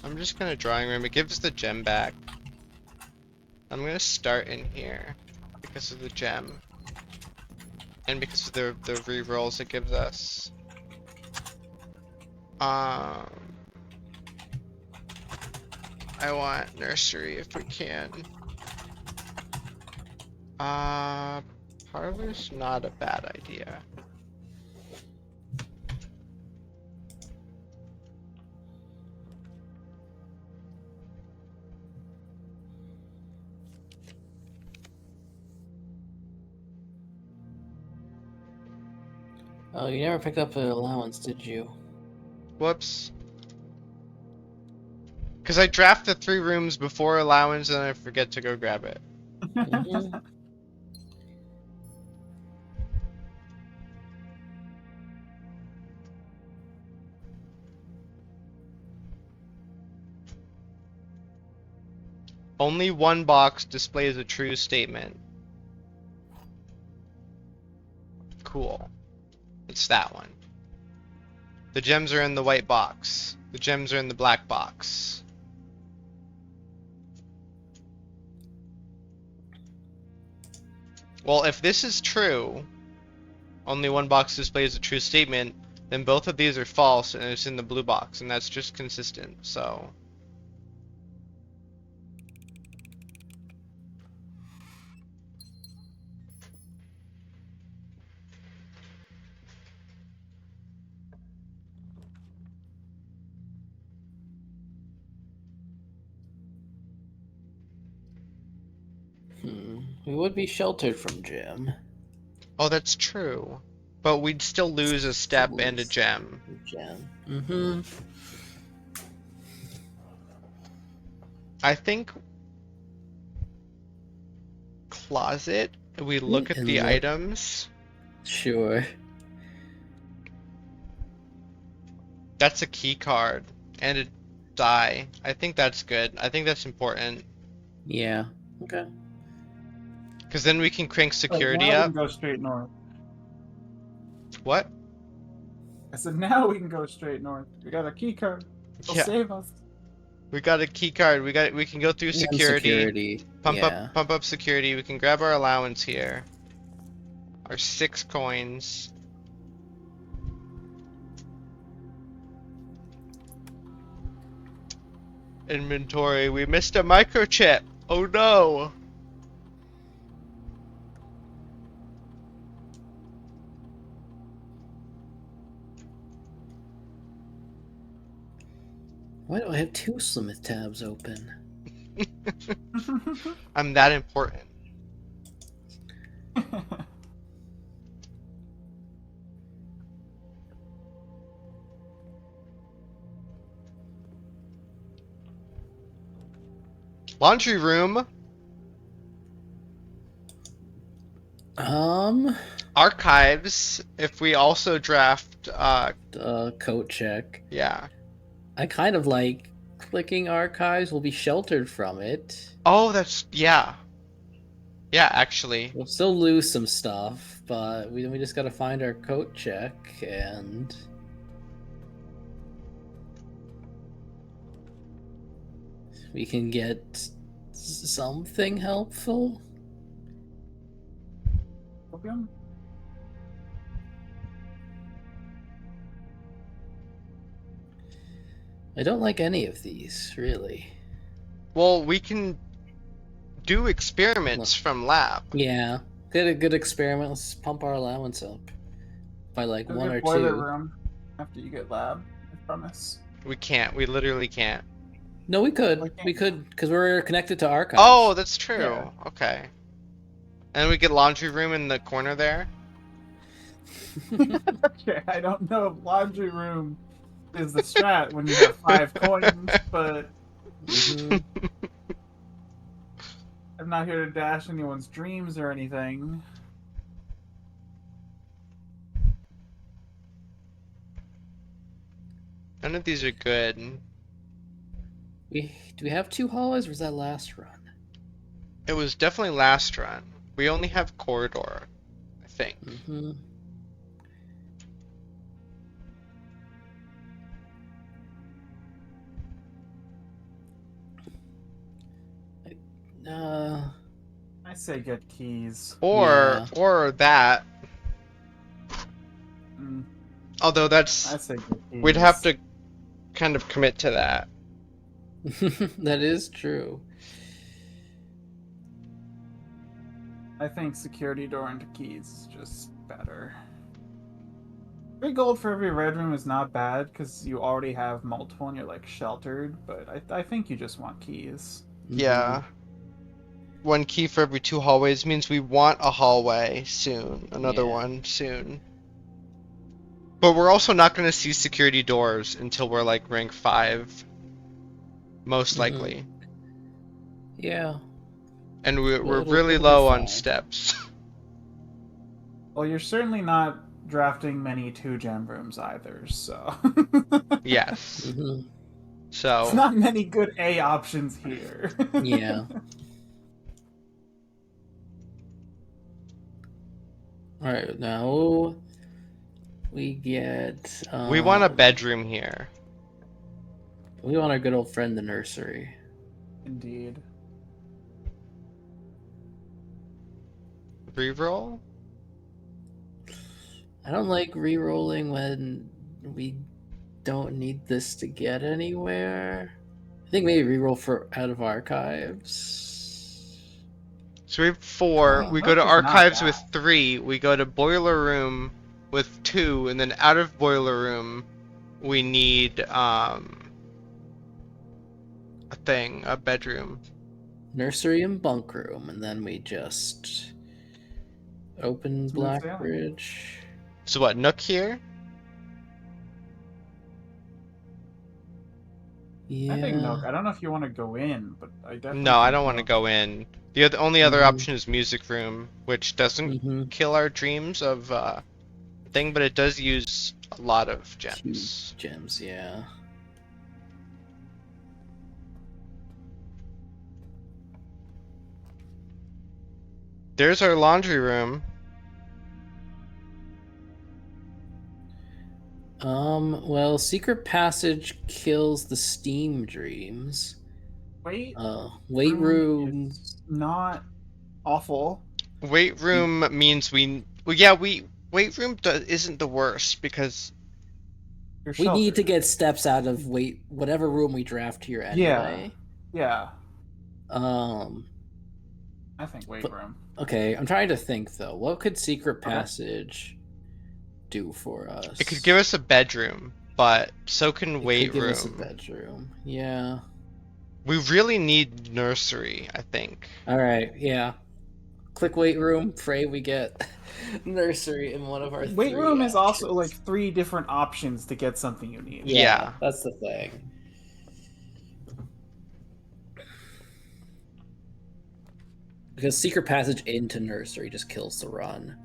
I'm just gonna drawing room. It gives the gem back. I'm gonna start in here because of the gem. And because of the rerolls it gives us. I want nursery if we can. Parlor's not a bad idea. Oh, you never picked up an allowance, did you? Whoops. Because I draft the 3 rooms before allowance and I forget to go grab it. Mhm. Only 1 box displays a true statement. Cool. It's that one. The gems are in the white box. The gems are in the black box. Well, if this is true, only 1 box displays a true statement, then both of these are false and it's in the blue box, and that's just consistent, so... We would be sheltered from Jim. Oh, that's true. But we'd still lose a step and a Lose. gem. Jim. Mm-hmm. I think... Closet, we look at And the look. items. Sure. That's a key card. And a die. I think that's good. I think that's important. Yeah. Okay. Because then we can crank Like, security now we up. can go straight north. What? I said now we can go straight north. We got a key card. It'll Yeah. save us. We got a key card. We can go through And security. Pump Yeah. up security. We can grab our allowance here. Our 6 coins. Inventory. We missed a microchip. Oh no. Why do I have 2 Slimith tabs open? I'm that important. Laundry room. Archives. If we also draft, Coat check. yeah. I kind of like clicking archives. We'll be sheltered from it. Oh, yeah. Yeah, actually. We'll still lose some stuff, but we just gotta find our coat check and we can get something helpful. Opium? I don't like any of these, really. Well, we can do experiments from lab. Yeah, get a good experiment. Let's pump our allowance up by like There's 1 a or boiler 2. room after you get lab. I promise. We can't. We literally can't. No, we could. Why can't We you? Okay, because we're connected to archives. Oh, that's true. Yeah. Okay. And we get laundry room in the corner there. Okay, I don't know if laundry room is the strat when you have 5 coins, but Mhm. I'm not here to dash anyone's dreams or anything. None of these are good. Do we have 2 hallways, or was that last run? It was definitely last run. We only have corridor, I think. Hmm. I say get keys. Or that. Mm, Although I that's say get keys. we'd have to kind of commit to that. That is true. I think security door into keys is just better. 3 gold for every red room is not bad because you already have multiple and you're like sheltered, but I think you just want keys. Yeah. 1 key for every 2 hallways means we want a hallway soon. Another Yeah. one soon. But we're also not going to see security doors until we're like rank 5. Most Mhm. likely. Yeah. And we're It'll really be low on fine. steps. Well, you're certainly not drafting many 2-gem rooms either, so. Yes. Hmm. There's So, not many good A options here. Yeah. All right, now we get. we want a bedroom here. We want our good old friend, the nursery. Indeed. Reroll? I don't like re-rolling when we don't need this to get anywhere. I think maybe re-roll for out of archives. So we have 4. Oh, We go to that's not archives bad. with 3. We go to boiler room with 2, and then out of boiler room, we need a bedroom. Nursery and bunk room, and then we just open Smooth sailing. Blackbridge. So what? Nook here? Yeah. I think no. I don't know if you want to go in, but I definitely. No, I think don't want to no. go in. The only other Mhm. option is music room, which doesn't Mm-hmm. kill our dreams of thing, but it does use a lot of gems. Gems, yeah. There's our laundry room. Well, secret passage kills the steam dreams. Wait, Weight room. is not awful. Weight room means well, yeah, weight room isn't the worst because You're We need to sheltered. get steps out of whatever room we draft here anyway. Yeah, Um, I think weight But- room. okay, I'm trying to think though. What could secret Okay. passage do for us? it could give us a bedroom, but so can It could weight give us a room. bedroom. Yeah. We really need nursery, I think. All right. Yeah. Click weight room. Pray we get nursery in one of our. Weight 3 room is also options. like 3 different options to get something you need. Yeah. That's the thing. Because secret passage into nursery just kills the run.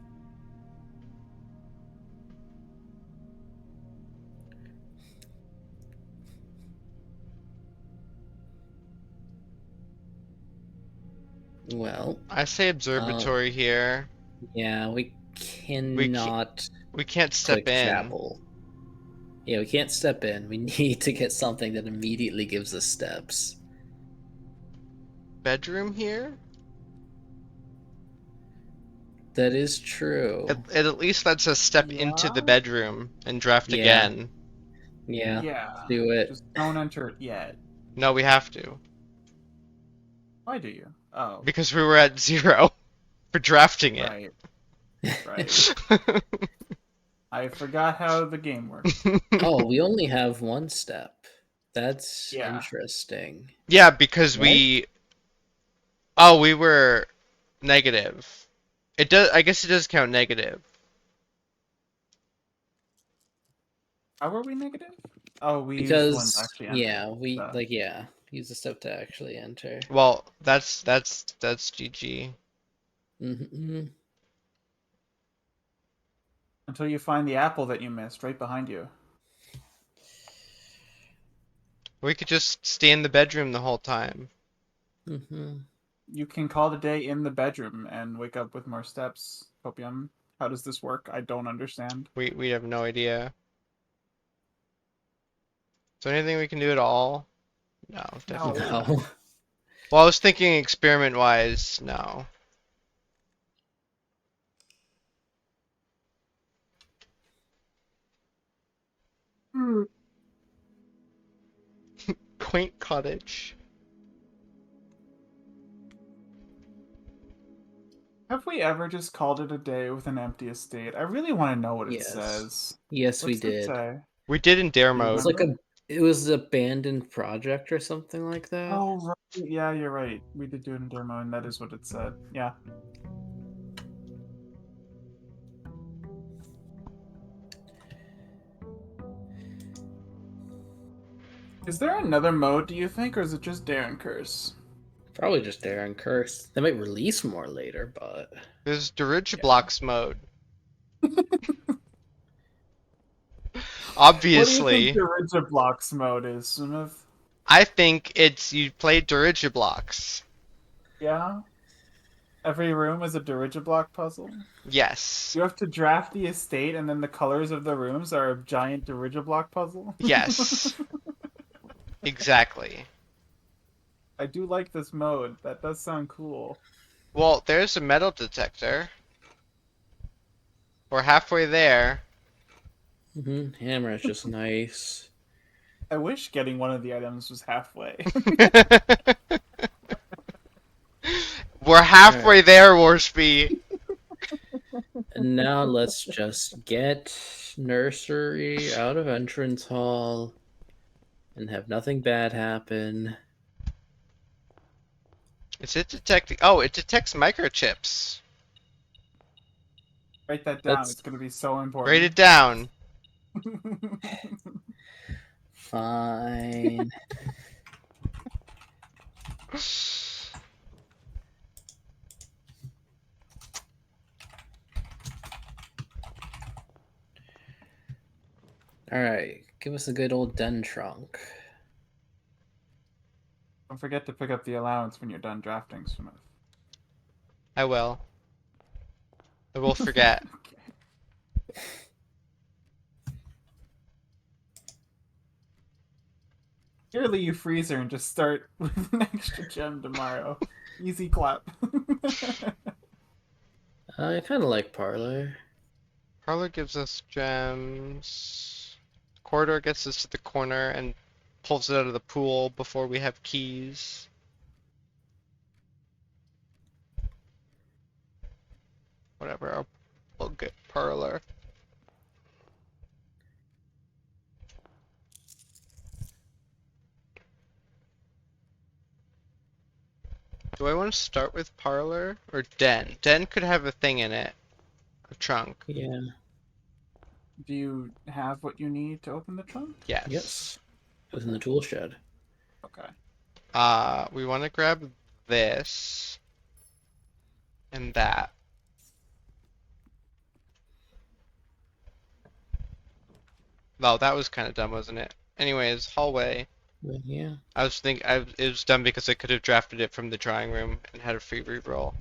Well, I say observatory here. yeah, we cannot We can't step click in. chapel. Yeah, we can't step in. We need to get something that immediately gives us steps. Bedroom here? That is true. It at least lets us step into the Yeah. bedroom and draft Yeah. again. Yeah, Yeah. do it. Just don't enter it yet. No, we have to. Why do you? Oh, Because we were at 0 for drafting it. right. Right. I forgot how the game works. Oh, we only have one step. That's Yeah. interesting. Yeah, because What? we were negative. It does. I guess it does count negative. How were we negative? Oh, we used one Because to actually enter. yeah, use the step to actually enter. Well, that's GG. Mm-hmm. Until you find the apple that you missed right behind you. We could just stay in the bedroom the whole time. Mm-hmm. You can call the day in the bedroom and wake up with more steps. Copium. How does this work? I don't understand. We have no idea. Is there anything we can do at all? No, definitely No. not. No. Well, I was thinking experiment-wise, no. Quaint cottage. Have we ever just called it a day with an empty estate? I really want to know what it Yes. says. Yes, we What's it did. say? We did in dare You mode. It's like it was an abandoned project or something like that. Oh, right. Yeah, you're right. We did do it in demo, and that is what it said. Yeah. Is there another mode, do you think, or is it just Dare and Curse? Probably just Dare and Curse. They might release more later, but There's Dirigiblocks mode. Obviously. What do you think Dirigiblocks mode is, Smith? I think it's you play Dirigiblocks. Yeah? Every room is a Dirigiblock puzzle? Yes. You have to draft the estate, and then the colors of the rooms are a giant Dirigiblock puzzle? Yes. Exactly. I do like this mode. That does sound cool. Well, there's a metal detector. We're halfway there. hammer is just nice. I wish getting one of the items was halfway. We're halfway there, Warspy. And now let's just get nursery out of entrance hall and have nothing bad happen. Is it detecting? Oh, it detects microchips. Write that down. That's- It's going to be so Write important. it down. Fine. Alright, give us a good old den trunk. Don't forget to pick up the allowance when you're done drafting, Smith. I will. I will forget. Okay. Surely you freeze her and just start with an extra gem tomorrow. Easy clap. I kind of like Parlor. Parlor gives us gems. Corridor gets us to the corner and pulls it out of the pool before we have keys. Whatever, I'll get Parlor. Do I want to start with Parlor or Den? Den could have a thing in it. A trunk. Yeah. Do you have what you need to open the trunk? Yes. Yes. It was in the tool shed. Okay. We want to grab this and that. Well, that was kind of dumb, wasn't it? Anyways, hallway. But yeah. It was dumb because I could have drafted it from the drawing room and had a free reroll.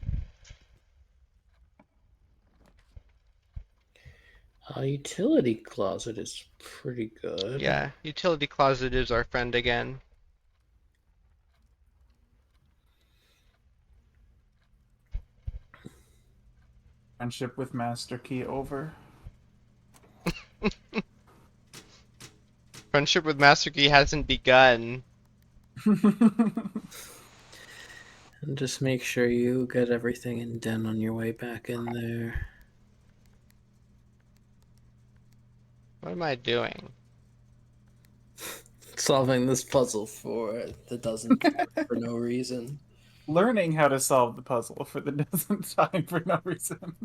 Utility closet is pretty good. Yeah, utility closet is our friend again. Friendship with Master Key over. Friendship with Master Key hasn't begun. And just make sure you get everything in Den on your way back in there. What am I doing? Solving this puzzle for the doesn't for no reason. Learning how to solve the puzzle for the doesn't time for no reason.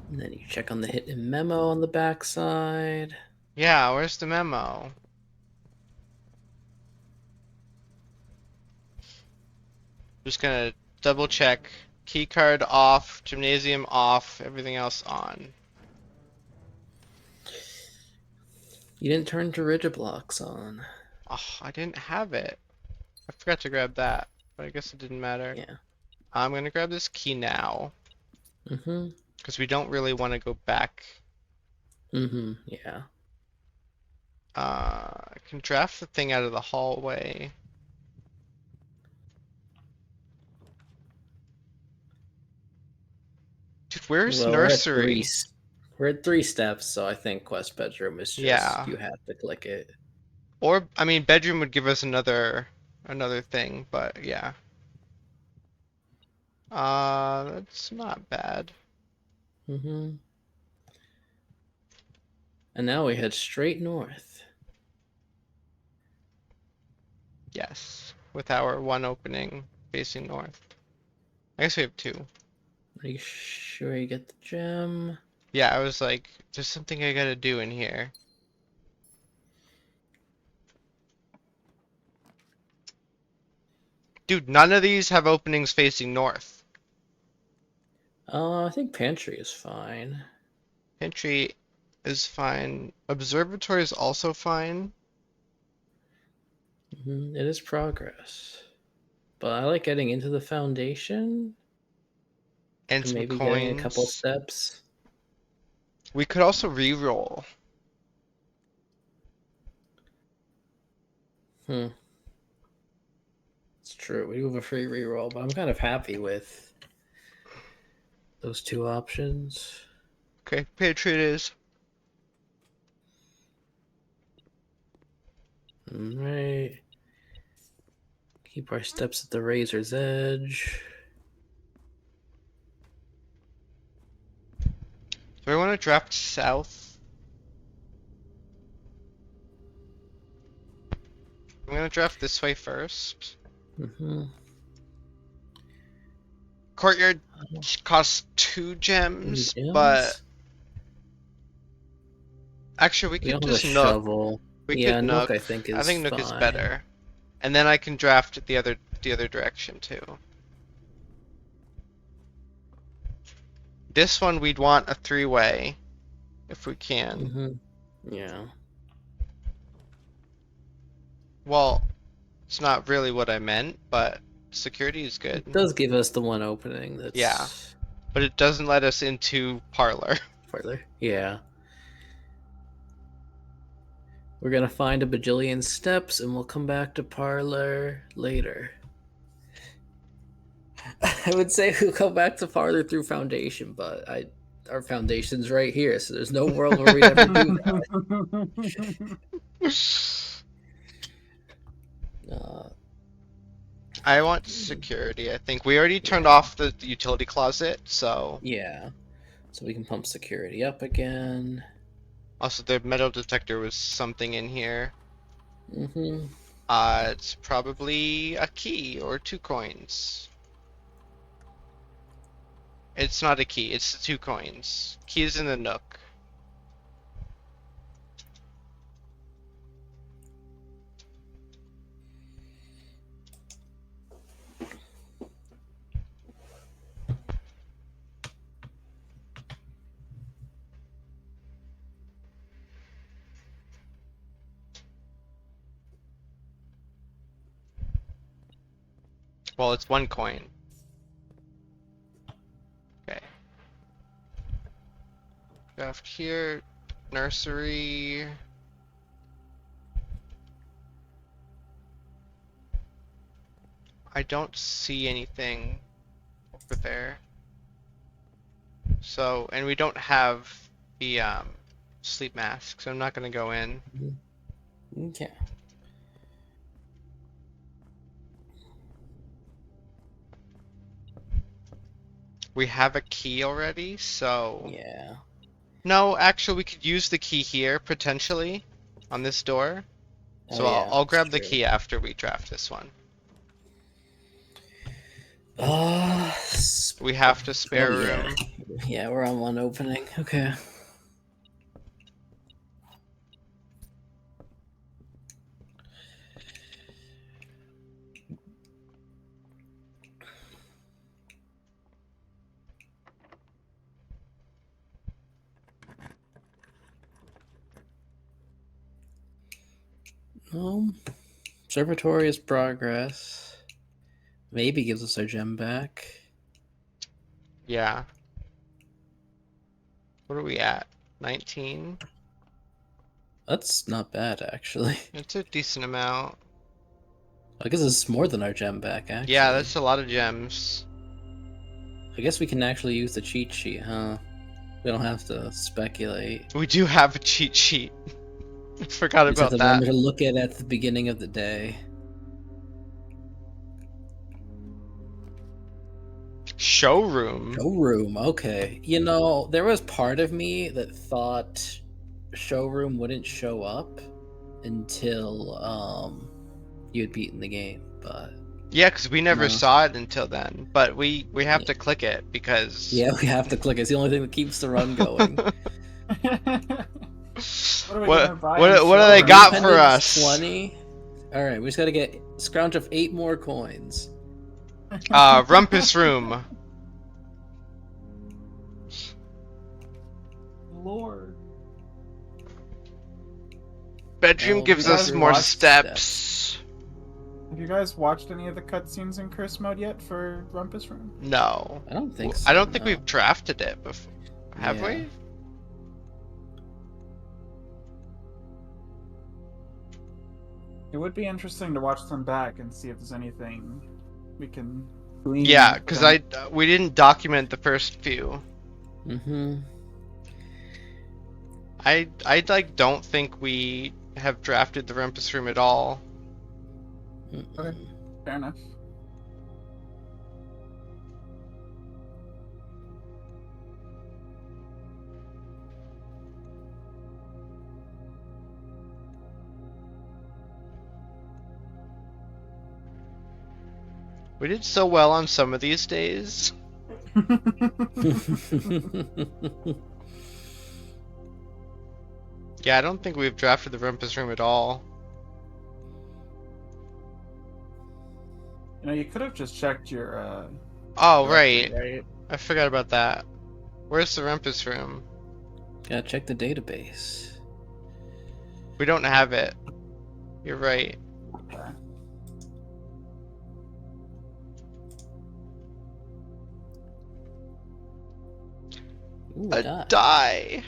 And then you check on the hidden memo on the backside. Yeah, where's the memo? Just gonna double check. Keycard off, gymnasium off, everything else on. You didn't turn Dirigiblocks on. Oh, I didn't have it. I forgot to grab that, but I guess it didn't matter. Yeah. I'm gonna grab this key now, Mm-hmm. because we don't really want to go back. Mm-hmm. Yeah. I can draft the thing out of the hallway. Dude, where's Well, nursery? We're at 3 steps, so I think Quest Bedroom is just Yeah. you have to click it. Or, I mean, bedroom would give us another thing, but yeah. That's not bad. Mm-hmm. And now we head straight north. Yes, with our one opening facing north. I guess we have 2. Are you sure you get the gem? Yeah, I was like, there's something I gotta do in here. Dude, none of these have openings facing north. I think pantry is fine. Pantry is fine. Observatory is also fine. It is progress. But I like getting into the foundation And and some maybe coins. getting a couple steps. We could also re-roll. It's true. We do have a free reroll, but I'm kind of happy with those 2 options. Okay, pantry it is. Alright. Keep our steps at the razor's edge. Do I want to draft south? I'm gonna draft this way first. Courtyard costs 2 gems, but actually we We could don't have a just Nook. shovel. We Yeah, could Nook Nook. I think is I think Nook is fine. better. And then I can draft the other direction too. This one we'd want a 3-way if we can. Mm-hmm. Yeah. Well, it's not really what I meant, but security is good. It does give us the one opening that's Yeah. But it doesn't let us into parlor. further. Yeah. We're gonna find a bajillion steps and we'll come back to parlor later. I would say we'll come back to parlor through foundation, but our foundation's right here, so there's no world where we ever do that. I want security, I think. We already turned off the utility closet, so... Yeah. So we can pump security up again. Also, the metal detector was something in here. Mm-hmm. It's probably a key or 2 coins. It's not a key, it's the 2 coins. Key is in the nook. Well, it's 1 coin. Okay. Draft here. Nursery. I don't see anything over there. So, and we don't have the sleep mask, so I'm not gonna go in. Okay. We have a key already, so... Yeah. No, actually, we could use the key here, potentially, on this door. So Oh, yeah, I'll grab that's the true. key after we draft this one. We have to spare yeah. room. Yeah, we're on one opening. Okay. Observatory is progress. Maybe gives us our gem back. Yeah. What are we at? 19? That's not bad, actually. It's a decent amount. I guess it's more than our gem back, actually. Yeah, that's a lot of gems. I guess we can actually use the cheat sheet, huh? We don't have to speculate. We do have a cheat sheet. I forgot We just have about to remember that. to look at it at the beginning of the day. Showroom. Showroom, okay. You know, there was part of me that thought showroom wouldn't show up until you had beaten the game, but Yeah, because we never No. saw it until then. But we have to click it because... yeah, we have to click. It's the only thing that keeps the run going. What are we What gonna buy what in do they showroom? got for Independence us? 20. All right, we just gotta get scrounge up 8 more coins. Rumpus Room. Lord. Bedroom Oh, gives us bedroom more watch steps. Have you guys watched any of the cutscenes in Curse mode yet for Rumpus Room? No. I don't think so. I don't think no. we've drafted it before. Have Yeah. we? It would be interesting to watch them back and see if there's anything we can glean. Yeah, from because them. we didn't document the first few. Mm-hmm. I like don't think we have drafted the Rumpus Room at all. Okay. Fair enough. We did so well on some of these days. Yeah, I don't think we've drafted the Rumpus Room at all. You know, you could have just checked your Oh, directory, right. right? I forgot about that. Where's the Rumpus room? Gotta check the database. We don't have it. You're right. Okay. Ooh, A die. die.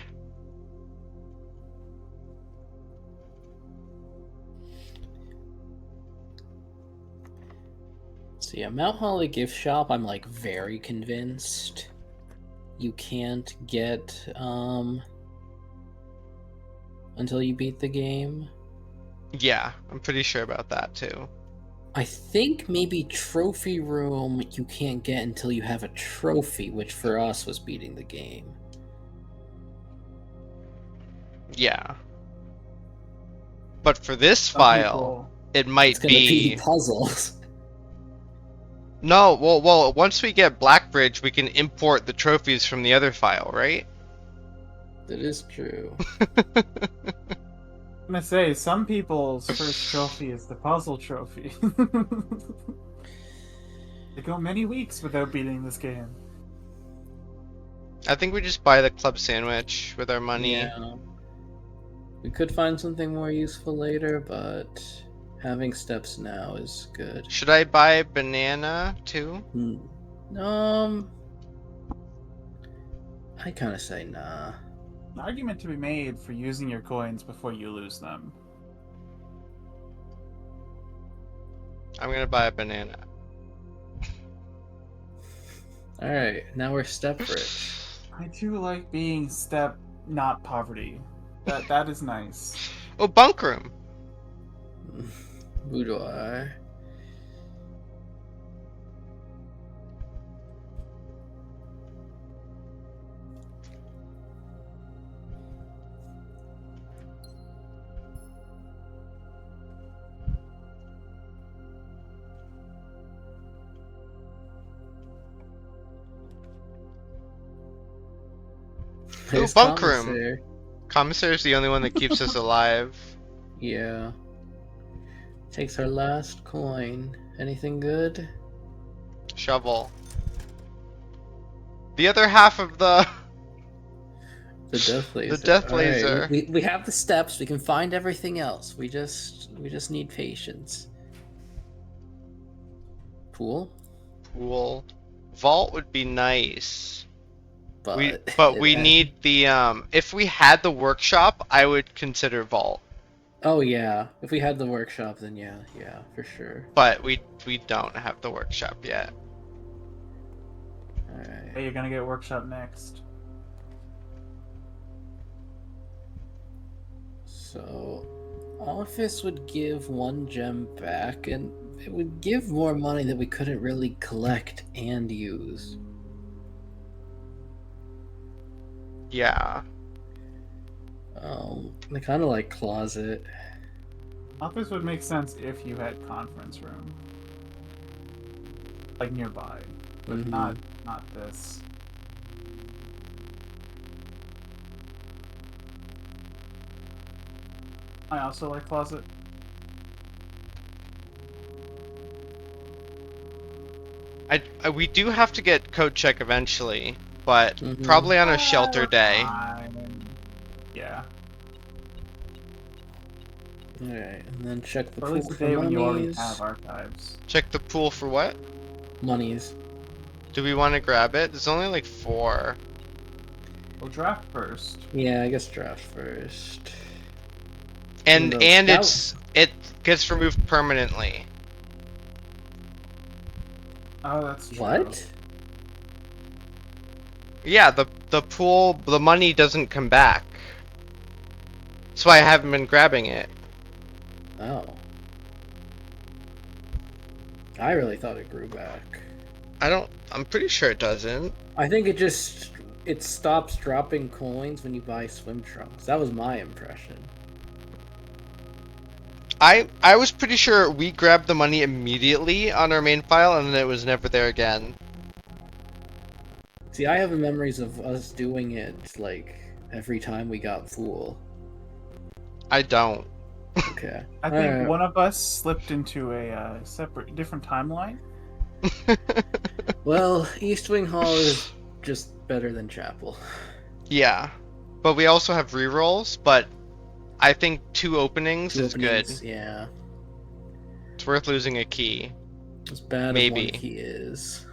So yeah, Mount Holly gift shop, I'm like very convinced you can't get until you beat the game. Yeah, I'm pretty sure about that too. I think maybe trophy room you can't get until you have a trophy, which for us was beating the game. Yeah. But for this Some file, people. it It's might gonna be be. puzzles. No, well, once we get Blackbridge, we can import the trophies from the other file, right? That is true. I'm gonna say some people's first trophy is the puzzle trophy. They go many weeks without beating this game. I think we just buy the club sandwich with our money. Yeah. We could find something more useful later, but having steps now is good. Should I buy banana too? I kind of say nah. An argument to be made for using your coins before you lose them. I'm gonna buy a banana. Alright, now we're step rich. I do like being step, not poverty. That is nice. Oh, bunk room. Boudoir. Ooh, There's bunk room. commissary. Commissary's the only one that keeps us alive. Yeah. Takes our last coin. Anything good? Shovel. The other half of the The death laser. the death Alright, laser. we have the steps. We can find everything else. We just need patience. Pool, Pool. Vault would be nice. but We need the if we had the workshop, I would consider vault. Oh yeah, if we had the workshop, then yeah, for sure. But we don't have the workshop yet. All right. Hey, you're gonna get workshop next. So, office would give 1 gem back, and it would give more money that we couldn't really collect and use. Yeah. I kind of like closet. Office would make sense if you had conference room, like nearby, but Mhm. not this. I also like closet. We do have to get code check eventually, but Mhm. probably on a shelter day. Fine. Yeah, All right, and then check the or at pool least a for day when you already monies. have archives. Check the pool for what? Monies. Do we want to grab it? There's only like 4. We'll draft first. Yeah, I guess draft first. And No, and that- it gets removed permanently. Oh, that's true. What? Yeah, the pool, the money doesn't come back. That's why I haven't been grabbing it. Oh. I really thought it grew back. I'm pretty sure it doesn't. I think it stops dropping coins when you buy swim trunks. That was my impression. I was pretty sure we grabbed the money immediately on our main file and then it was never there again. See, I have memories of us doing it like every time we got Fool. I don't. Okay. I think Alright. one of us slipped into a different timeline. Well, East Wing Hall is just better than Chapel. Yeah. But we also have rerolls, but I think 2 openings Two is openings, good. yeah. It's worth losing a key. As bad as Maybe. one key is.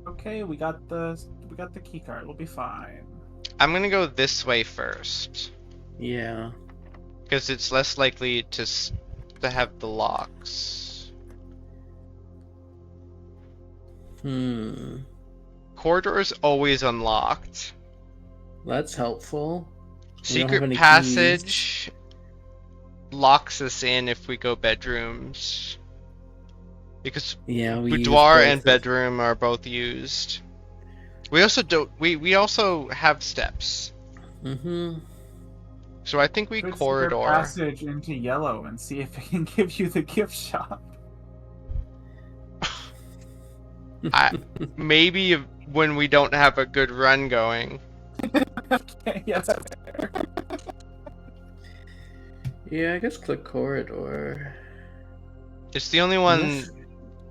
Okay, we got the key card. We'll be fine. I'm gonna go this way first. Yeah. Because it's less likely to have the locks. Corridor is always unlocked. That's helpful. We don't have Secret any passage locks us in if we go bedrooms. Because Yeah, we use boudoir both and of- bedroom are both used. We also don't. We also have steps. Mhm. So I think we Good corridor. secret passage into yellow and see if it can give you the gift shop. Maybe when we don't have a good run going. Okay, yes, that's fair. Yeah, I guess click corridor. It's the only one Unless-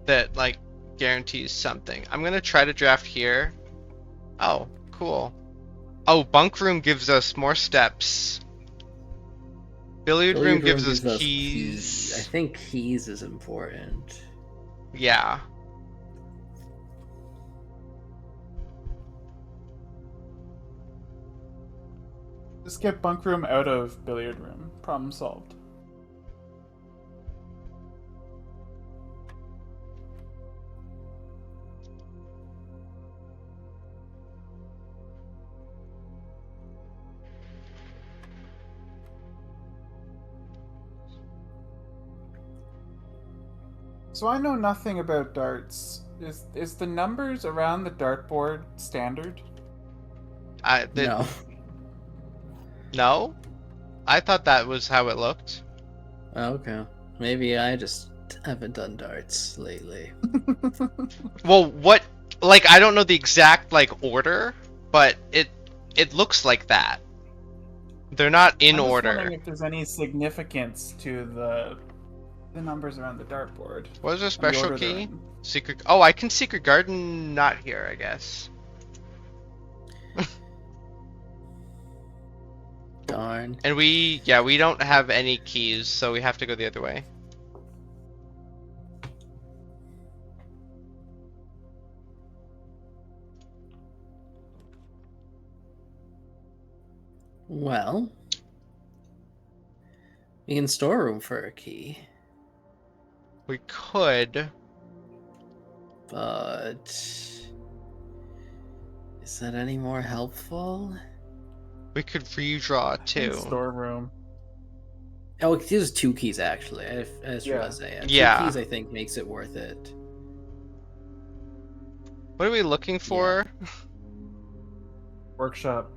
that like guarantees something. I'm gonna try to draft here. Oh, cool. Oh, bunk room gives us more steps. Billiard room gives us us keys. I think keys is important. Yeah. Just get bunk room out of billiard room. Problem solved. So I know nothing about darts. Is the numbers around the dartboard standard? No. No? I thought that was how it looked. Okay. Maybe I just haven't done darts lately. Well, what? Like, I don't know the exact like order, but it looks like that. They're not in I'm just order. wondering if there's any significance to the numbers around the dartboard. What is a and the special order they're key? in. Secret. Oh, I can secret garden. Not here, I guess. Darn. And we don't have any keys, so we have to go the other way. Well, we can store room for a key, We could. but is that any more helpful? We could redraw too. Storeroom. Oh, it uses 2 keys actually. I just Yeah. realized that. Yeah. 2 keys I think makes it worth it. What are we looking for? Workshop.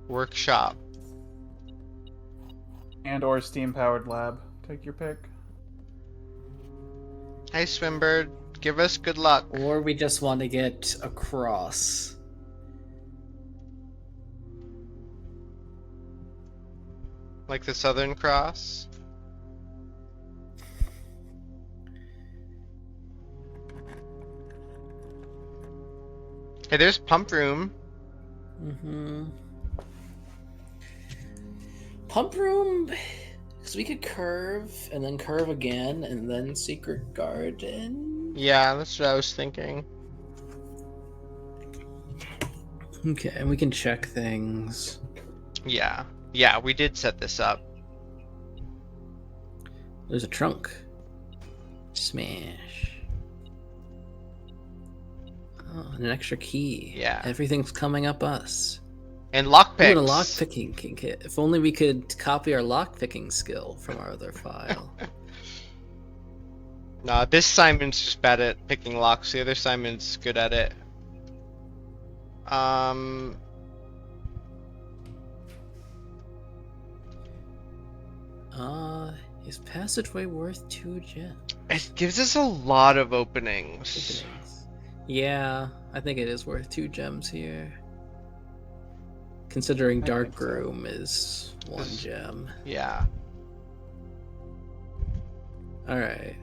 Workshop. And or steam powered lab. Take your pick. Hey, Swimbird. Give us good luck. Or we just want to get across. Like the Southern Cross. Hey, there's pump room. Mm-hmm. Pump room, because we could curve and then curve again and then secret garden. Yeah, that's what I was thinking. Okay, and we can check things. Yeah. Yeah, we did set this up. There's a trunk. Smash. Oh, and an extra key. Yeah. Everything's coming up us. And lockpicks. Ooh, and a lockpicking kit. If only we could copy our lockpicking skill from our other file. Nah, this Simon's just bad at picking locks. The other Simon's good at it. Is passageway worth 2 gems? It gives us a lot of openings. Yeah, I think it is worth 2 gems here. Considering I Dark think so. Room is 1 gem. Yeah. Alright.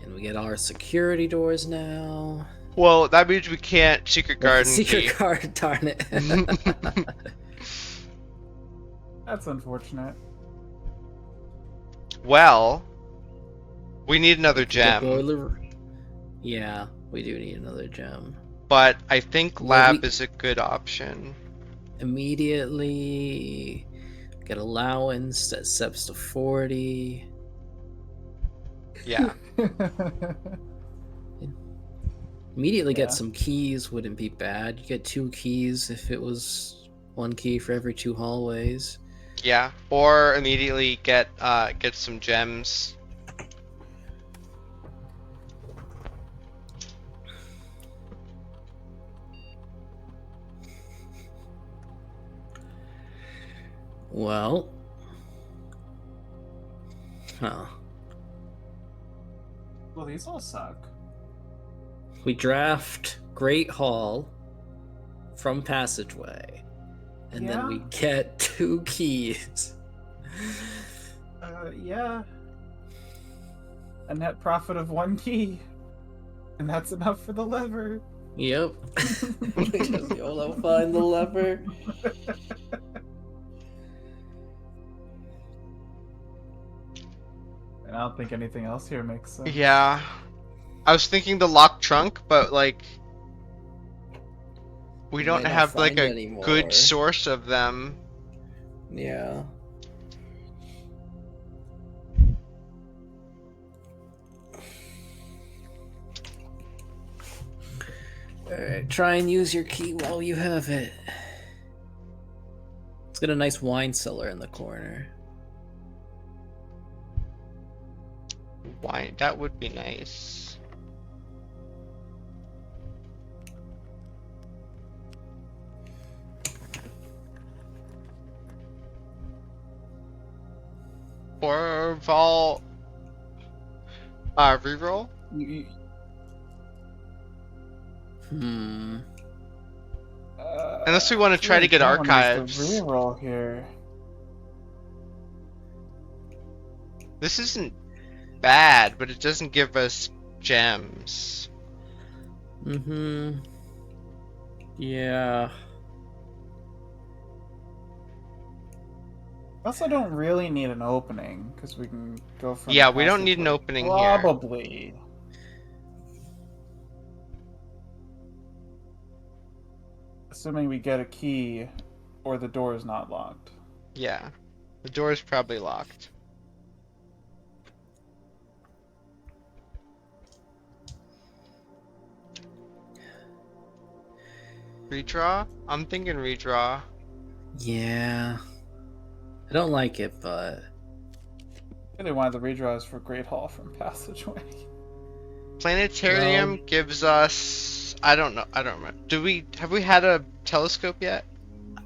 And we get our security doors now. Well, that means we can't secret With the garden secret key. card, darn it. That's unfortunate. Well, we need another The gem, boiler... Yeah, we do need another gem. but I think Well, lab we- is a good option. Immediately get allowance that steps to 40. Yeah. Immediately Yeah. get some keys wouldn't be bad. You get 2 keys if it was 1 key for every 2 hallways. Yeah, or immediately get some gems. Well. Huh. Well, these all suck. We draft Great Hall from Passageway. And then we Yeah. get 2 keys. Yeah. A net profit of 1 key. And that's enough for the lever. Yep. We just YOLO find the lever. And I don't think anything else here makes sense. Yeah. I was thinking the locked trunk, but like we We don't might not have like find a any more. good source of them. Yeah. Alright, try and use your key while you have it. Let's get a nice wine cellar in the corner. Why? That would be nice. Or Vol reroll? You- Hmm. Unless we want to try to get I wanna use archives. the reroll here. This isn't bad, but it doesn't give us gems. Mm-hmm. Yeah. I also don't really need an opening because we can go from. Yeah, we don't need an passageway. opening here. Probably. Assuming we get a key, or the door is not locked. Yeah. The door is probably locked. Redraw? I'm thinking redraw. Yeah. I don't like it, but Really wanted the redraws for Great Hall from Passageway. Planetarium gives us. I don't know. I don't remember. Have we had a telescope yet?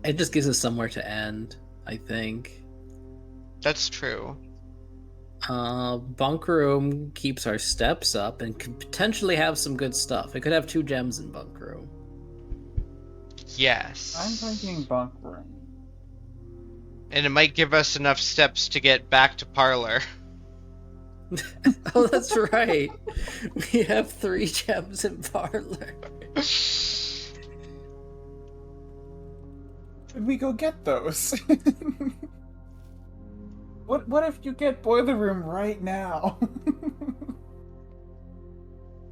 it just gives us somewhere to end, I think. That's true. Bunk room keeps our steps up and could potentially have some good stuff. It could have 2 gems in bunk room. Yes. I'm thinking bunk room. And it might give us enough steps to get back to parlor. Oh, that's right. We have 3 gems in parlor. Did we go get those? What if you get boiler room right now?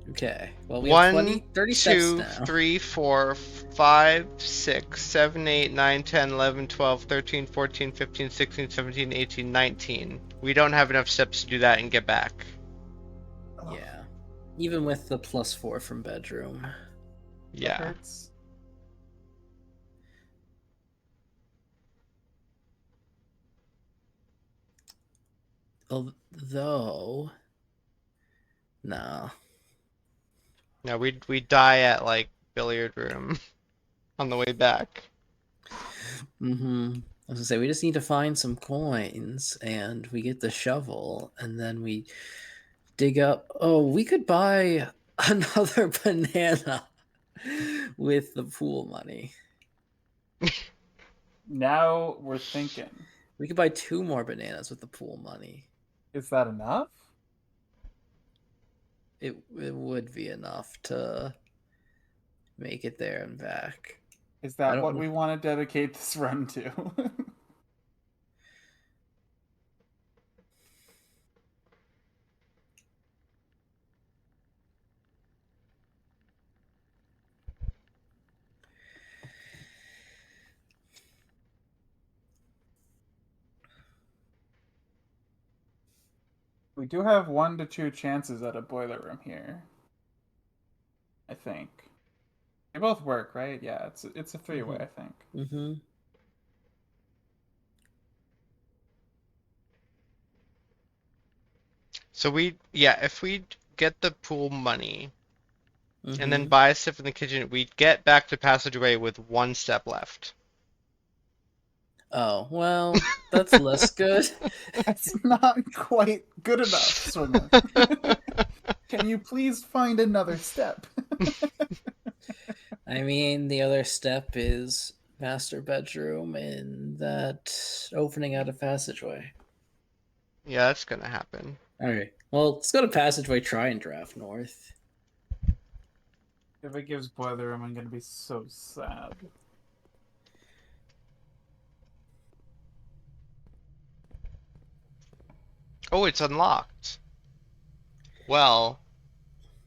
Okay. Well, we have 1, 30 steps 2, now. 3, 4, 5, 6, 7, 8, 9, 10, 11, 12, 13, 14, 15, 16, 17, 18, 19. We don't have enough steps to do that and get back. Yeah. Even with the +4 from bedroom. That Yeah. hurts. Although... No. No, we die at like billiard room on the way back. Mm-hmm. I was gonna say, we just need to find some coins, and we get the shovel, and then we dig up... Oh, we could buy another banana with the pool money. Now we're thinking. We could buy 2 more bananas with the pool money. Is that enough? It would be enough to make it there and back. Is I that don't what know. we want to dedicate this run to? We do have 1 to 2 chances at a boiler room here. I think. They both work, right? Yeah, it's a 3-way, I think. Mm-hmm. So if we get the pool money and then Mm-hmm. buy stuff in the kitchen, we'd get back to passageway with 1 step left. Oh, well, that's less good. That's not quite good enough, swimmer. Can you please find another step? I mean, the other step is master bedroom and that opening out a passageway. Yeah, that's gonna happen. Okay. Well, let's go to passageway, try and draft north. If it gives boiler room, I'm gonna be so sad. Oh, it's unlocked. Well,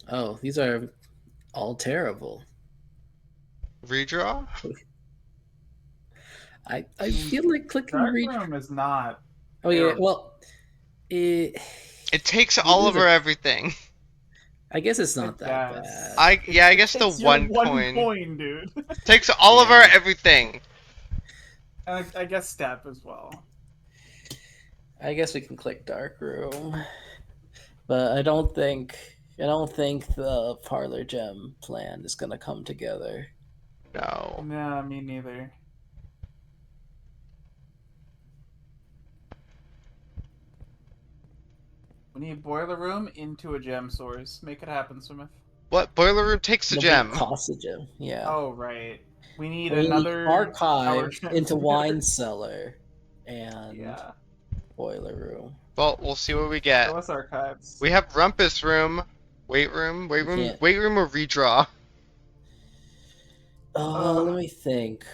Oh, these are all terrible. redraw? I feel like clicking Dark reach. room is not. Oh yeah, terrible. well, it. It takes You all lose over a- everything. I guess it's not It that does. bad. I guess the It's your one one coin coin, dude. takes all over Yeah. everything. And I guess step as well. I guess we can click dark room, but I don't think the parlor gem plan is gonna come together. No. Nah, me neither. We need boiler room into a gem source. Make it happen, Smith. What? Boiler room takes a Nobody gem. costs a gem. Yeah. Oh right. We need We need another power archive into transmitter. wine cellar and Yeah. boiler room. Well, we'll see what we get. Show us archives. We have rumpus room, weight room, can't- weight room or redraw. Let me think.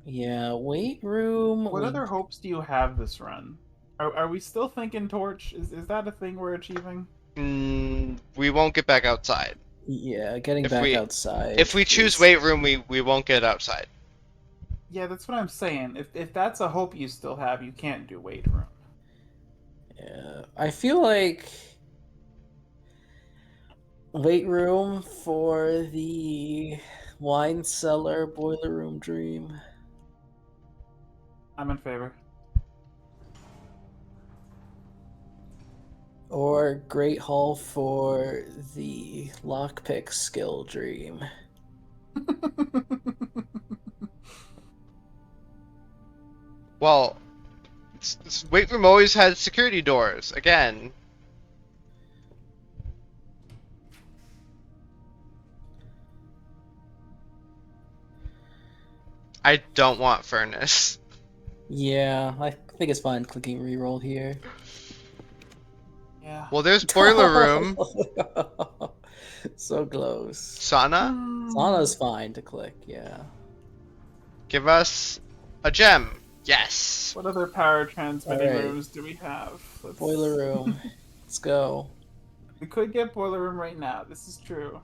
Yeah, weight room. What other hopes do you have this run? Are we still thinking torch? Is that a thing we're achieving? We won't get back outside. Yeah, getting If back we- outside. If we choose is- weight room, we won't get outside. Yeah, that's what I'm saying. If that's a hope you still have, you can't do weight room. Yeah, I feel like weight room for the wine cellar boiler room dream. I'm in favor. Or Great Hall for the lockpick skill dream. Well, weight room always had security doors. Again. I don't want furnace. Yeah, I think it's fine clicking reroll here. Yeah. Well, there's boiler room. So close. Sauna? Sauna's fine to click, yeah. Give us a gem. Yes. What other power transmitting Alright. rooms do we have? Boiler room. Let's go. We could get boiler room right now. This is true.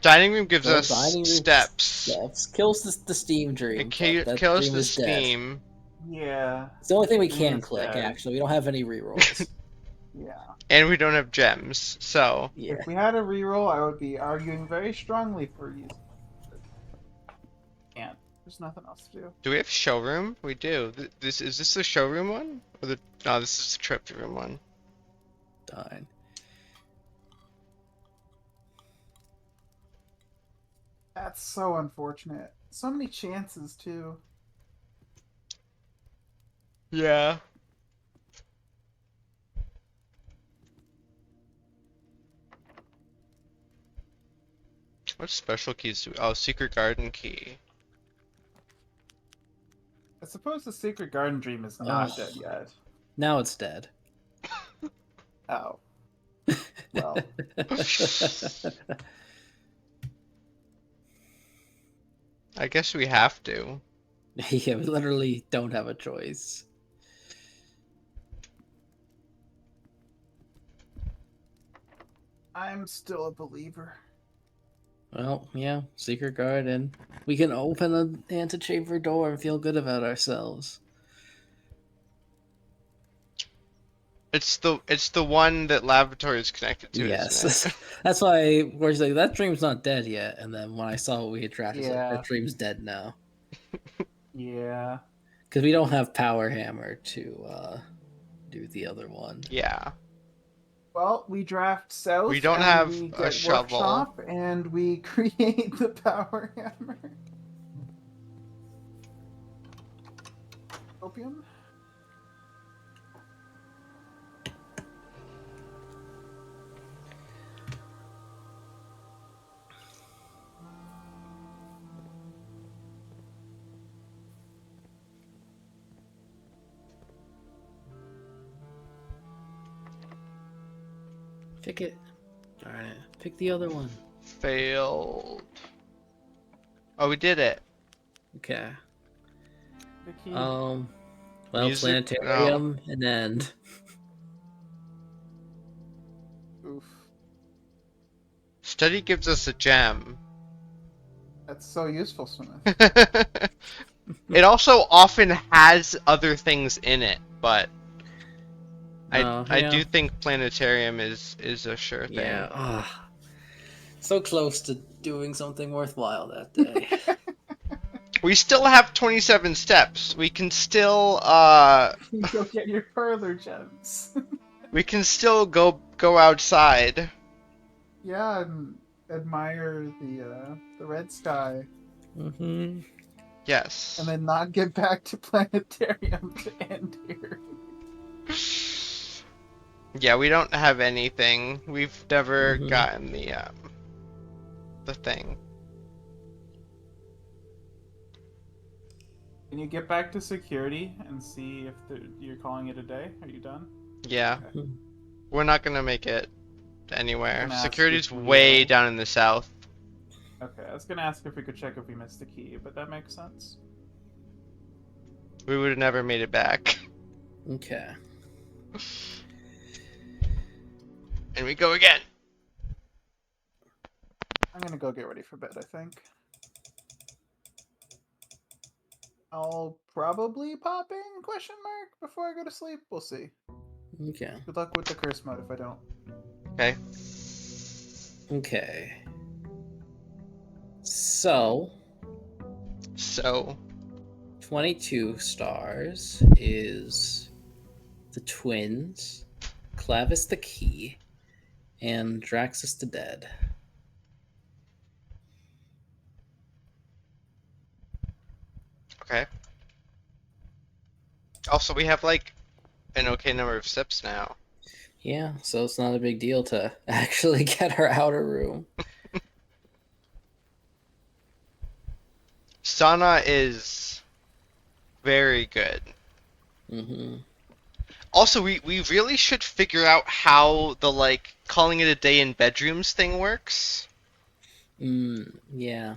Dining room gives Well, us dining room steps. Steps. Kills the steam dream. It but that kills dream the is dead. steam. Yeah. It's the only thing we Dream can is click, dead. actually. We don't have any rerolls. Yeah. And we don't have gems, so Yeah. If we had a reroll, I would be arguing very strongly for you. Can't. There's nothing else to do. do we have showroom? We do. Is this the showroom one? Or no, this is the trip room one. Done. That's so unfortunate. So many chances too. Yeah. What special keys do we... Oh, secret garden key. I suppose the Secret Garden Dream is not Oh. dead yet. Now it's dead. Oh. Well, I guess we have to. Yeah, we literally don't have a choice. I'm still a believer. Well, yeah, secret garden. We can open an antechamber door and feel good about ourselves. It's the one that Laboratory is connected to, Yes, isn't it? that's why we're like, that dream's not dead yet. And then when I saw what we had drafted, it's like, Yeah. that dream's dead now. Yeah. Because we don't have Power Hammer to do the other one. Yeah. Well, we draft south. We don't and have we a get shovel. Workshop, and we create the Power Hammer. Opium. Pick it. Darn it. Pick the other one. Failed. Oh, we did it. Okay. The key. Well, Music? planetarium and end. Oof. Study gives us a gem. That's so useful, Smith. It also often has other things in it, but I Yeah. do think planetarium is a sure thing. Yeah. So close to doing something worthwhile that day. We still have 27 steps. We can still Go get your further gems. we can still go outside. Yeah, and admire the red sky, Mm-hmm. Yes. and then not get back to planetarium to end here. Yeah, we don't have anything. We've never Mhm. gotten the thing. Can you get back to security and see if you're calling it a day? Are you done? Yeah. Okay. We're not gonna make it anywhere. Gonna ask Security's if we, way down in the south. Okay, I was gonna ask if we could check if we missed the key, but that makes sense. We would have never made it back. Okay. And we go again. I'm gonna go get ready for bed, I think. I'll probably pop in ? Before I go to sleep. We'll see. Okay. Good luck with the curse mode if I don't. Okay. Okay. So, 22 stars is the twins, Clavis the key, and Draxus the dead. Okay. Also, we have like an okay number of steps now. Yeah, so it's not a big deal to actually get our outer room. Sana is very good. Mm-hmm. Also, we really should figure out how the like calling it a day in bedrooms thing works. Yeah.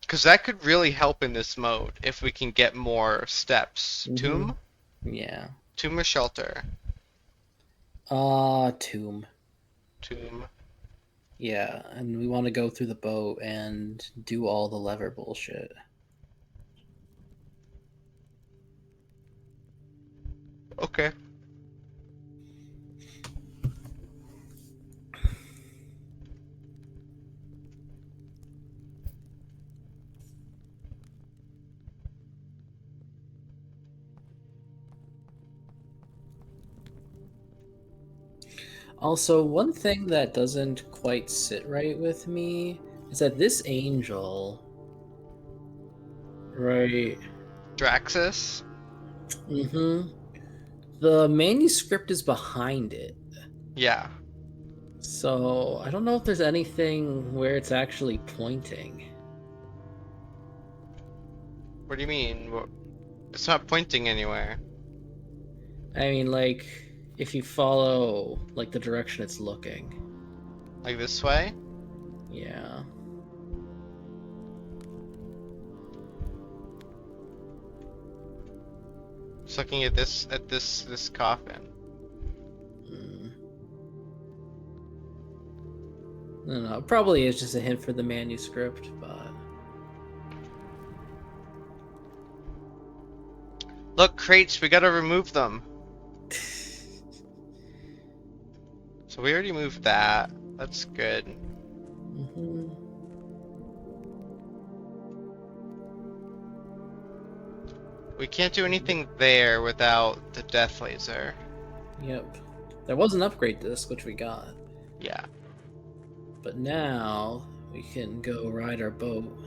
Because that could really help in this mode if we can get more steps. Mhm. Tomb? Yeah. Tomb or shelter? Tomb. Tomb. Yeah, and we want to go through the boat and do all the lever bullshit. Okay. Also, one thing that doesn't quite sit right with me is that this angel, right? Draxus? Mm-hmm. The manuscript is behind it. Yeah. So I don't know if there's anything where it's actually pointing. What do you mean? It's not pointing anywhere. I mean, like, if you follow, like, the direction it's looking. Like this way? Yeah. Just looking at this coffin. Mm. I don't know. Probably is just a hint for the manuscript, but... Look, crates, we gotta remove them. So we already moved that. That's good. Mhm. We can't do anything there without the death laser. Yep. There was an upgrade disc, which we got. Yeah. But now we can go ride our boat.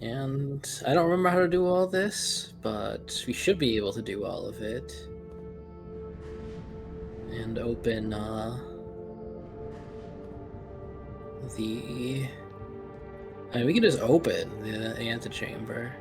And I don't remember how to do all this, but we should be able to do all of it. And open the... I mean, we can just open the antechamber.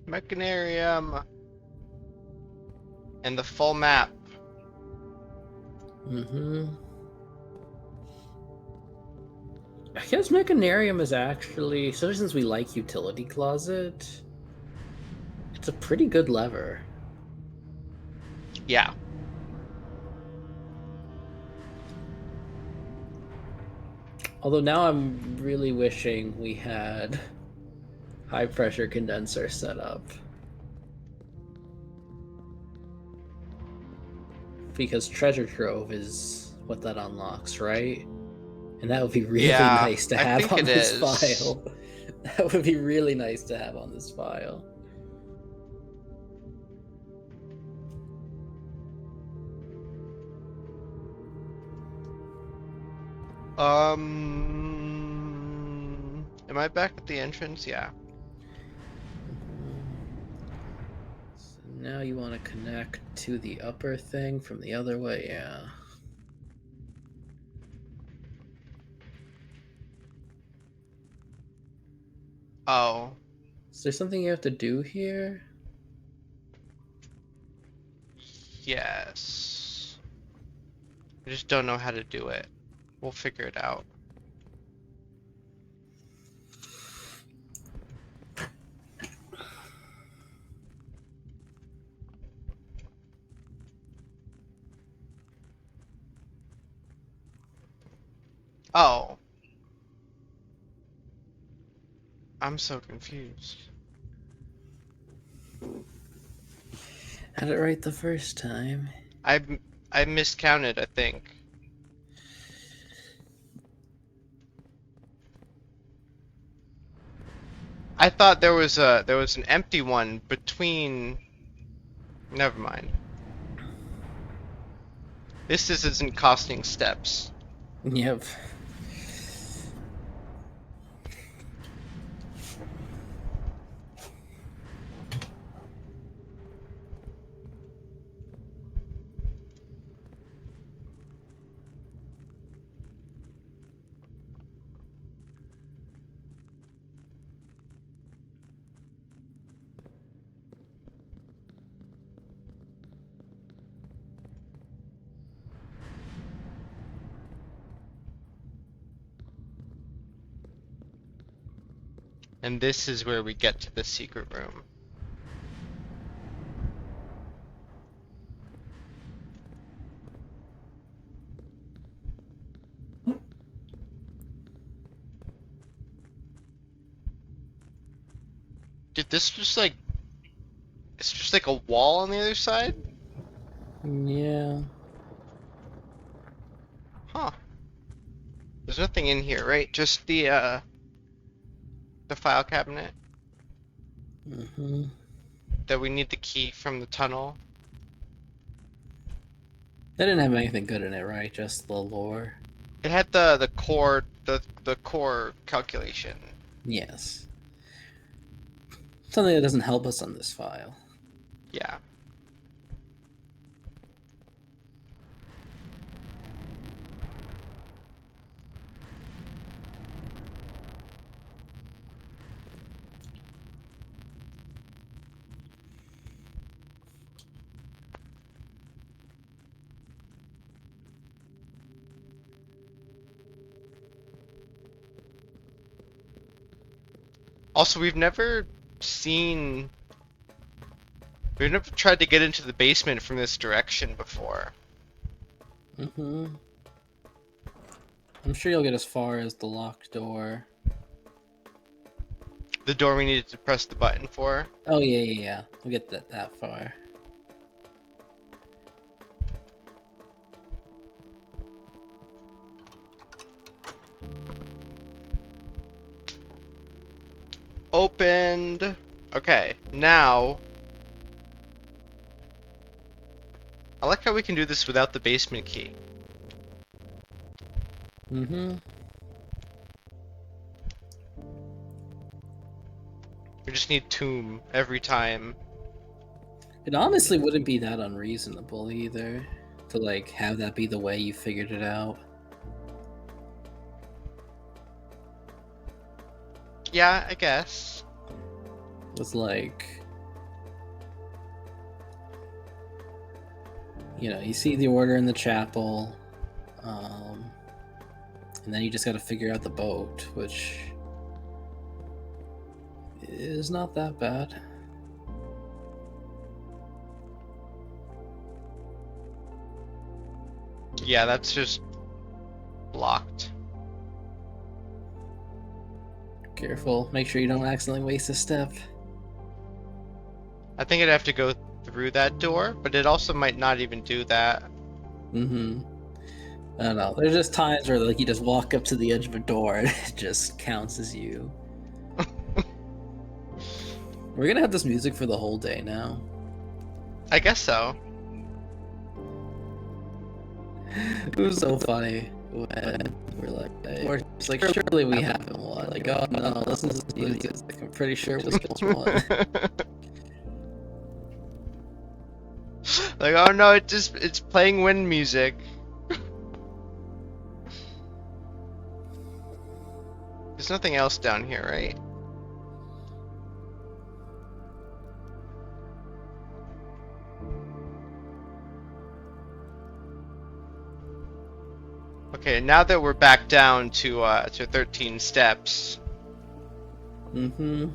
Mechanarium. And the full map. Mm-hmm. I guess Mechanarium is actually, especially since we like Utility Closet, it's a pretty good lever. Yeah. Although now I'm really wishing we had high pressure condenser set up. Because Treasure Trove is what that unlocks, right? And that would be really Yeah, nice to I have think on it this is. file. That would be really nice to have on this file. Am I back at the entrance? Yeah. So now you want to connect to the upper thing from the other way, yeah. Oh. Is there something you have to do here? Yes. I just don't know how to do it. We'll figure it out. Oh. I'm so confused. Had it right the first time. I miscounted, I think. I thought there was an empty one between. Never mind. This isn't costing steps. Yep. And this is where we get to the secret room. Did this just like... It's just like a wall on the other side? Yeah. Huh. There's nothing in here, right? Just the file cabinet Mm-hmm. that we need the key from the tunnel. They didn't have anything good in it, right? Just the lore. It had the core the core calculation. Yes. Something that doesn't help us on this file. Yeah. Also, we've never tried to get into the basement from this direction before. Mm-hmm. I'm sure you'll get as far as the locked door. The door we needed to press the button for. Oh yeah. We'll get that far. Opened. Okay, now... I like how we can do this without the basement key. Mm-hmm. We just need tomb every time. It honestly wouldn't be that unreasonable either, to like have that be the way you figured it out. Yeah, I guess. It's like, you know, you see the order in the chapel, and then you just got to figure out the boat, which is not that bad. Yeah, that's just blocked. Careful, make sure you don't accidentally waste a step. I think I'd have to go through that door, but it also might not even do that. Mm-hmm. I don't know. There's just times where like you just walk up to the edge of a door and it just counts as you. We're gonna have this music for the whole day now. I guess so. It was so funny when we're just like, surely we haven't won. Like, oh no, listen to this music. I'm pretty sure it was just one. Like, oh no, it's playing wind music. There's nothing else down here, right? Okay, now that we're back down to 13 steps. Mm-hmm.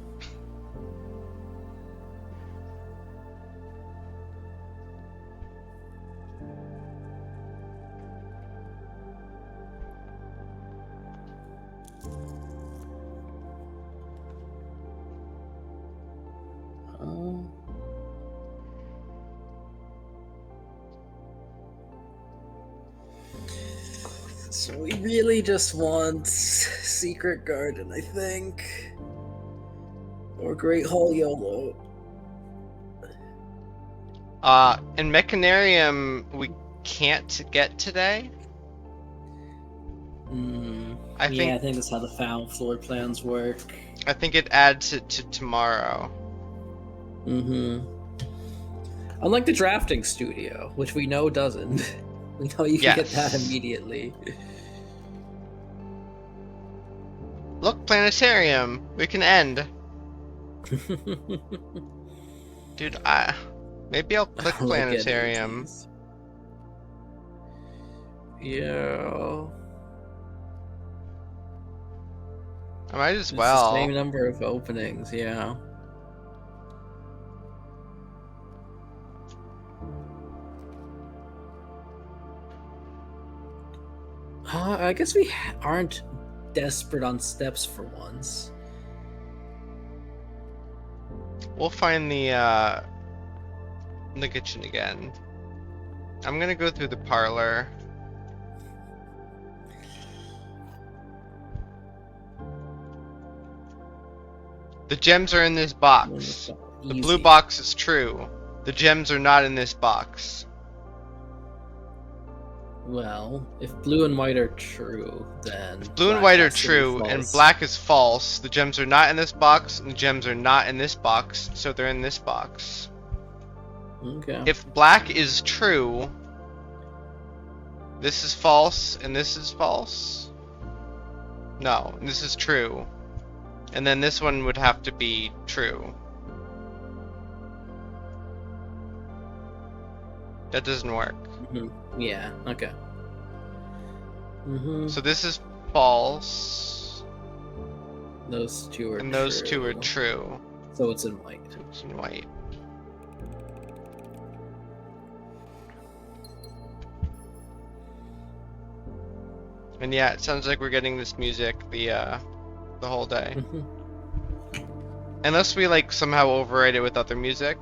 So we really just want Secret Garden, I think. Or Great Hall YOLO. In Mechanarium, we can't get today. I think that's how the found floor plans work. I think it adds it to tomorrow. Mm-hmm. Unlike the drafting studio, which we know doesn't. We know you can get that immediately. Look, planetarium. We can end. Dude, maybe I'll click planetarium. Yeah. might as It's the well. same number of openings, yeah. I guess we aren't desperate on steps for once. We'll find the kitchen again. I'm gonna go through the parlor. The gems are in this box. The blue Easy. box is true. The gems are not in this box. Well, if blue and white are true, then Blue and black white are has to be true, and false. black is false. The gems are not in this box, and the gems are not in this box, so they're in this box. Okay. If black is true, this is false, and this is false? No, this is true. And then this one would have to be true. That doesn't work. Yeah, okay. Mm-hmm. So this is false, Those two are and true. those two are true. So it's in white. It's in white. And yeah, it sounds like we're getting this music the whole day. Mhm. Unless we like somehow override it with other music.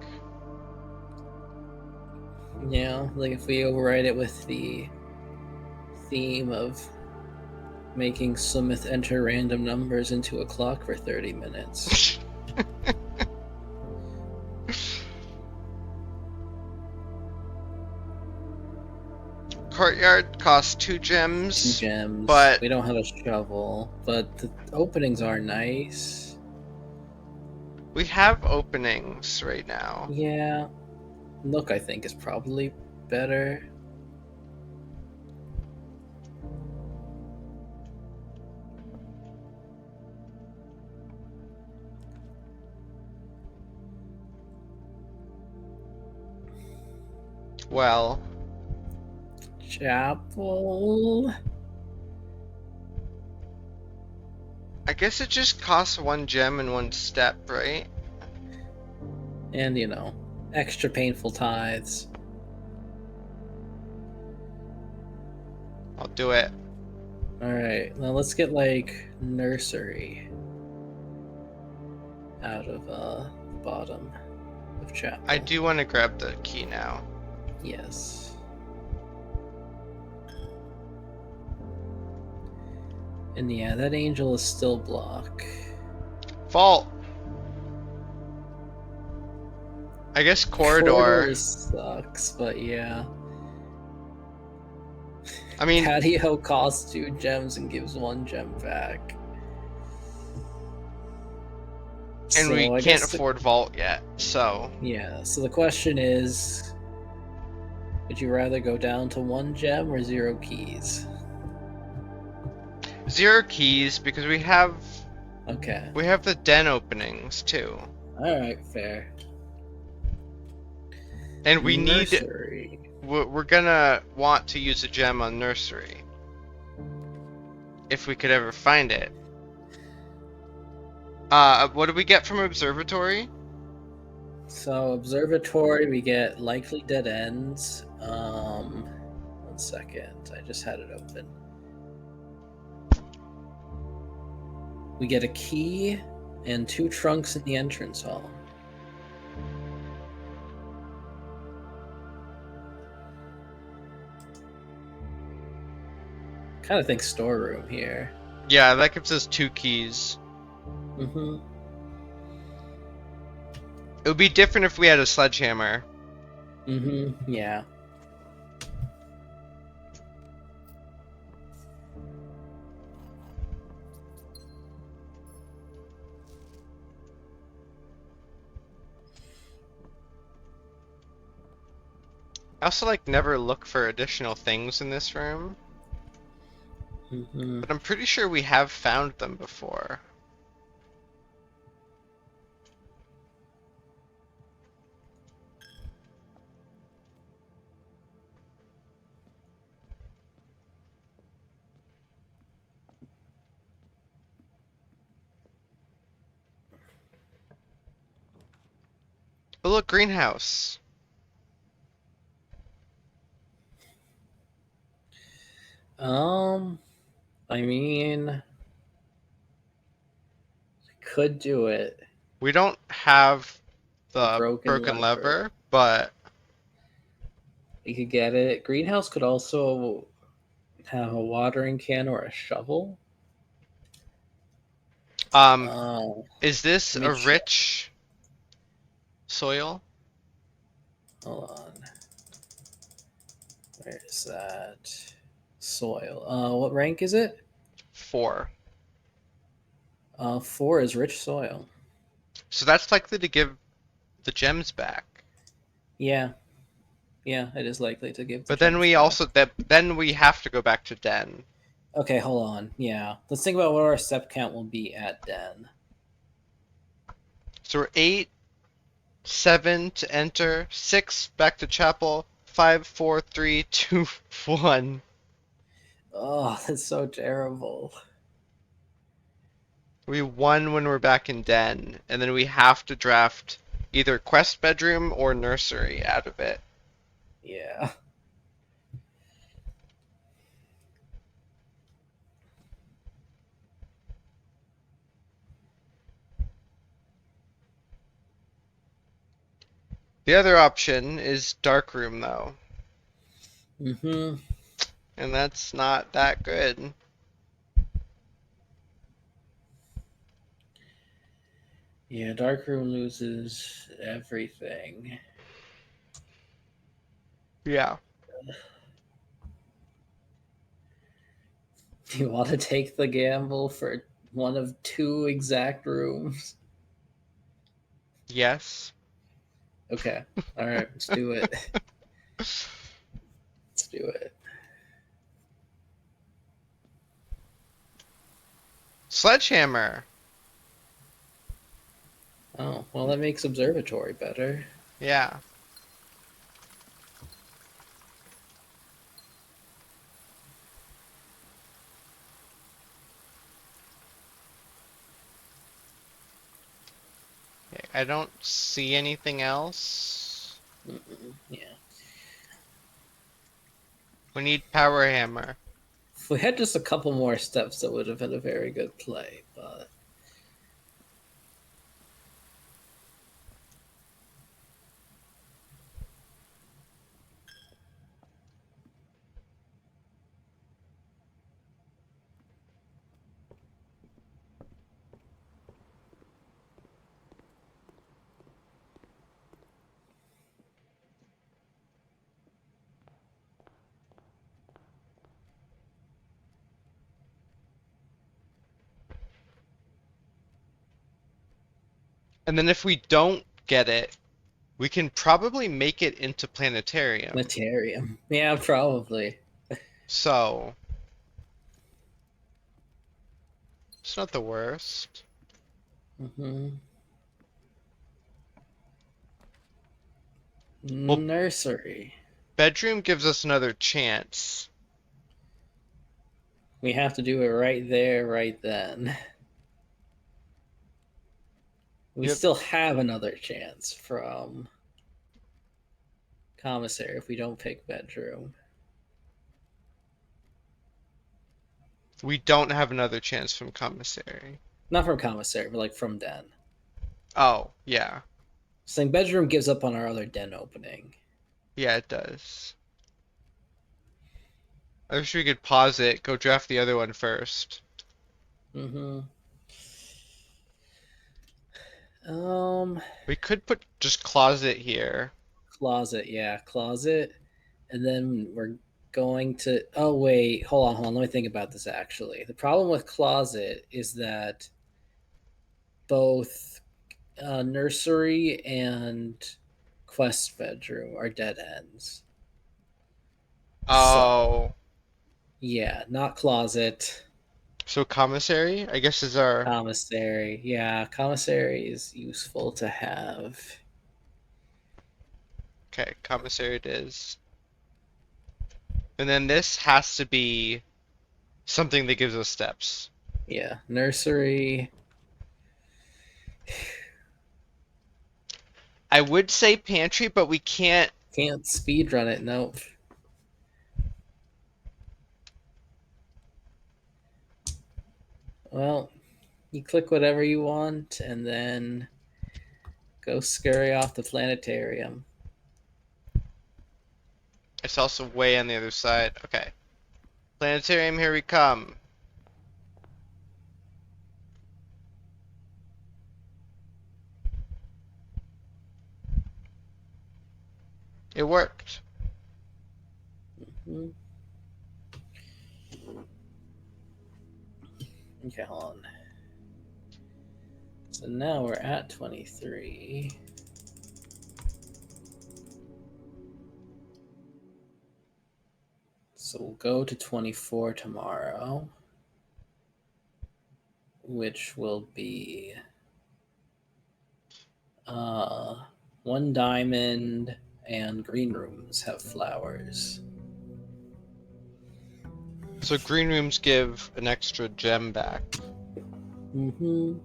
Yeah, like if we override it with the theme of making Sumith enter random numbers into a clock for 30 minutes. Courtyard costs 2 gems. 2 gems. but- we don't have a shovel, but the openings are nice. We have openings right now. Yeah. Look, I think is probably better. Well, Chapel. I guess it just costs 1 gem and 1 step, right? And, you know, extra painful tithes. I'll do it. Alright, now let's get, like, nursery out of, the bottom of chapel. I do want to grab the key now. Yes. And yeah, that angel is still block. Vault! I guess corridor. Sucks, but yeah. I mean, Patio costs 2 gems and gives 1 gem back. and So we I can't guess afford vault yet, so. Yeah, so the question is, would you rather go down to 1 gem or 0 keys? 0 keys, because we have Okay. the den openings too. Alright, fair. And we need, Nursery. we're gonna want to use a gem on nursery. If we could ever find it. What do we get from observatory? So observatory, we get likely dead ends. 1 second, I just had it open. We get a key and 2 trunks in the entrance hall. Kind of think storeroom here. Yeah, that gives us 2 keys. Mm-hmm. It would be different if we had a sledgehammer. Mm-hmm. Yeah. I also like never look for additional things in this room, Mm-hmm. but I'm pretty sure we have found them before. But look, greenhouse. I mean, could do it. We don't have The the broken broken lever. lever, but You could get it. Greenhouse could also have a watering can or a shovel. um, Oh, is this let me a check. rich soil? Hold on. Where is that? Soil. What rank is it? 4. 4 is rich soil. So that's likely to give the gems back. Yeah. Yeah, it is likely to give the But then gems we back. also then we have to go back to Den. Okay, hold on. Yeah. Let's think about what our step count will be at Den. So we're 8, 7 to enter, 6 back to chapel, 5, 4, 3, 2, 1. Oh, that's so terrible. We won when we're back in Den, and then we have to draft either quest bedroom or nursery out of it. Yeah. The other option is dark room though, Mm-hmm. and that's not that good. Yeah, Darkroom loses everything. Yeah. Do you want to take the gamble for one of 2 exact rooms? Yes. Okay. All right, let's do it. Let's do it. Sledgehammer. Oh, well, that makes Observatory better. Yeah. Okay, I don't see anything else. Yeah. We need power hammer. If we had just a couple more steps, that would have been a very good play, but. And then if we don't get it, we can probably make it into planetarium. Planetarium. Yeah, probably. So it's not the worst. Mm-hmm. Well, Nursery. bedroom gives us another chance. We have to do it right there, right then. We Yep. still have another chance from Commissary if we don't pick bedroom. We don't have another chance from commissary. Not from Commissary, but like from Den. Oh, yeah. Saying bedroom gives up on our other Den opening. Yeah, it does. I wish we could pause it, go draft the other one first. Mm-hmm. We could put just closet here. Closet, yeah, closet. And then we're going to. Oh, wait. Hold on. Let me think about this actually. The problem with closet is that both nursery and quest bedroom are dead ends. Oh. Yeah, not closet. So commissary, I guess, is our... Commissary. Yeah, commissary is useful to have. Okay, commissary it is. And then this has to be something that gives us steps. Yeah, nursery. I would say pantry, but we can't. Can't speed run it. Nope. Well, you click whatever you want, and then go scurry off the planetarium. It's also way on the other side. Okay. Planetarium, here we come. It worked. Hmm. Okay, hold on. So now we're at 23. So we'll go to 24 tomorrow, which will be 1 diamond, and green rooms have flowers. So green rooms give an extra gem back. Mm-hmm.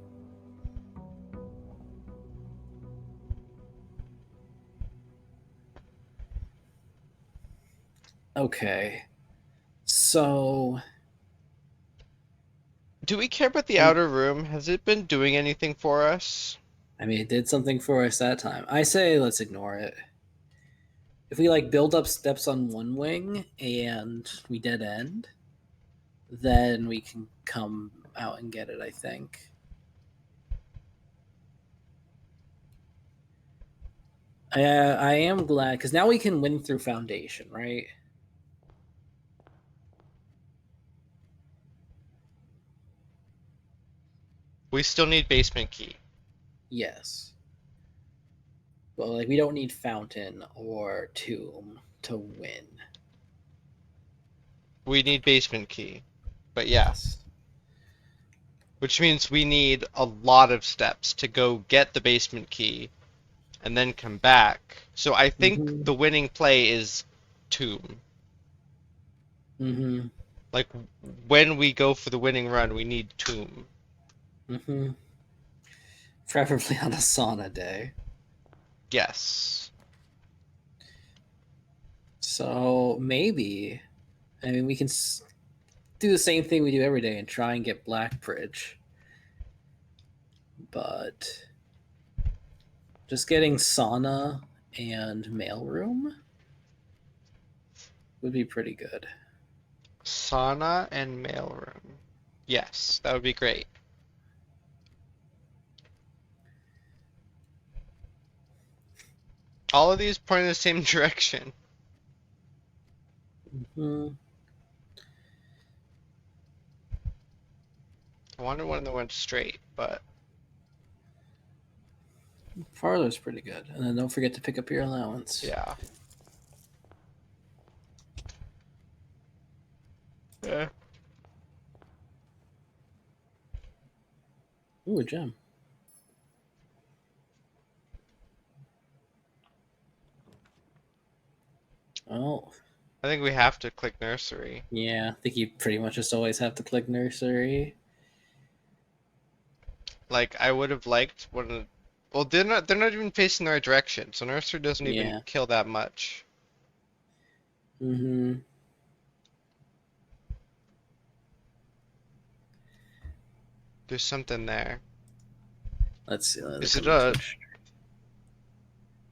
Okay. So Do we care about the outer room? Has it been doing anything for us? I mean, it did something for us that time. I say let's ignore it. If we like build up steps on one wing and we dead end, then we can come out and get it, I think. I am glad because now we can win through foundation, right? We still need basement key. Yes. But like we don't need fountain or tomb to win. We need basement key. But yes. Which means we need a lot of steps to go get the basement key and then come back. So I think the winning play is tomb. Mm-hmm. Like when we go for the winning run, we need tomb. Mm-hmm. Preferably on a sauna day. Yes. So maybe, I mean, we can do the same thing we do every day and try and get Blackbridge. But just getting sauna and mailroom would be pretty good. Sauna and mailroom. Yes, that would be great. All of these point in the same direction. Mm-hmm. I wonder when they went straight, but Parlor's pretty good. And then don't forget to pick up your allowance. yeah. Yeah. Ooh, a gem. Oh, I think we have to click nursery. yeah. I think you pretty much just always have to click nursery. Like I would have liked one. Well, they're not even facing the right direction, so nursery doesn't even Yeah. kill that much. Mm-hmm. There's something there. Let's see.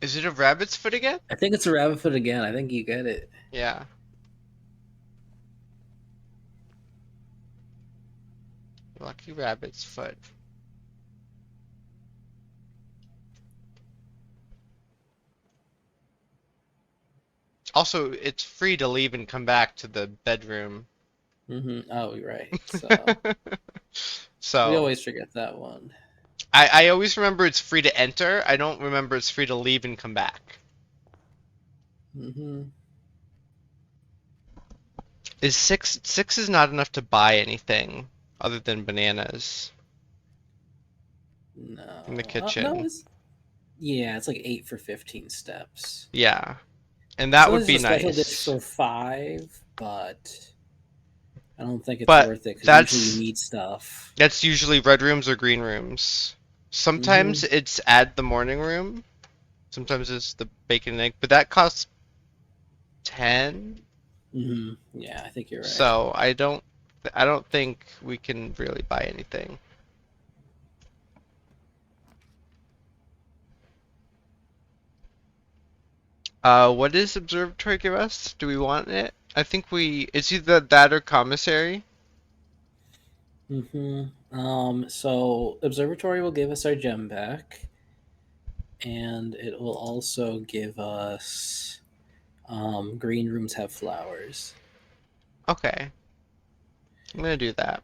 Is it a rabbit's foot again? I think it's a rabbit foot again. I think you get it. Yeah. Lucky rabbit's foot. Also, it's free to leave and come back to the bedroom. Mm-hmm. Oh, you're right. So So we always forget that one. I always remember it's free to enter. I don't remember it's free to leave and come back. Mm-hmm. Is six is not enough to buy anything other than bananas No. in the kitchen. No, yeah, it's like 8 for 15 steps. Yeah. And that So would there's be a special nice. dish for 5, but I don't think it's But worth it because that's- usually you need stuff. That's usually red rooms or green rooms. Sometimes it's add the morning room, Sometimes it's the bacon and egg, but that costs 10. Yeah, I think you're right. So I don't think we can really buy anything. What does observatory give us? Do we want it? I think it's either that or commissary. So observatory will give us our gem back, and it will also give us green rooms have flowers. Okay. I'm gonna do that.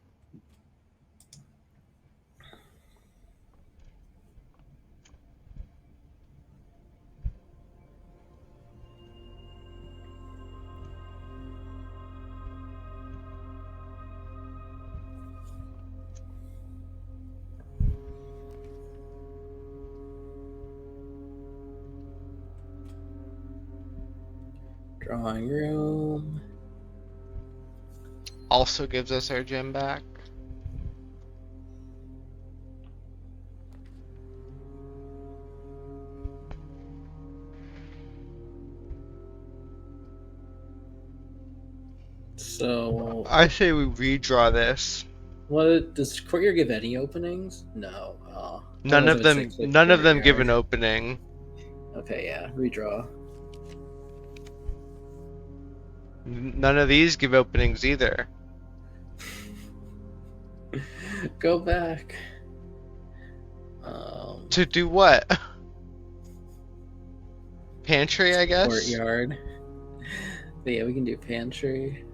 Drawing room. Also gives us our gem back. So I say we redraw this. what does courtyard give any openings? No. None of them give an opening. opening. Okay, yeah, redraw. None of these give openings either. Go back. To do what? Pantry, I guess? Courtyard. But yeah, we can do pantry.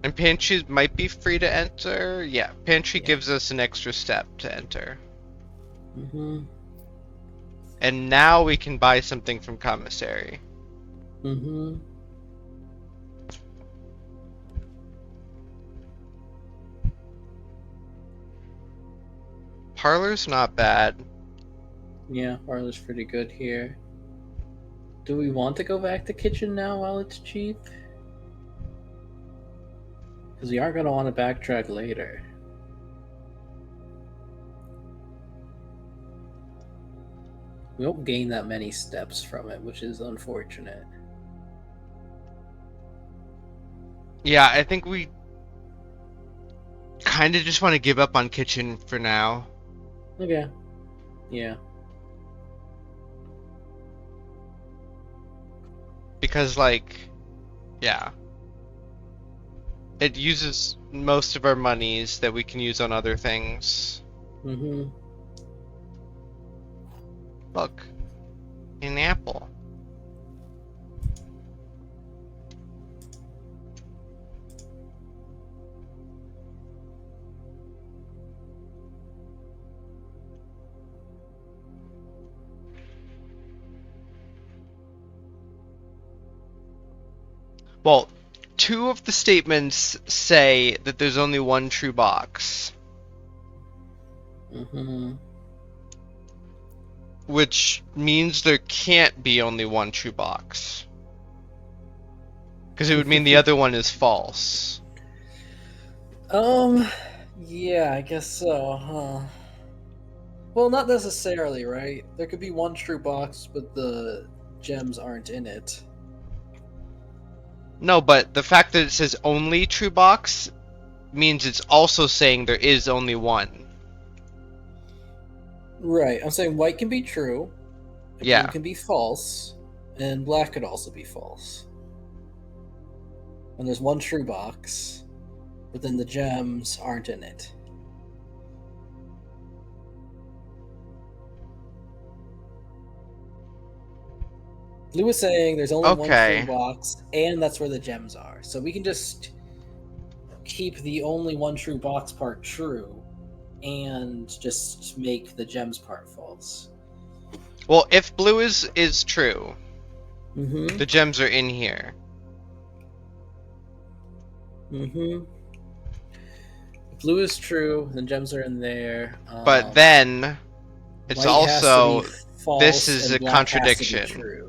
And pantry might be free to enter. Yeah, pantry Yeah. gives us an extra step to enter. And now we can buy something from commissary. Parlor's not bad. Yeah, parlor's pretty good here. Do we want to go back to kitchen now while it's cheap? Because we aren't going to want to backtrack later. We won't gain that many steps from it, which is unfortunate. Yeah, I think we kind of just want to give up on kitchen for now. Okay. Yeah. Because, like, yeah. It uses most of our monies that we can use on other things. Look. An apple. Well, two of the statements say that there's only one true box. Which means there can't be only one true box. Because it would mean the other one is false. Yeah, I guess so, huh? Well, not necessarily, right? There could be one true box, but the gems aren't in it. No, but the fact that it says only true box means it's also saying there is only one. Right. I'm saying white can be true. Yeah. Green can be false. And black could also be false. And there's one true box, but then the gems aren't in it. Lou was saying there's only one true box, and that's where the gems are. So we can just keep the only one true box part true, and just make the gems part false. Well, if blue is true, the gems are in here. If blue is true, then gems are in there. But then it's also false, this is a black contradiction. has to be true.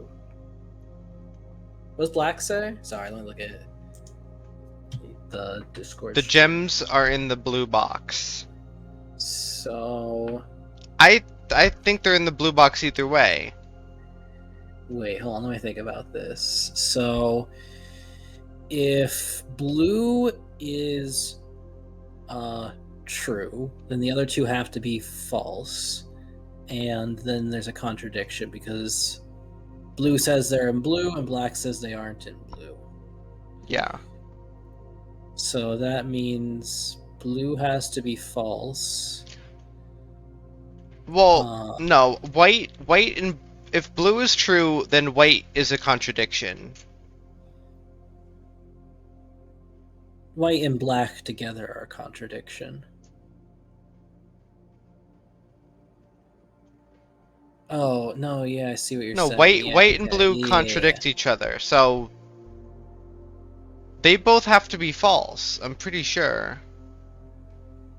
What does black say? Sorry, let me look at the Discord. The gems are in the blue box. So I I think they're in the blue box either way. Wait, hold on. Let me think about this. So, if blue is true, then the other two have to be false, and then there's a contradiction because blue says they're in blue and black says they aren't in blue. Yeah. So that means blue has to be false. Well, no, white and if blue is true, then white is a contradiction. White and black together are a contradiction. Oh, no, yeah, I see what you're No, saying. white Yeah, white and okay, blue yeah. contradict each other, so they both have to be false, I'm pretty sure.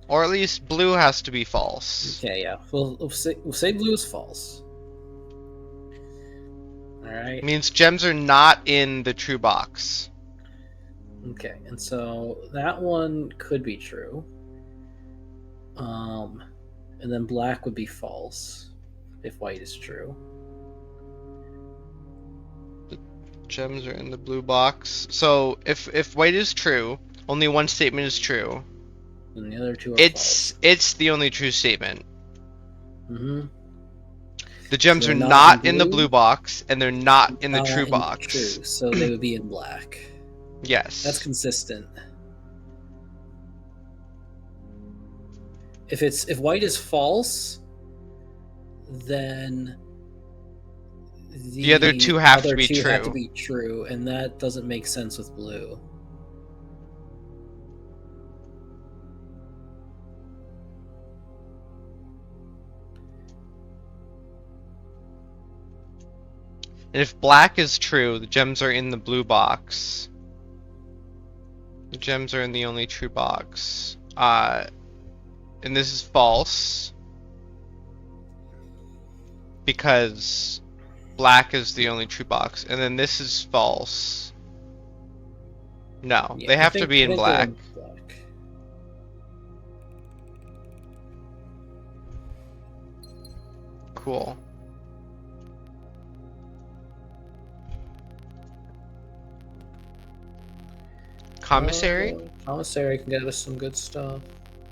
Or at least blue has to be false. Okay, yeah. We'll say blue is false. Alright. Means gems are not in the true box. Okay, and so that one could be true. And then black would be false if white is true. Gems are in the blue box. So if white is true, only one statement is true. And the other two are It's the only true statement. false. Mm-hmm. The gems So are they're not not in in the blue? blue box, and they're not in the Not true in box. True, so they would be in black. Yes. That's consistent. If white is false, then The other two have to be have to true. be true, and that doesn't make sense with blue. And if black is true, the gems are in the blue box. The gems are in the only true box. And this is false. Because black is the only true box. And then this is false. No, Yeah, they I have to think- be I in think they're black. black. Cool. Commissary? Commissary can get us some good stuff.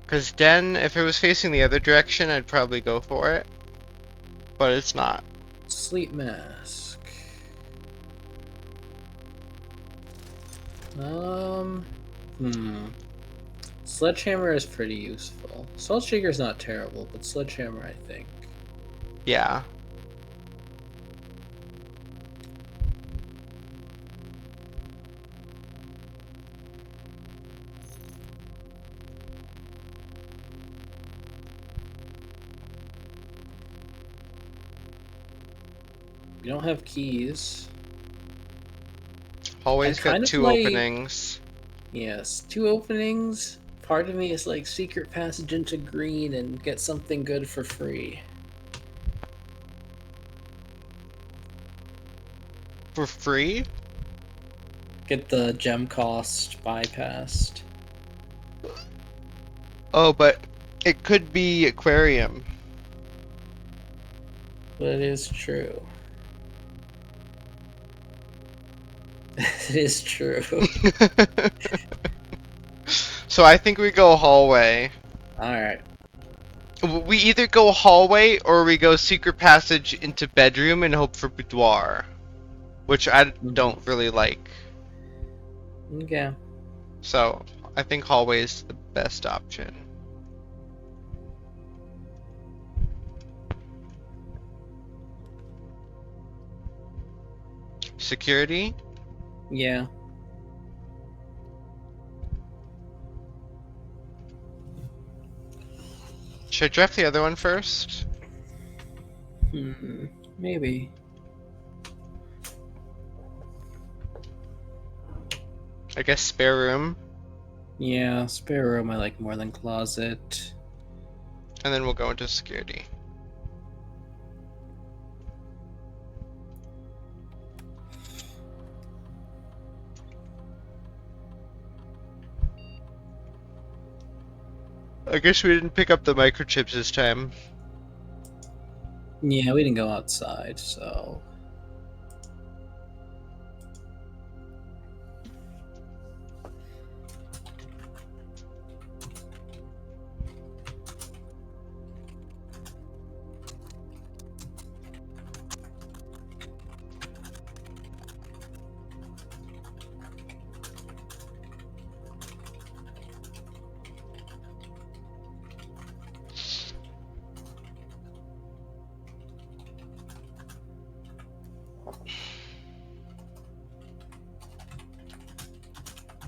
Because Den, if it was facing the other direction, I'd probably go for it. But it's not. Sleep mask. Sledgehammer is pretty useful. Salt Shaker's not terrible, but Sledgehammer, I think. Yeah. We don't have keys. Hallway's I got kind of 2 like- openings. Yes, 2 openings. Part of me is like secret passage into green and get something good for free. For free? Get the gem cost bypassed. Oh, but it could be aquarium. But it is true. It is true. So I think we go hallway. Alright. We either go hallway or we go secret passage into bedroom and hope for boudoir. Which I don't really like. Okay. So I think hallway is the best option. Security? Yeah. Should I draft the other one first? Maybe. I guess spare room. Yeah, spare room I like more than closet. And then we'll go into security. I guess we didn't pick up the microchips this time. Yeah, we didn't go outside, so.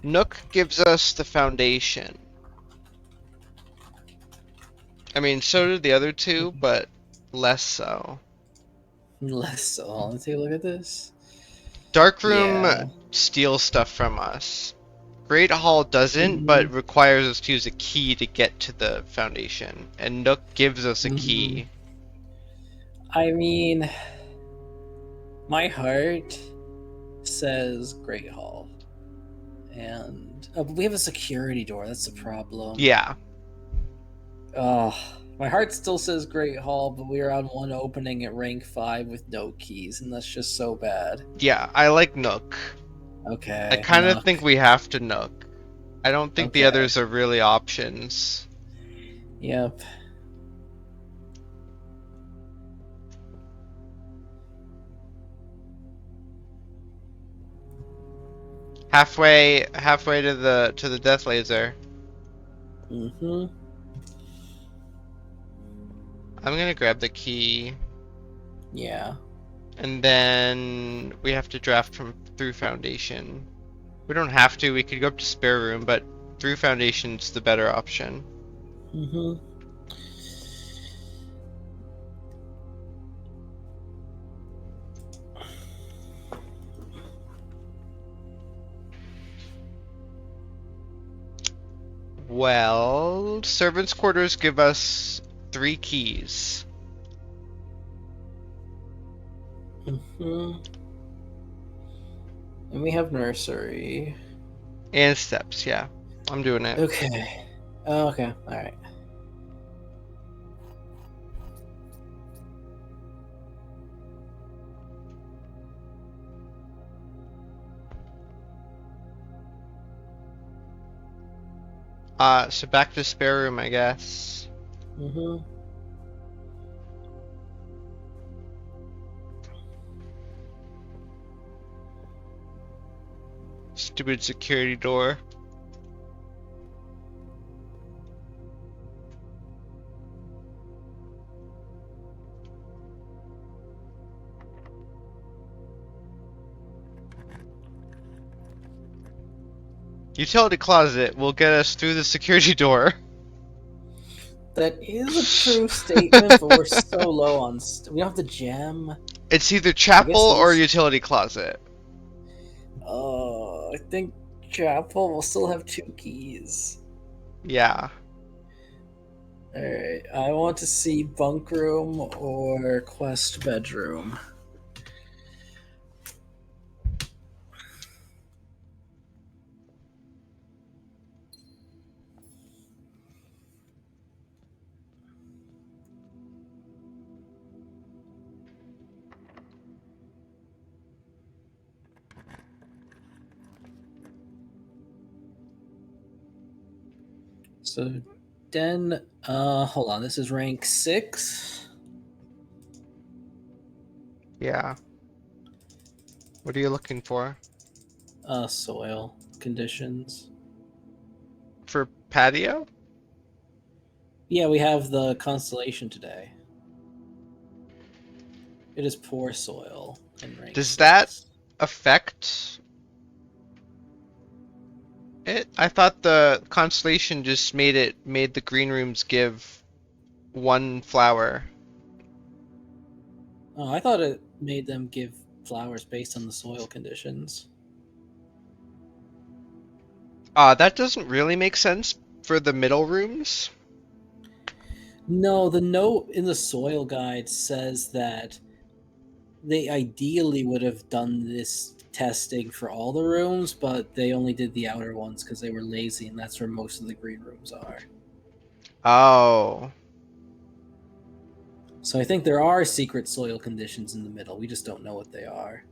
Nook gives us the foundation. I mean, so did the other two, but less so. Less so. Let's take a look at this. Darkroom Yeah. steals stuff from us. Great Hall doesn't, but Mhm. requires us to use a key to get to the foundation. And Nook gives us a Mhm. key. I mean, my heart says Great Hall. And but we have a security door. That's the problem. Yeah. Oh, my heart still says Great Hall, but we are on one opening at rank 5 with no keys, and that's just so bad. Yeah, I like Nook. Okay. I kind of Nook. think we have to Nook. I don't think the Okay. others are really options. Yep. Halfway to the death laser. Mm-hmm. I'm gonna grab the key, Yeah. and then we have to draft from through foundation. We don't have to. We could go up to spare room, but through foundation's the better option. Mm-hmm. Well, servants' quarters give us 3 keys. Mm-hmm. And we have nursery. And steps, yeah. I'm doing it. Okay. Okay. All right. So back to spare room, I guess. Mm-hmm. Stupid security door. Utility closet will get us through the security door. That is a true statement, but we're so low on. We don't have the gem. It's either I chapel guess or these. utility closet. I think chapel will still have 2 keys. Yeah. Alright, I want to see bunk room or quest bedroom. So Den, hold on, this is rank 6. Yeah. What are you looking for? Soil conditions. For patio? Yeah, we have the constellation today. It is poor soil in rank Does 6. that affect it? I thought the constellation just made the green rooms give 1 flower. Oh, I thought it made them give flowers based on the soil conditions. That doesn't really make sense for the middle rooms. No, the note in the soil guide says that they ideally would have done this testing for all the rooms, but they only did the outer ones because they were lazy, and that's where most of the green rooms are. Oh. So I think there are secret soil conditions in the middle. We just don't know what they are.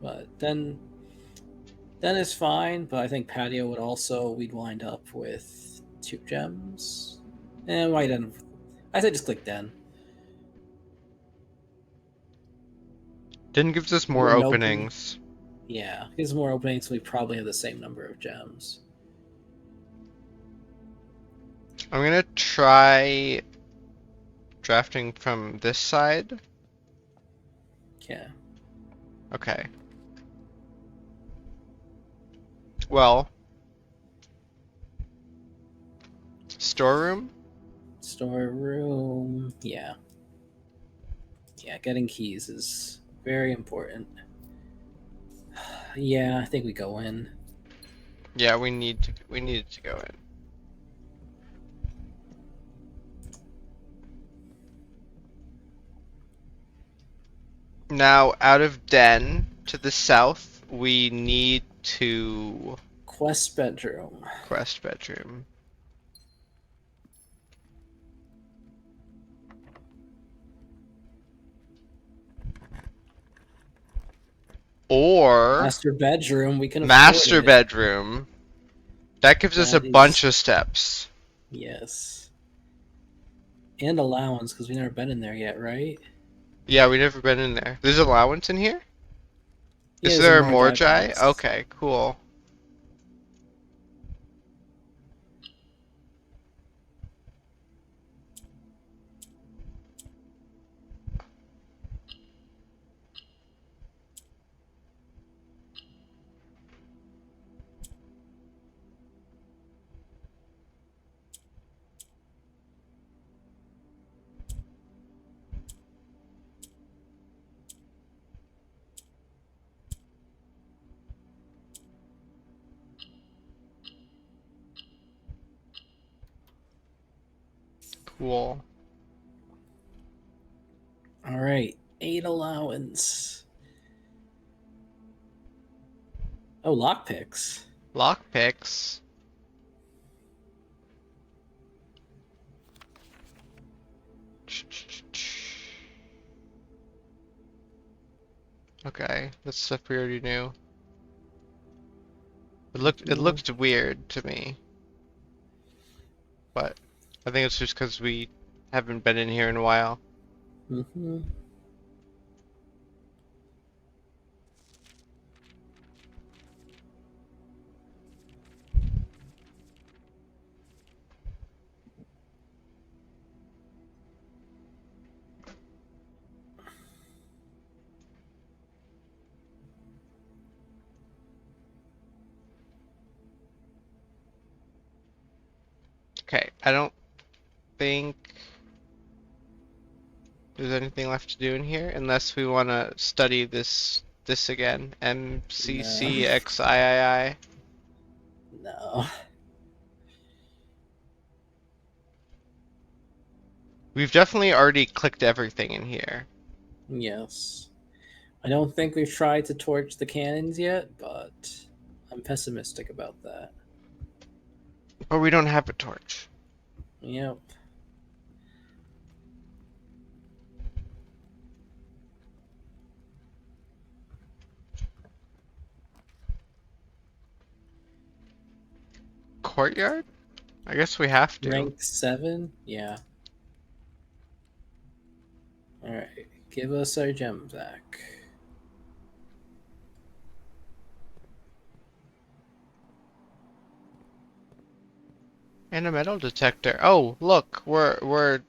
But then it's fine. But I think patio would also, we'd wind up with 2 gems. And why then? I say just click den. Den gives us more Wouldn't open. openings. Yeah, gives more openings. So we probably have the same number of gems. I'm gonna try drafting from this side. Yeah. Okay. Well, storeroom? Storeroom. Yeah. Yeah, getting keys is very important. Yeah, I think we go in. Yeah, we needed to go in. Now, out of den to the south, we need to Quest bedroom. quest bedroom. Or Master bedroom. We can afford master it. bedroom. That gives us a That bunch is- of steps. Yes. And allowance, because we've never been in there yet, right? Yeah, we've never been in there. There's allowance in here? Yeah, Is there's there a Mordai Morjai? box. Okay, cool. Cool. All right, 8 allowance. Oh, lockpicks. Lockpicks. Okay, that's stuff we already knew. It looked weird to me. But I think it's just because we haven't been in here in a while. Mm-hmm. Okay, I don't think there's anything left to do in here unless we want to study this again. MCCXIII. No. We've definitely already clicked everything in here. Yes. I don't think we've tried to torch the cannons yet, but I'm pessimistic about that. But we don't have a torch. Yep. Courtyard? I guess we have to. Rank 7? Yeah. Alright. Give us our gem back. And a metal detector. Oh, look, we're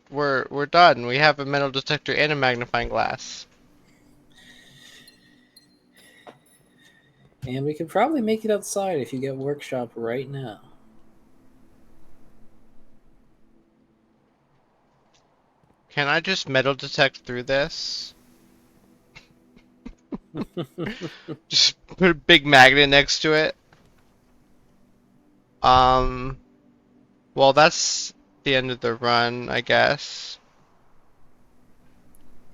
done. We have a metal detector and a magnifying glass. And we could probably make it outside if you get workshop right now. Can I just metal detect through this? Just put a big magnet next to it. Well, that's the end of the run, I guess.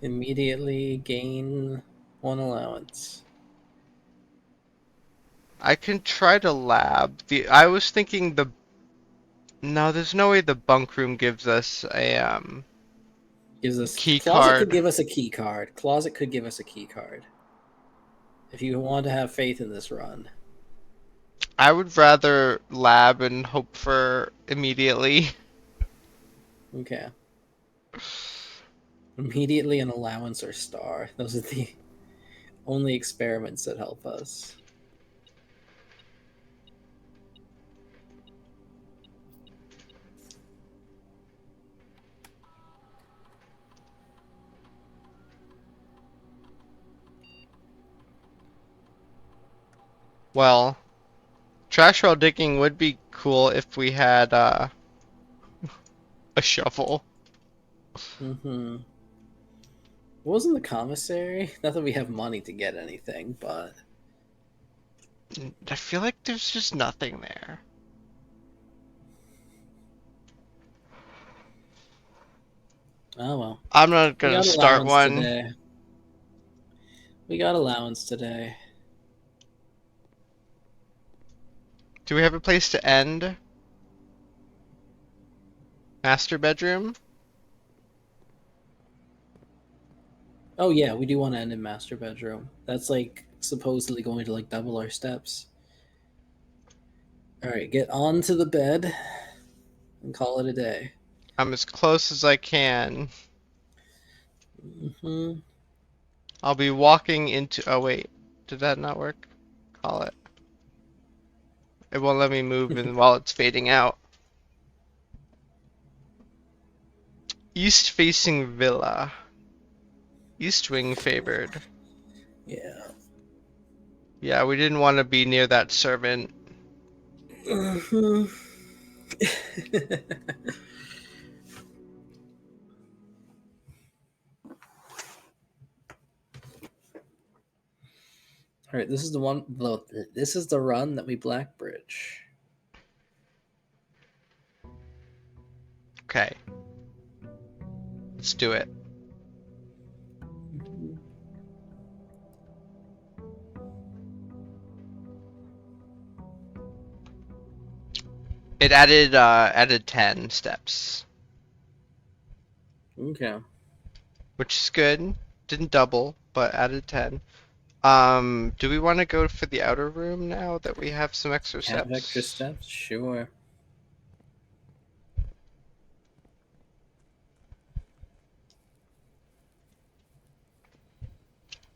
Immediately gain 1 allowance. I can try to lab. I was thinking No, there's no way the bunk room gives us a Gives us key closet could card. give us a key card. Closet could give us a key card. If you want to have faith in this run. I would rather lab and hope for immediately. Okay. Immediately an allowance or star. Those are the only experiments that help us. Well, trash roll digging would be cool if we had a shovel. Mm-hmm. What was in the commissary? Not that we have money to get anything, but I feel like there's just nothing there. oh well. I'm not We gonna got start allowance one. today. We got allowance today. Do we have a place to end? Master bedroom? Oh yeah, we do want to end in master bedroom. That's like supposedly going to like double our steps. All right, get onto the bed and call it a day. I'm as close as I can. Hmm. I'll be walking into. Oh wait, did that not work? Call it. It won't let me move in while it's fading out. East facing villa. East wing favored. Yeah. Yeah, we didn't want to be near that servant. Mhm. All right, this is the one. This is the run that we black bridge. Okay. Let's do it. It added 10 steps, Okay. which is good. Didn't double, but added 10. Do we want to go for the outer room now that we have some extra steps? Have extra steps? Sure.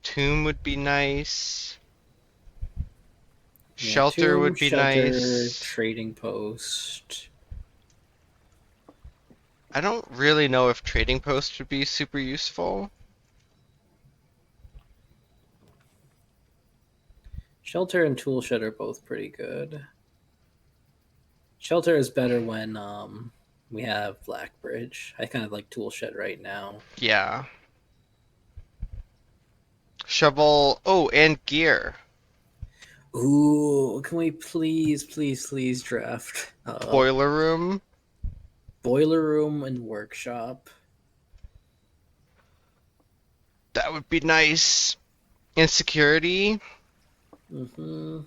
Tomb would be nice. Yeah, Shelter tomb, would be shelter, nice. trading post. I don't really know if trading post would be super useful. Shelter and tool shed are both pretty good. Shelter is better when we have black bridge. I kind of like tool shed right now. Yeah. Shovel. Oh, and gear. Ooh, can we please draft Boiler room. boiler room and workshop? That would be nice. And security. Mm-hmm.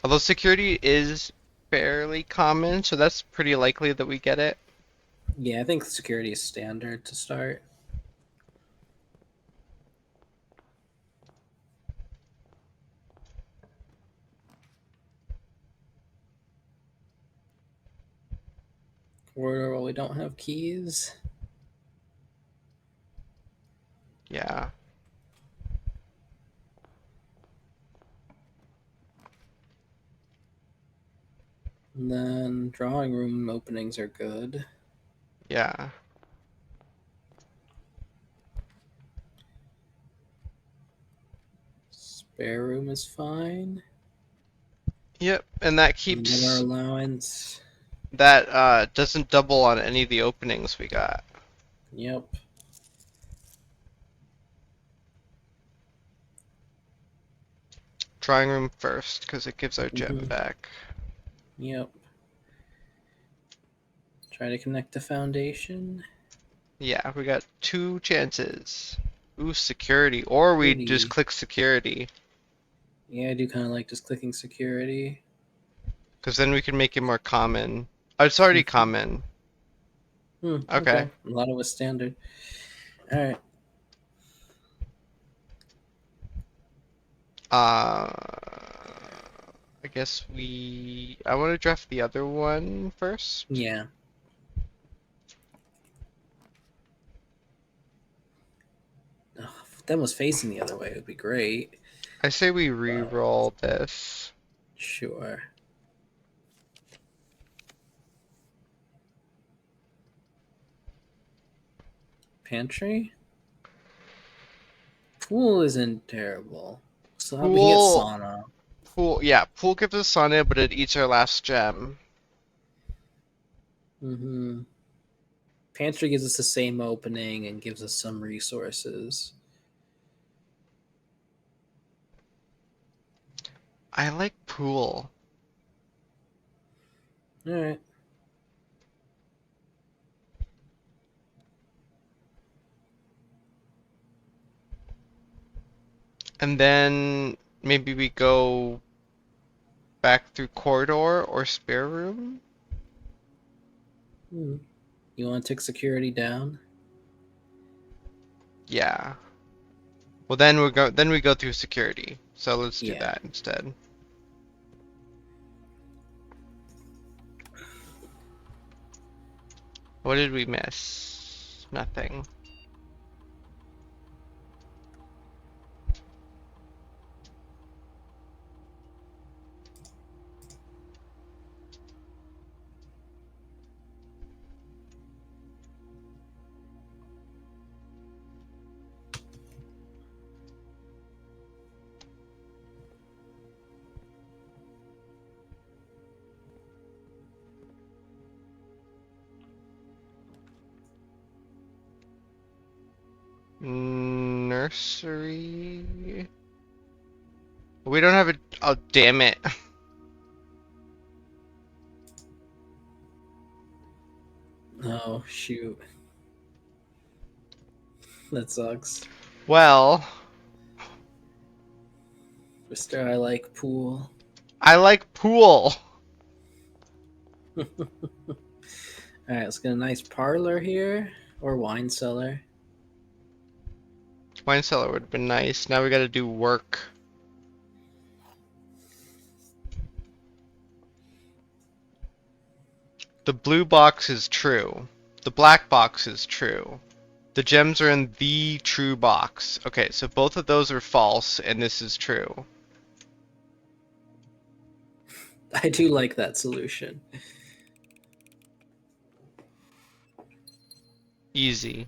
Although security is fairly common, so that's pretty likely that we get it. Yeah, I think security is standard to start. Corridor, well, we don't have keys. Yeah. And then drawing room openings are good. Yeah. Spare room is fine. Yep, and that And then our keeps allowance. that doesn't double on any of the openings we got. Yep. Drawing room first, because it gives our gem Mhm. back. Yep. Try to connect the foundation. Yeah, we got 2 chances. Ooh, security. Or we just Security. click security. Yeah, I do kind of like just clicking security. Because then we can make it more common. Oh, it's already common. Okay. A lot of it was standard. All right. I guess I want to draft the other one first. Yeah. Oh, if them was facing the other way, it would be great. I say we re-roll this. Sure. Pantry? Pool isn't terrible. So we can get Pool, sauna. pool gives us Sonya, but it eats our last gem. Mm-hmm. Pantry gives us the same opening and gives us some resources. I like pool. All right. And then maybe we go back through corridor or spare room. You want to take security down? Yeah. Well, then we go through security. So let's do that instead. What did we miss? Nothing. Nursery. We don't have a. Oh, damn it. Oh, shoot. That sucks. Well, Mr. I like pool. I like pool. Alright, let's get a nice parlor here. Or wine cellar. Wine cellar would have been nice. Now we gotta do work. The blue box is true. The black box is true. The gems are in the true box. Okay, so both of those are false, and this is true. I do like that solution. Easy.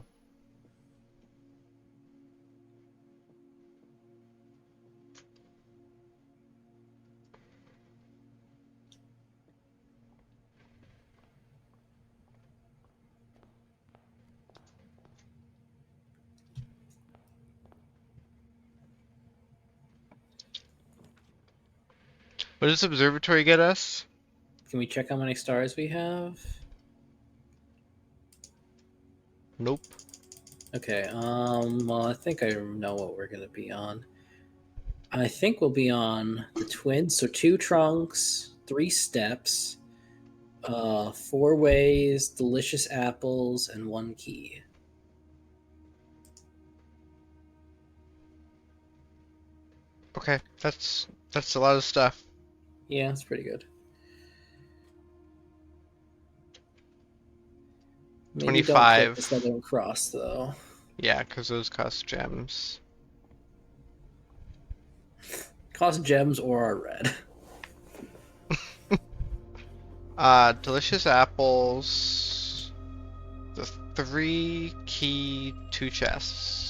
What does observatory get us? Can we check how many stars we have? Nope. Okay, well, I think I know what we're gonna be on. I think we'll be on the twins, so 2 trunks, 3 steps, 4 ways, delicious apples, and 1 key. Okay, that's a lot of stuff. Yeah, that's pretty good. Maybe don't click the 25. Southern Cross though. Yeah, because those cost gems. Cost gems or are red. Delicious apples. The 3 key, 2 chests.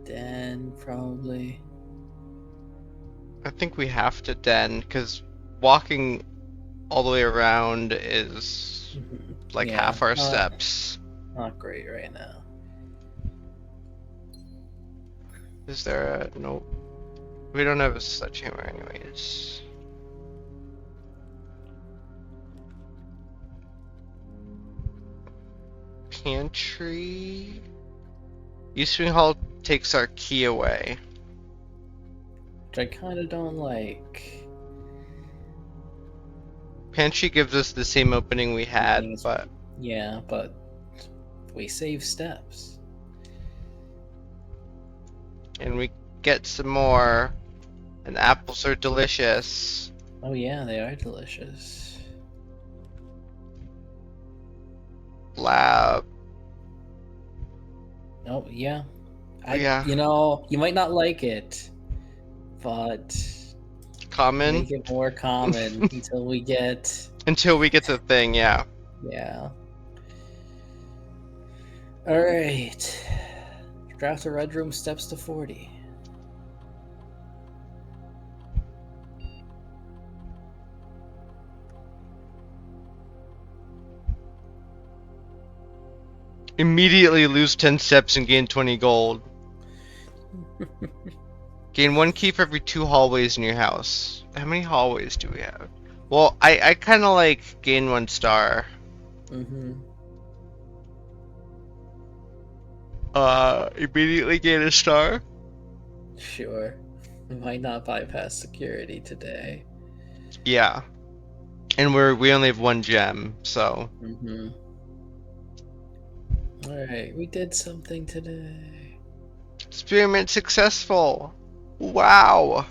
Den probably. I think we have to den, because walking all the way around is like Yeah, half our steps. Not great right now. Is there a... No. We don't have a sledgehammer anyways. pantry. East Wing Hall takes our key away. Which I kind of don't like. Pantry gives us the same opening we had, Means- but Yeah, but we save steps. and we get some more. And apples are delicious. Oh yeah, they are delicious. Lab. Oh yeah. Yeah. You know, you might not like it, but Common. make it more common until we get. Until we get the thing, yeah. Yeah. All right. Draft a red room steps to 40. Immediately lose 10 steps and gain 20 gold. Gain 1 key for every 2 hallways in your house. How many hallways do we have? Well, I kind of like gain 1 star. Mm-hmm. Immediately gain a star? Sure. We might not bypass security today. Yeah. And we only have 1 gem, so. Mm-hmm. Alright, we did something today. Experiment successful! Wow!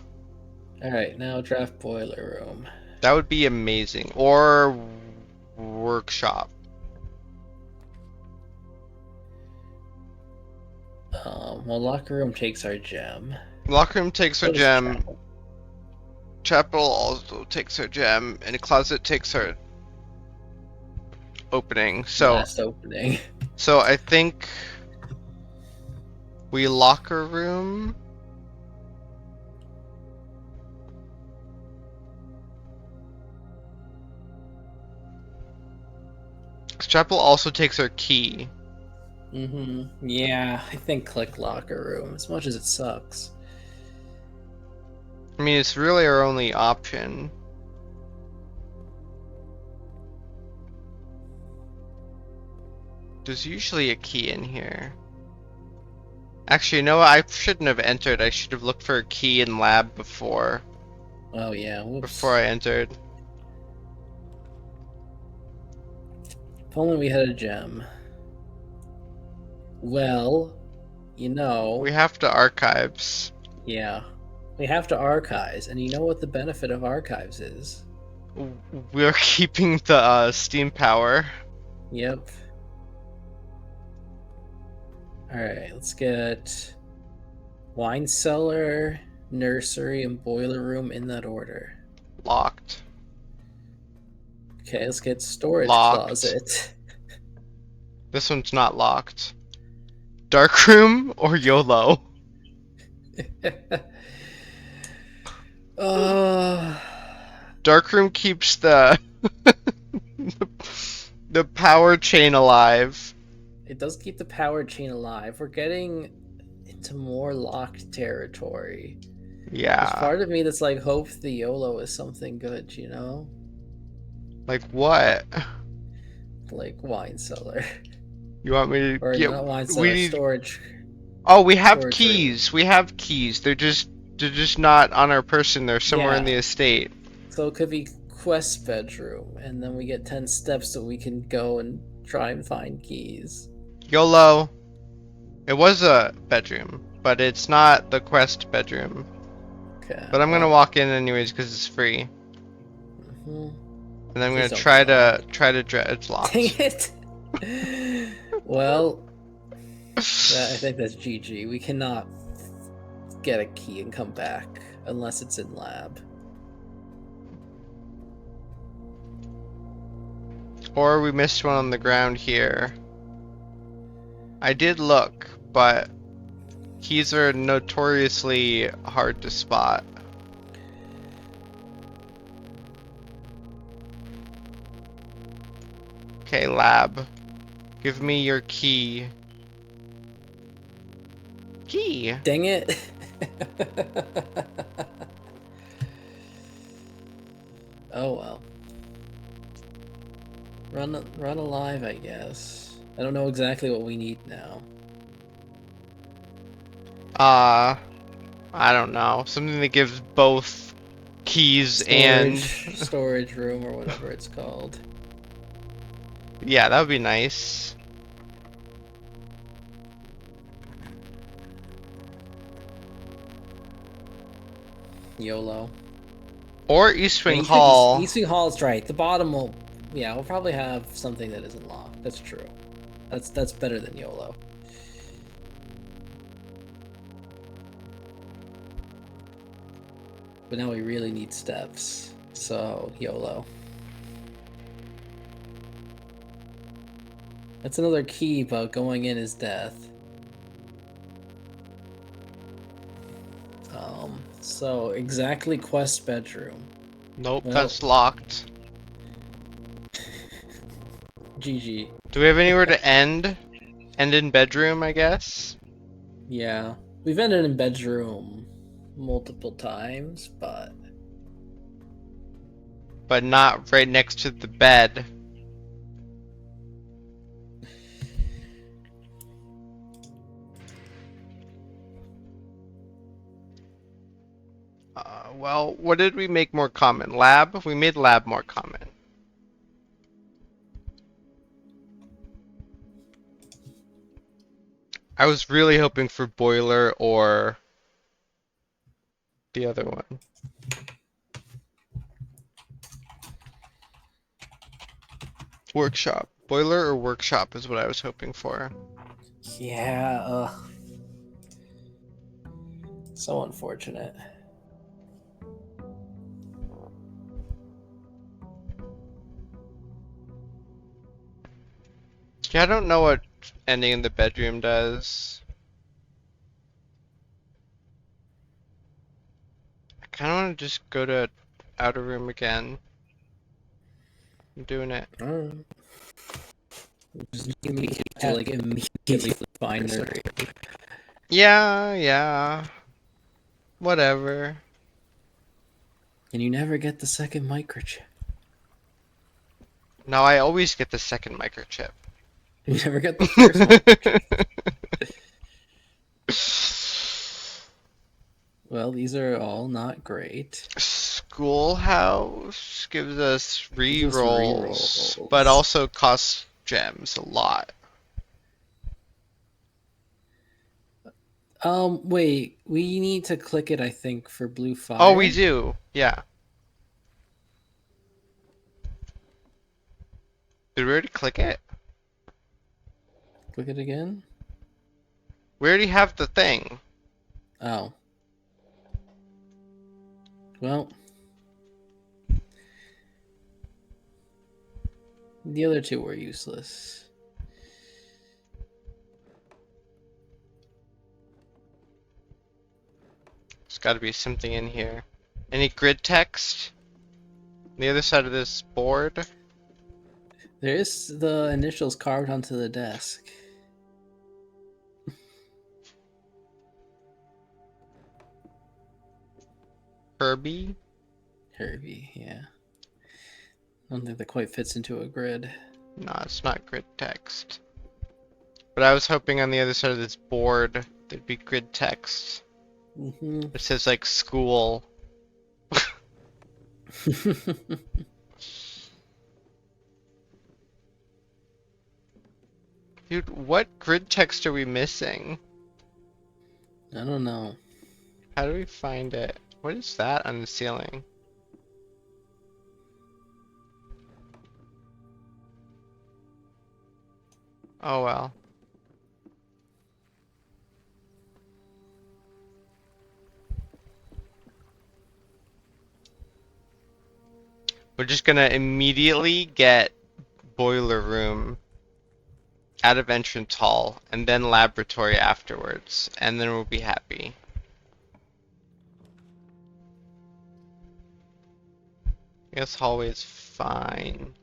Alright, now draft boiler room. That would be amazing. Or workshop. Well, locker room takes our gem. Locker room takes our So does gem. chapel. Chapel also takes her gem, and a closet takes her opening. Last opening. So I think we locker room. Chapel also takes her key. Mm-hmm. Yeah, I think click locker room, as much as it sucks. I mean, it's really our only option. There's usually a key in here. Actually, you know what? I shouldn't have entered. I should have looked for a key in lab before Oh yeah, whoops. before I entered. If only we had a gem. Well, you know, We have to archives. yeah. We have to archives, and you know what the benefit of archives is? We're keeping the steam power. Yep. Alright, let's get wine cellar, nursery, and boiler room in that order. Locked. Okay, let's get storage Locked. closet. This one's not locked. Dark room or YOLO? uh, Dark room keeps the the power chain alive. it does keep the power chain alive. We're getting into more locked territory. There's Yeah. part of me that's like, hope the YOLO is something good, you know? Like what? Like wine cellar. You want me to Or get? not wine cellar, We need. storage. Oh, we have storage keys. We have keys. They're just not on our person. They're somewhere in Yeah. the estate. So it could be quest bedroom, and then we get 10 steps so we can go and try and find keys. YOLO. It was a bedroom, but it's not the quest bedroom. Okay. But I'm gonna walk in anyways because it's free, Mhm. and I'm Please gonna don't try to it's locked. Dang it! Well, I think that's GG. We cannot get a key and come back unless it's in lab. Or we missed one on the ground here. I did look, but keys are notoriously hard to spot. Okay, lab. Give me your key. Key. Dang it! Oh well. Run alive, I guess. I don't know exactly what we need now. I don't know. Something that gives both keys and... Storage room or whatever it's called. Yeah, that would be nice. YOLO. Or East Wing East Hall. Wing Hall's right. The bottom will, yeah, we'll probably have something that isn't locked. That's true. That's better than YOLO. But now we really need steps. So YOLO. That's another key, but going in is death. So exactly quest bedroom. Nope, Well- that's locked. GG. Do we have anywhere to end? End in bedroom, I guess? Yeah. We've ended in bedroom multiple times, but But not right next to the bed. Well, what did we make more common? Lab? We made lab more common. I was really hoping for boiler or the other one. Workshop. Boiler or workshop is what I was hoping for. yeah, so unfortunate. Yeah, I don't know what ending in the bedroom does. I kind of want to just go to outer room again. I'm doing it. Just immediately to like immediately find her. Yeah. Whatever. And you never get the second microchip. No, I always get the second microchip. You never get the first one. Well, these are all not great. Schoolhouse gives us Gives us rerolls, rerolls. but also costs gems a lot. Wait, we need to click it, I think, for blue fire. Oh, we do. Yeah. Did we already click it? Click it again? We already have the thing. Oh. Well. The other two were useless. There's got to be something in here. Any grid text? On the other side of this board? There is the initials carved onto the desk. Herbie? Herbie, yeah. I don't think that quite fits into a grid. No, it's not grid text. But I was hoping on the other side of this board there'd be grid text. Mm-hmm. It says like school. Dude, what grid text are we missing? I don't know. How do we find it? What is that on the ceiling? Oh well. We're just gonna immediately get boiler room out of entrance hall and then laboratory afterwards, and then we'll be happy. I guess hallway is fine.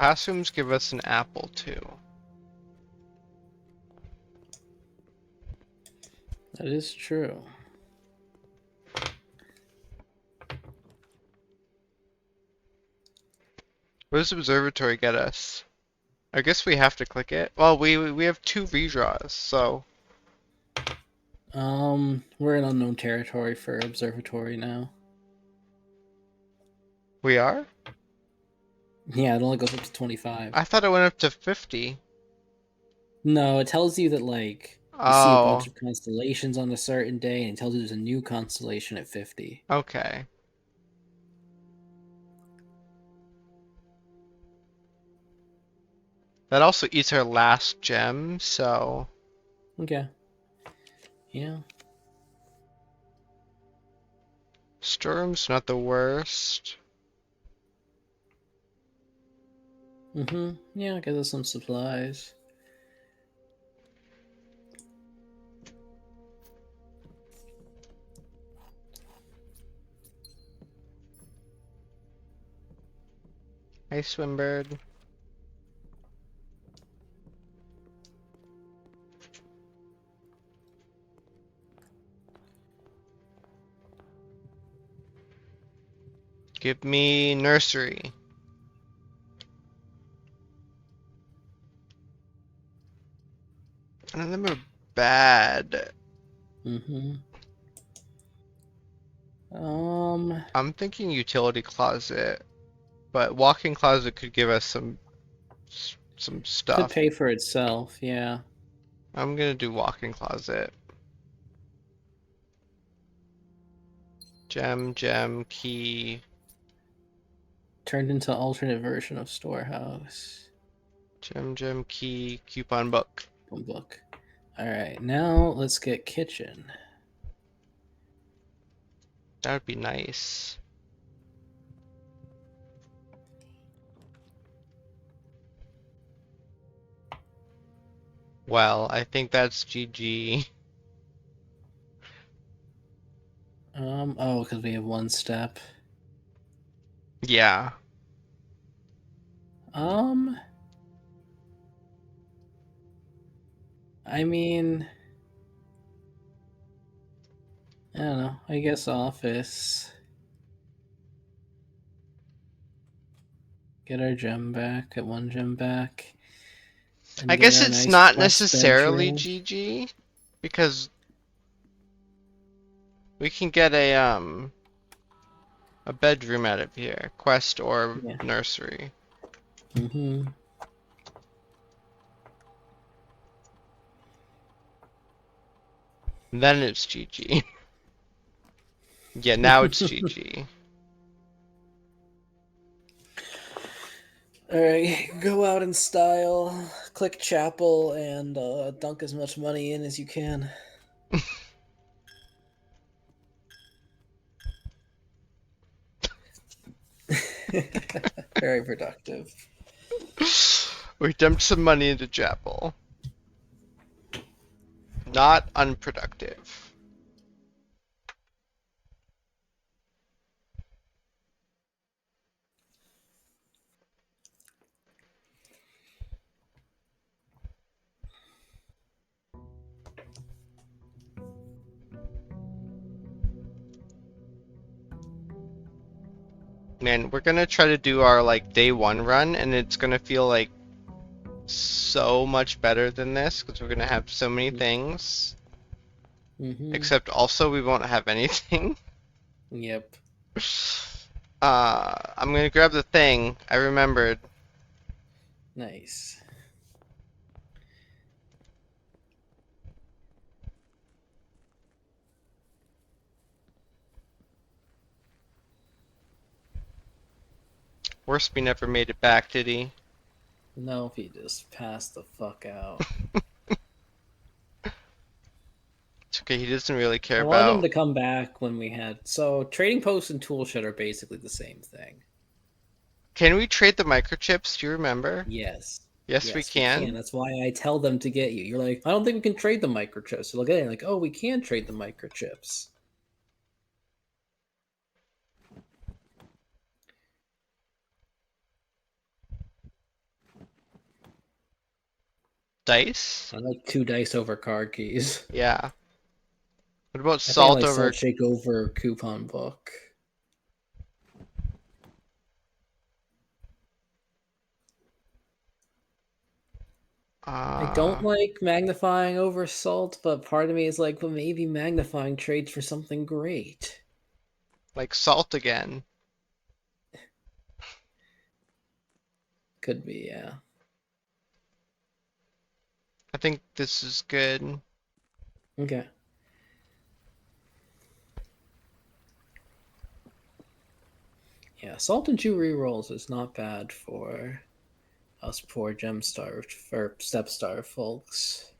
Classrooms give us an apple too. That is true. What does observatory get us? I guess we have to click it. Well, we have 2 redraws, so We're in unknown territory for observatory now. we are? Yeah, it only goes up to 25. I thought it went up to 50. No, it tells you that like you see a bunch Oh, of constellations on a certain day, and it tells you there's a new constellation at 50. okay. That also eats our last gem, so Okay. Yeah. storeroom's not the worst. Yeah, get us some supplies. Hey, Swimbird. Give me nursery. None of them are bad. I'm thinking utility closet, but walk-in closet could give us some Could stuff. pay for itself, yeah. I'm gonna do walk-in closet. Gem, key. Turned into alternate version of storehouse. Gem, key, coupon book. Book. Alright, now let's get kitchen. That would be nice. Well, I think that's GG. Oh, because we have one step. Yeah. I mean, I don't know. I guess office. Get our gem back. Get one gem back. And I get guess our it's nice not plus necessarily bedroom. GG because we can get a bedroom out of here. Quest or Yeah. nursery. Then it's GG. Yeah, now it's GG. Alright, go out in style, click chapel, and dunk as much money in as you can. Very productive. We dumped some money into chapel. Not unproductive. Man, we're gonna try to do our like day 1 run, and it's gonna feel like so much better than this because we're gonna have so many things. Except also we won't have anything. Yep. I'm gonna grab the thing. I remembered. Nice. Worsby never made it back, did he? No, he just passed the fuck out. It's okay, he doesn't really care I wanted him about... to come back when we had... So, Trading Post and Toolshed are basically the same thing. Can we trade the microchips? Do you remember? Yes. Yes, we can. That's why I tell them to get you. You're like, I don't think we can trade the microchips. So they'll get it. Like, oh, we can trade the microchips. Dice? I like 2 dice over card keys. Yeah. What about I think I salt like over? salt shake over coupon book. I don't Uh, like magnifying over salt, but part of me is like, well, maybe magnifying trades for something great. like salt again. Could be, yeah. I think this is good. Okay. Yeah, salt and chew rerolls is not bad for us poor gem starved or step starved folks.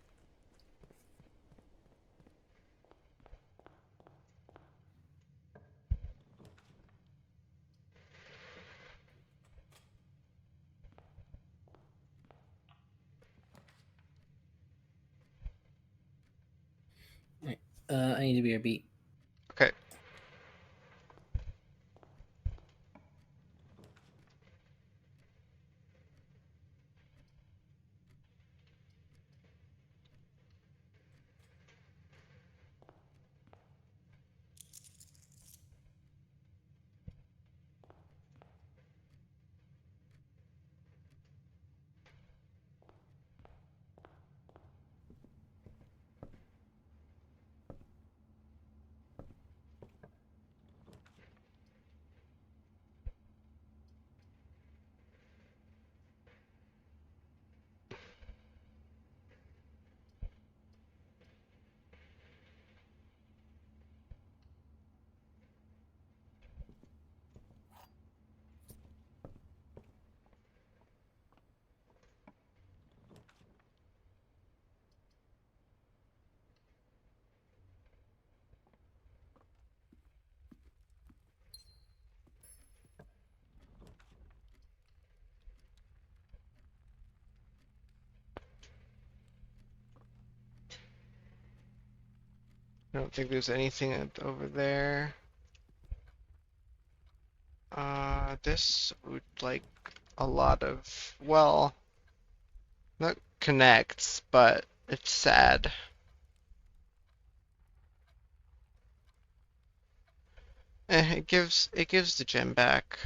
Right. I need to be a beat. Okay. I don't think there's anything over there. This would like a lot of, well, not connects, but it's sad. It gives the gem back.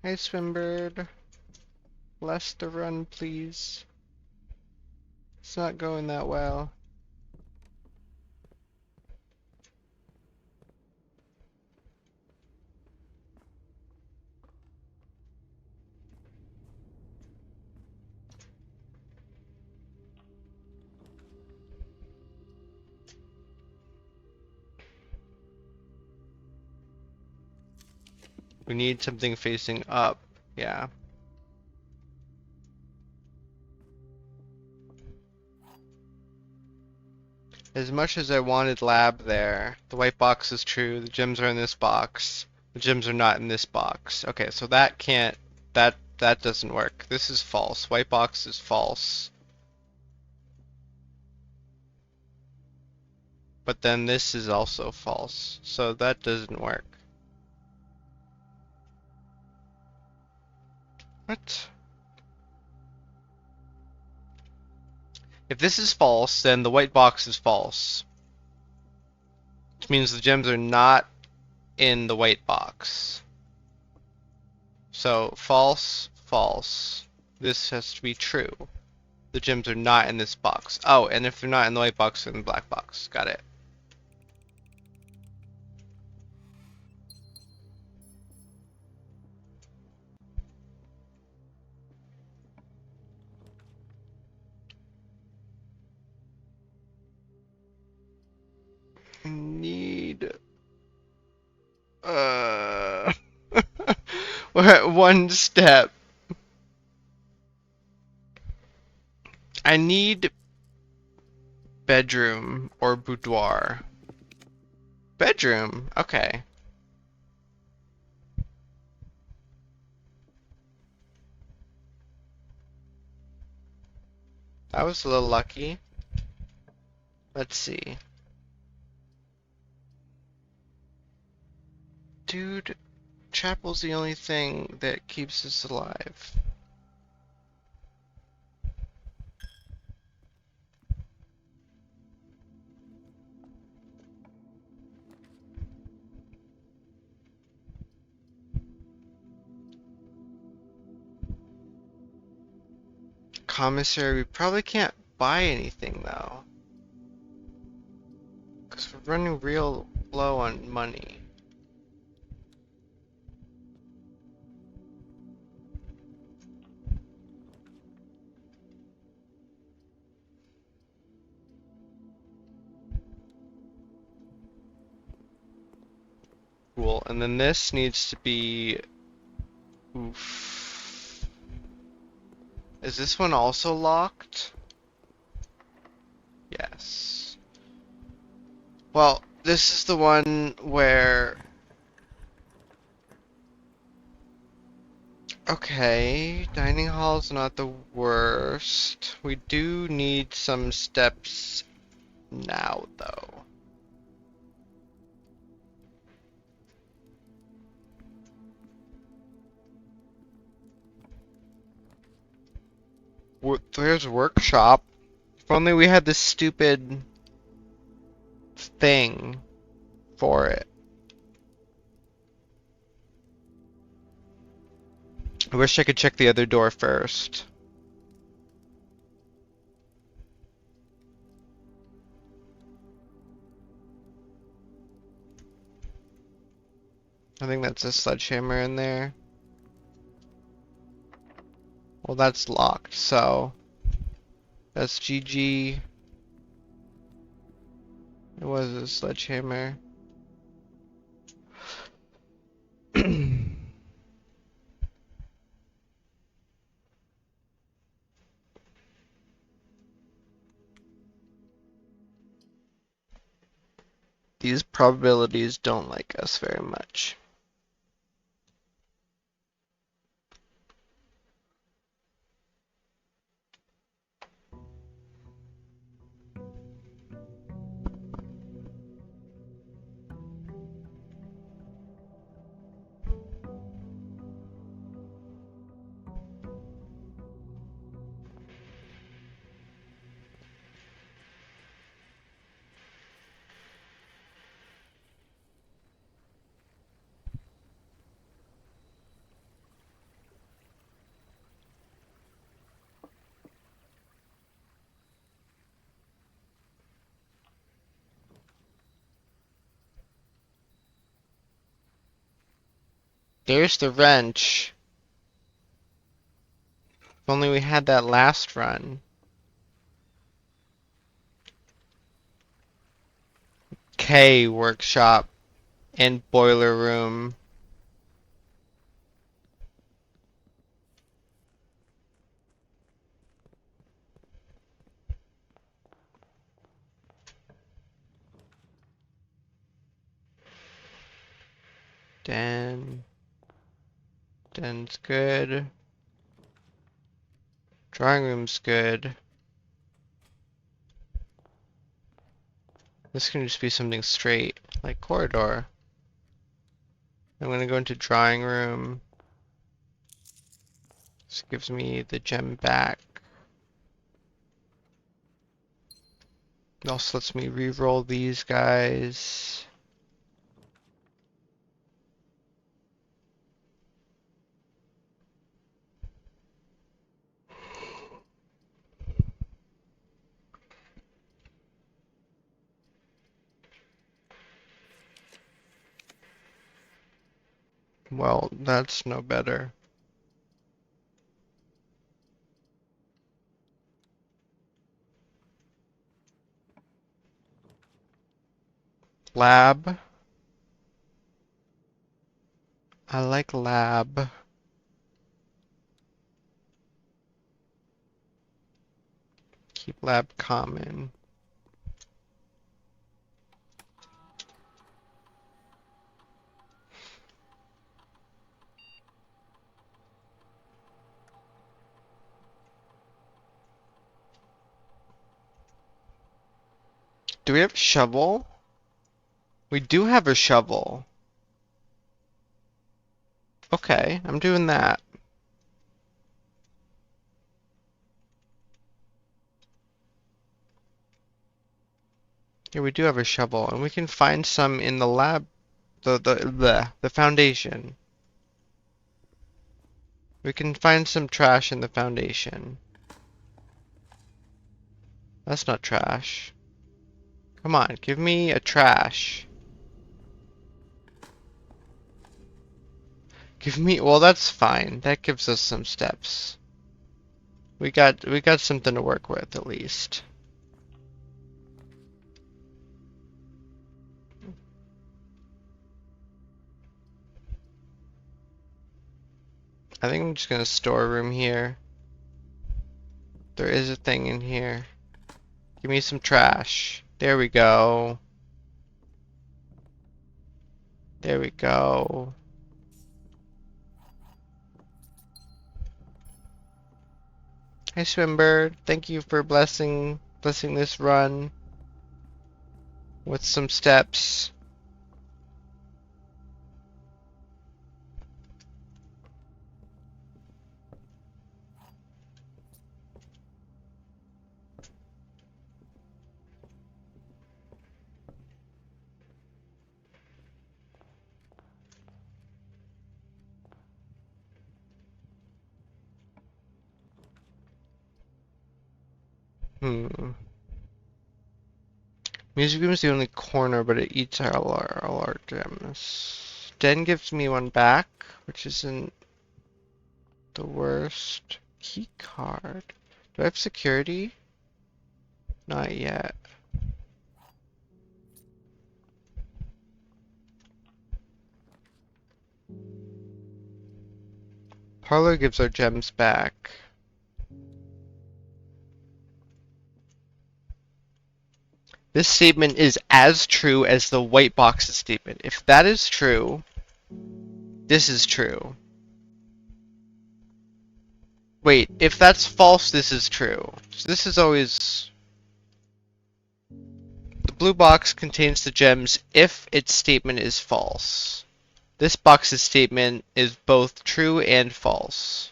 Hey, Swimbird. Less the run, please. It's not going that well. We need something facing up. Yeah. As much as I wanted lab there, the white box is true, the gems are in this box. The gems are not in this box. Okay, so that can't, that doesn't work. This is false. White box is false. But then this is also false. So that doesn't work. What? If this is false, then the white box is false. Which means the gems are not in the white box. So false, false. This has to be true. The gems are not in this box. Oh, and if they're not in the white box, they're in the black box. Got it. We're at one step. I need bedroom or boudoir. Bedroom, okay. I was a little lucky. Let's see. Dude, chapel's the only thing that keeps us alive. Commissary, we probably can't buy anything though. Because we're running real low on money. Cool, and then this needs to be... Oof. Is this one also locked? Yes. Well, this is the one where... Okay, dining hall's not the worst. We do need some steps now, though. There's workshop. If only we had this stupid thing for it. I wish I could check the other door first. I think that's a sledgehammer in there. Well, that's locked, so that's GG. It was a sledgehammer. These probabilities don't like us very much. There's the wrench. If only we had that last run. K workshop and boiler room. Den. Den's good. Drawing room's good. This can just be something straight, like corridor. I'm gonna go into drawing room. This gives me the gem back. It also lets me re-roll these guys. Well, that's no better. Lab. I like lab. Keep lab common. Do we have a shovel? We do have a shovel. Okay, I'm doing that. Yeah, we do have a shovel, and we can find some in the lab, the foundation. We can find some trash in the foundation. That's not trash. Come on, give me a trash. Give me, well, that's fine. That gives us some steps. We got something to work with at least. I think I'm just gonna store a room here. There is a thing in here. Give me some trash. There we go. There we go. Hi, Swimbird. Thank you for blessing this run with some steps. Music room is the only corner, but it eats all our gems. Den gives me one back, which isn't the worst. Key card. Do I have security? Not yet. Parlor gives our gems back. This statement is as true as the white box's statement. If that is true, this is true. Wait, if that's false, this is true. So this is always... The blue box contains the gems if its statement is false. This box's statement is both true and false.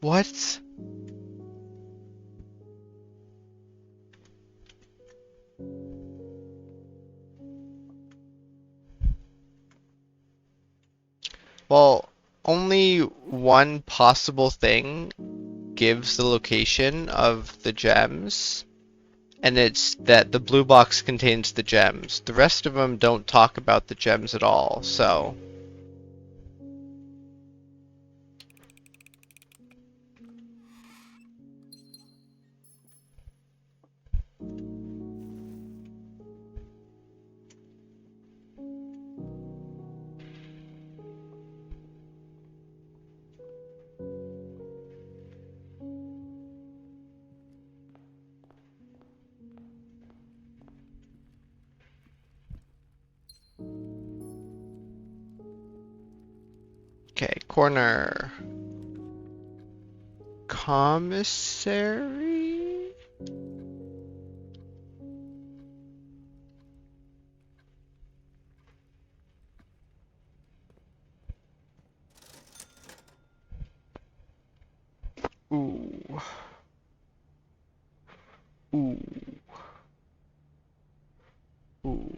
What? Well, only one possible thing gives the location of the gems, and it's that the blue box contains the gems. The rest of them don't talk about the gems at all, so... Okay, corner. Commissary? Ooh. Ooh. Ooh.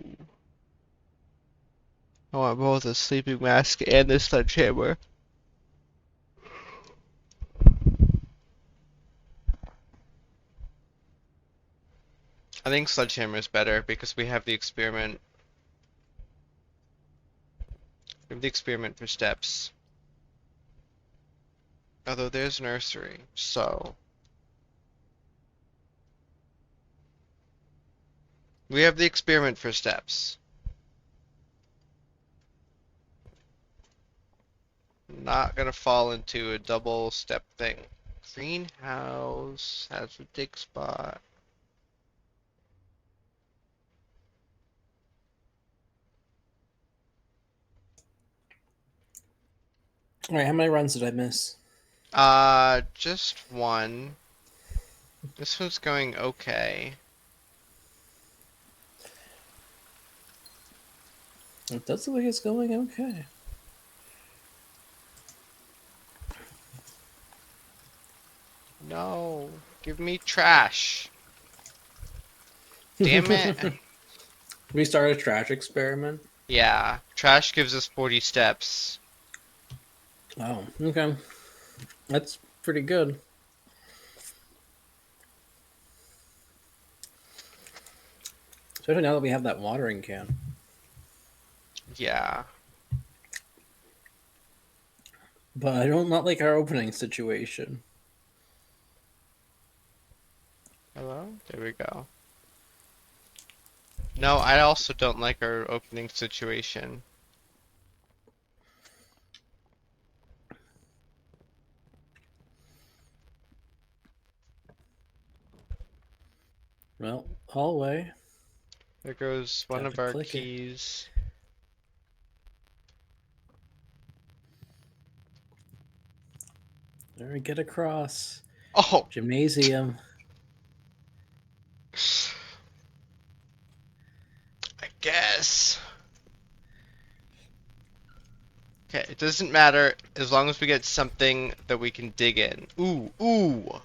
I want both a sleeping mask and the sledgehammer. I think sledgehammer is better because we have the experiment. We have the experiment for steps. Although there's nursery, so... We have the experiment for steps. not gonna fall into a double step thing. Greenhouse has a dig spot. All right, how many runs did I miss? Just one. This one's going okay. It does look like it's going okay. No, give me trash. Damn it. We started a trash experiment. Yeah, trash gives us 40 steps. Oh, okay. That's pretty good. Especially now that we have that watering can. Yeah. But I don't not like our opening situation. Hello? There we go. No, I also don't like our opening situation. Well, hallway. There goes one Got of to our click it. keys. There we get across. Oh! Gymnasium. I guess. Okay, it doesn't matter as long as we get something that we can dig in. Ooh, ooh.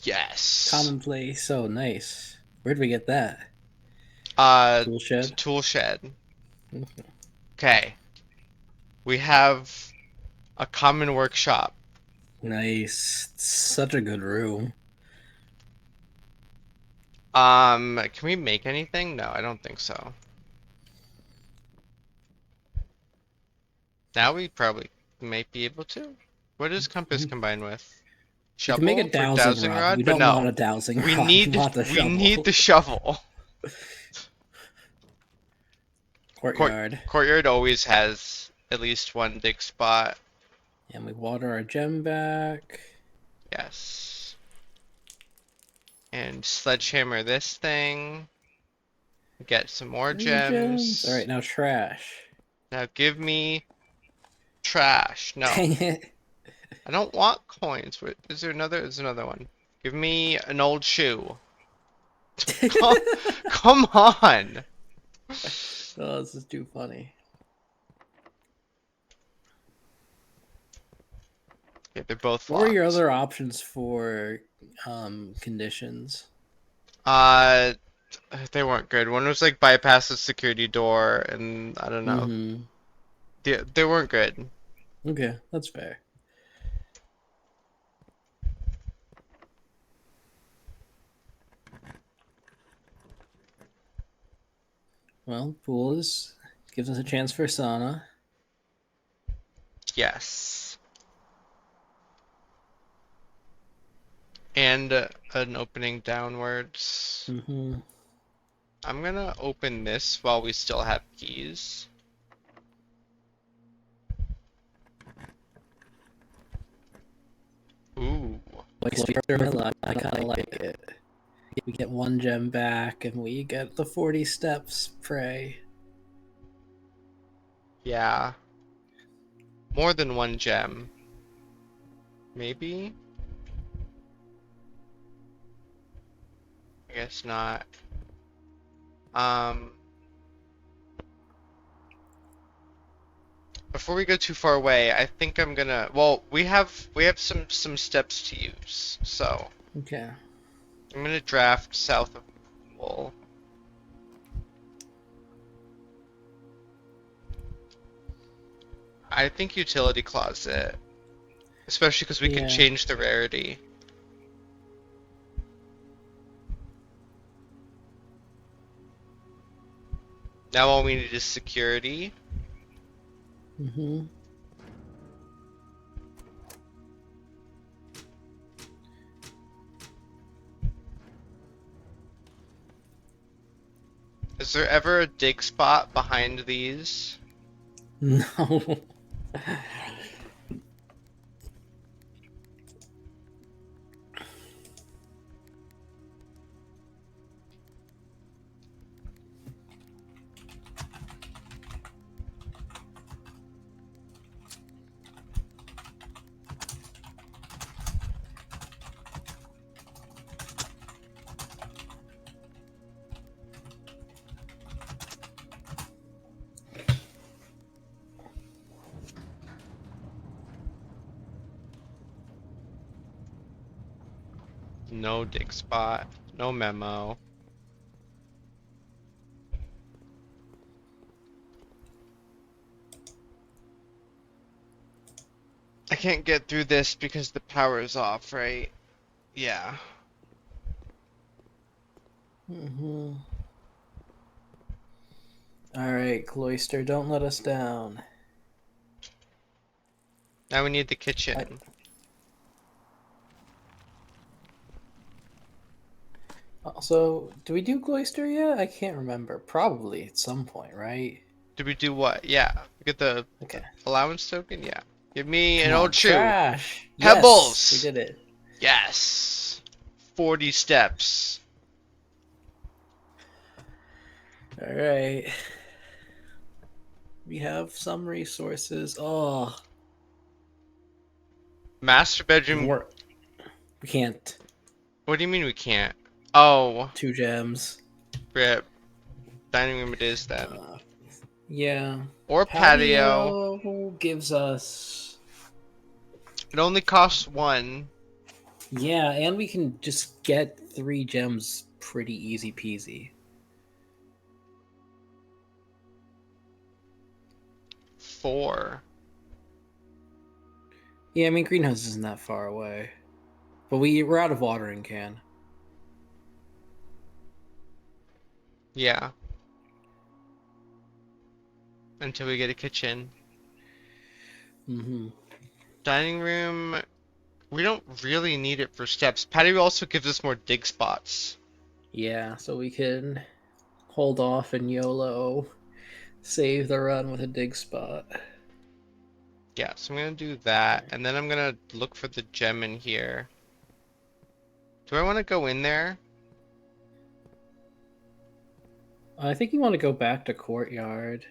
Yes. Commonplace. So nice. Where'd we get that? Tool The shed. tool shed. Mhm. Okay. We have a common workshop. Nice. Such a good room. Can we make anything? No, I don't think so. Now we probably might be able to. What does compass combine with? You Shovel can make a for dowsing rod. We but don't want no. a dowsing We rod. need We want the we shovel. need the shovel. Courtyard. Courtyard always has at least one dig spot. And we water our gem back. Yes. And sledgehammer this thing. Get some more gems. All right, now trash. Now give me trash. No, Dang it. I don't want coins. Wait, is there another? There's another one. Give me an old shoe. Come, come on. Oh, this is too funny. Yeah, they're both What were your locked. other options for conditions? They weren't good. One was like bypass the security door, and I don't know. Mm-hmm. They weren't good. Okay, that's fair. Well, gives us a chance for sauna. Yes. And an opening downwards. Mm-hmm. I'm gonna open this while we still have keys. Ooh. I kind of like it. We get one gem back, and we get the 40 steps. Pray. Yeah. More than one gem. Maybe? I guess not. Before we go too far away, I think I'm gonna. Well, we have some steps to use, so Okay. I'm gonna draft south of the pool. I think utility closet, especially because we can Yeah. change the rarity. Now all we need is security. Mm-hmm. Is there ever a dig spot behind these? No. No dig spot. No memo. I can't get through this because the power is off, right? Yeah. Mm-hmm. All right, Cloister, don't let us down. Now we need the kitchen. Also, do we do Cloister yet? I can't remember. Probably at some point, right? Did we do what? Yeah. We get the Okay. allowance token? Yeah. Give me Come an on, old shoe. trash. Pebbles! Yes, we did it. Yes. 40 steps. All right. We have some resources. Oh, Master bedroom. we can't. What do you mean we can't? Oh, 2 gems. rip. Dining room it is then. Yeah. Or patio. Gives us. It only costs 1. Yeah, and we can just get 3 gems pretty easy peasy. 4. Yeah, I mean greenhouse isn't that far away, but we're out of watering can. Yeah. Until we get a kitchen. Mm-hmm. Dining room. We don't really need it for steps. Patio also gives us more dig spots. Yeah, so we can hold off and YOLO save the run with a dig spot. Yeah, so I'm gonna do that, and then I'm gonna look for the gem in here. Do I want to go in there? I think you want to go back to courtyard.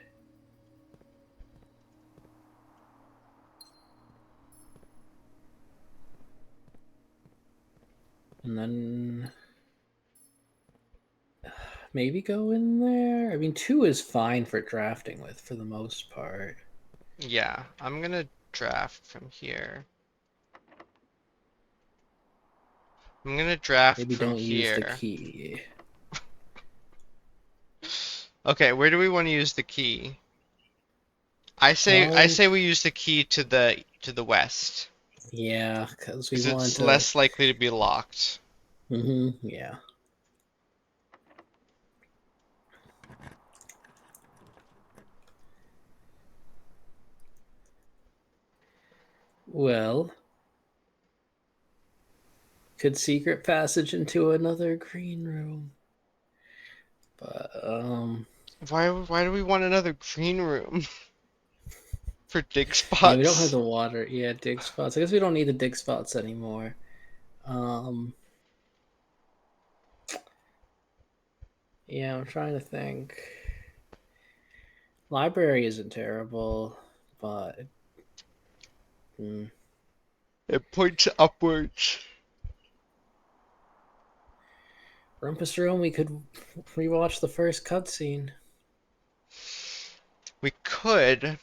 And then maybe go in there. I mean, 2 is fine for drafting with for the most part. Yeah, I'm gonna draft from here. I'm gonna draft Maybe from don't use the here. key. Okay, where do we want to use the key? I say we use the key to the west. Yeah, because we Because want it's to. less likely to be locked. Yeah. Well, could secret passage into another green room. But Why do we want another green room? For dig yeah, we don't have spots? the water. Yeah, dig spots. I guess we don't need the dig spots anymore. Yeah, I'm trying to think. Library isn't terrible, but It points upwards. Rumpus Room, we could rewatch the first cutscene. We could.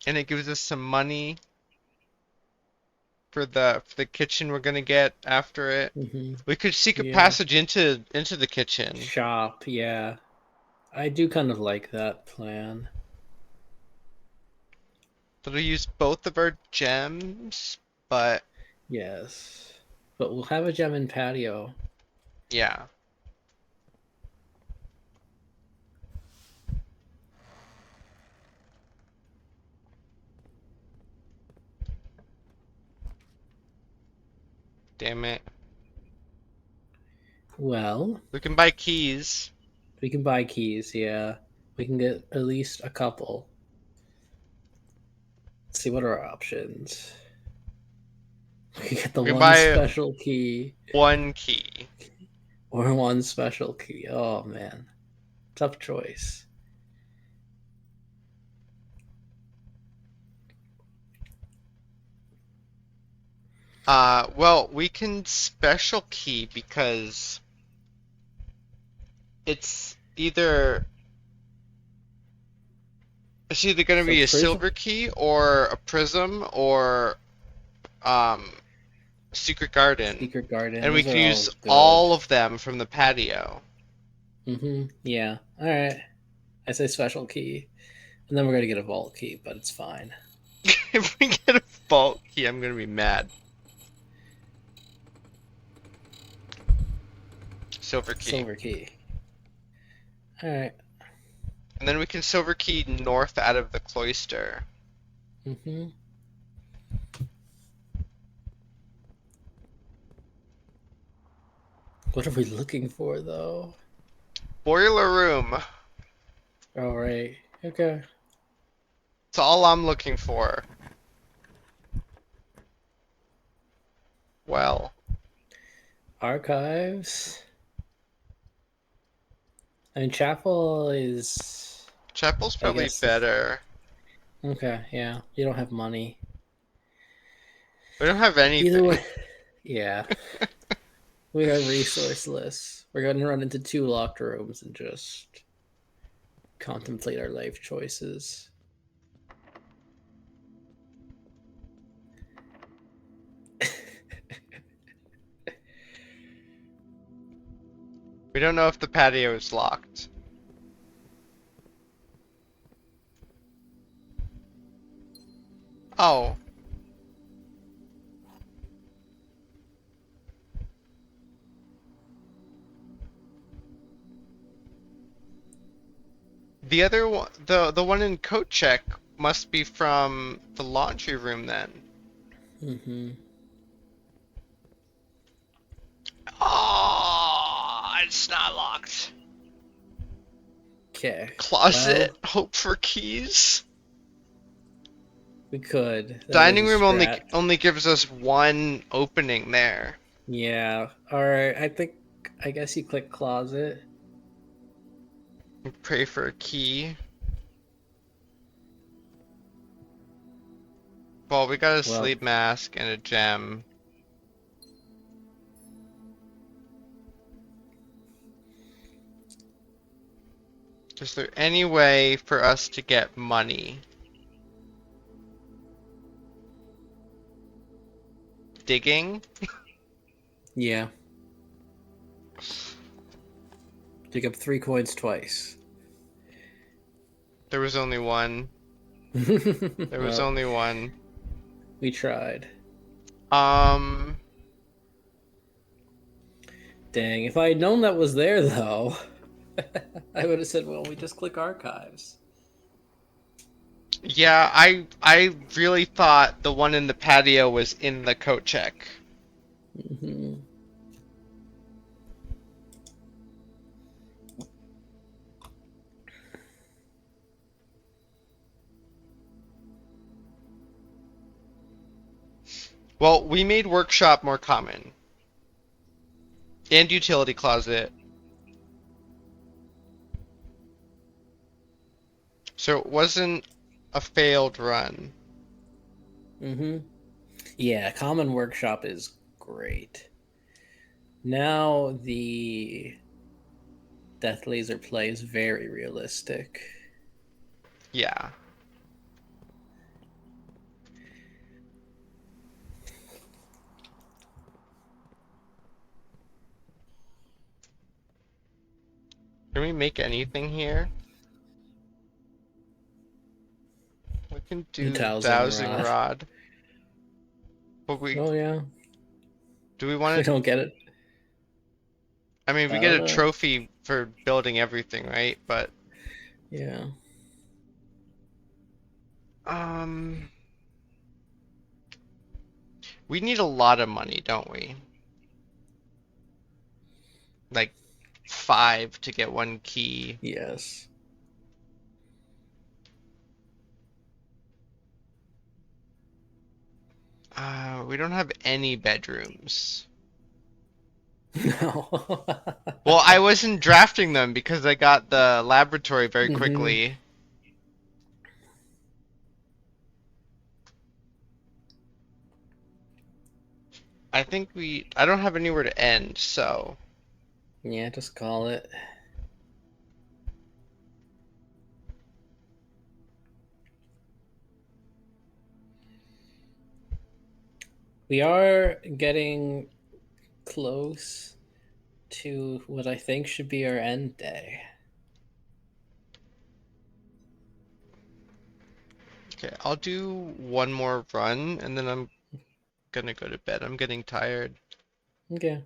And it gives us some money for the kitchen we're gonna get after it. We could seek a Yeah. passage into the kitchen. Shop, yeah. I do kind of like that plan. That'll use both of our gems, but Yes. But we'll have a gem in patio. yeah. Damn it. Well, We can buy keys. we can buy keys, yeah. We can get at least a couple. Let's see, what are our options? We get the We one buy special key one key. or one special key. Oh man, tough choice. Well, we can special key because it's either going to So be a prism, silver key or a prism or um secret garden, secret garden. and we Those can are all use good. all of them from the patio. Yeah. All right. I say special key, and then we're gonna get a vault key, but it's fine. If we get a vault key, I'm gonna be mad. Silver key. Silver key. All right. And then we can silver key north out of the cloister. What are we looking for, though? Boiler room. All right. Okay. That's all I'm looking for. Well, Archives. I mean, chapel is chapel's I probably guess better. okay. Yeah, you don't have money. We don't have Either anything. way, yeah, we are resourceless. We're going to run into 2 locked rooms and just contemplate our life choices. We don't know if the patio is locked. Oh. The other one, the one in coat check must be from the laundry room then. Oh, it's not locked. Okay. Closet, Well, hope for keys. we could. That Dining is a room strat. only gives us one opening there. Yeah. All right. I guess you click closet. Pray for a key. Well, we got a Well, sleep mask and a gem. Is there any way for us to get money? Digging? yeah. Pick up 3 coins twice. There was only one. There was Well, only one. we tried. Um, Dang, if I had known that was there, though, I would have said, well, we just click archives. yeah, I really thought the one in the patio was in the coat check. Well, we made workshop more common. And utility closet. So it wasn't a failed run. Yeah, common workshop is great. Now the Death Laser play is very realistic. Yeah. Can we make anything here? We can do dowsing rod. But Oh yeah. do we We want to? don't get it. I mean, we I get don't a know. trophy for building everything, right? But Yeah. we need a lot of money, don't we? Like 5 to get 1 key. Yes. We don't have any bedrooms. No. Well, I wasn't drafting them because I got the laboratory very Mhm. quickly. I don't have anywhere to end, so. Yeah, just call it. We are getting close to what I think should be our end day. Okay, I'll do one more run and then I'm gonna go to bed. I'm getting tired. Okay.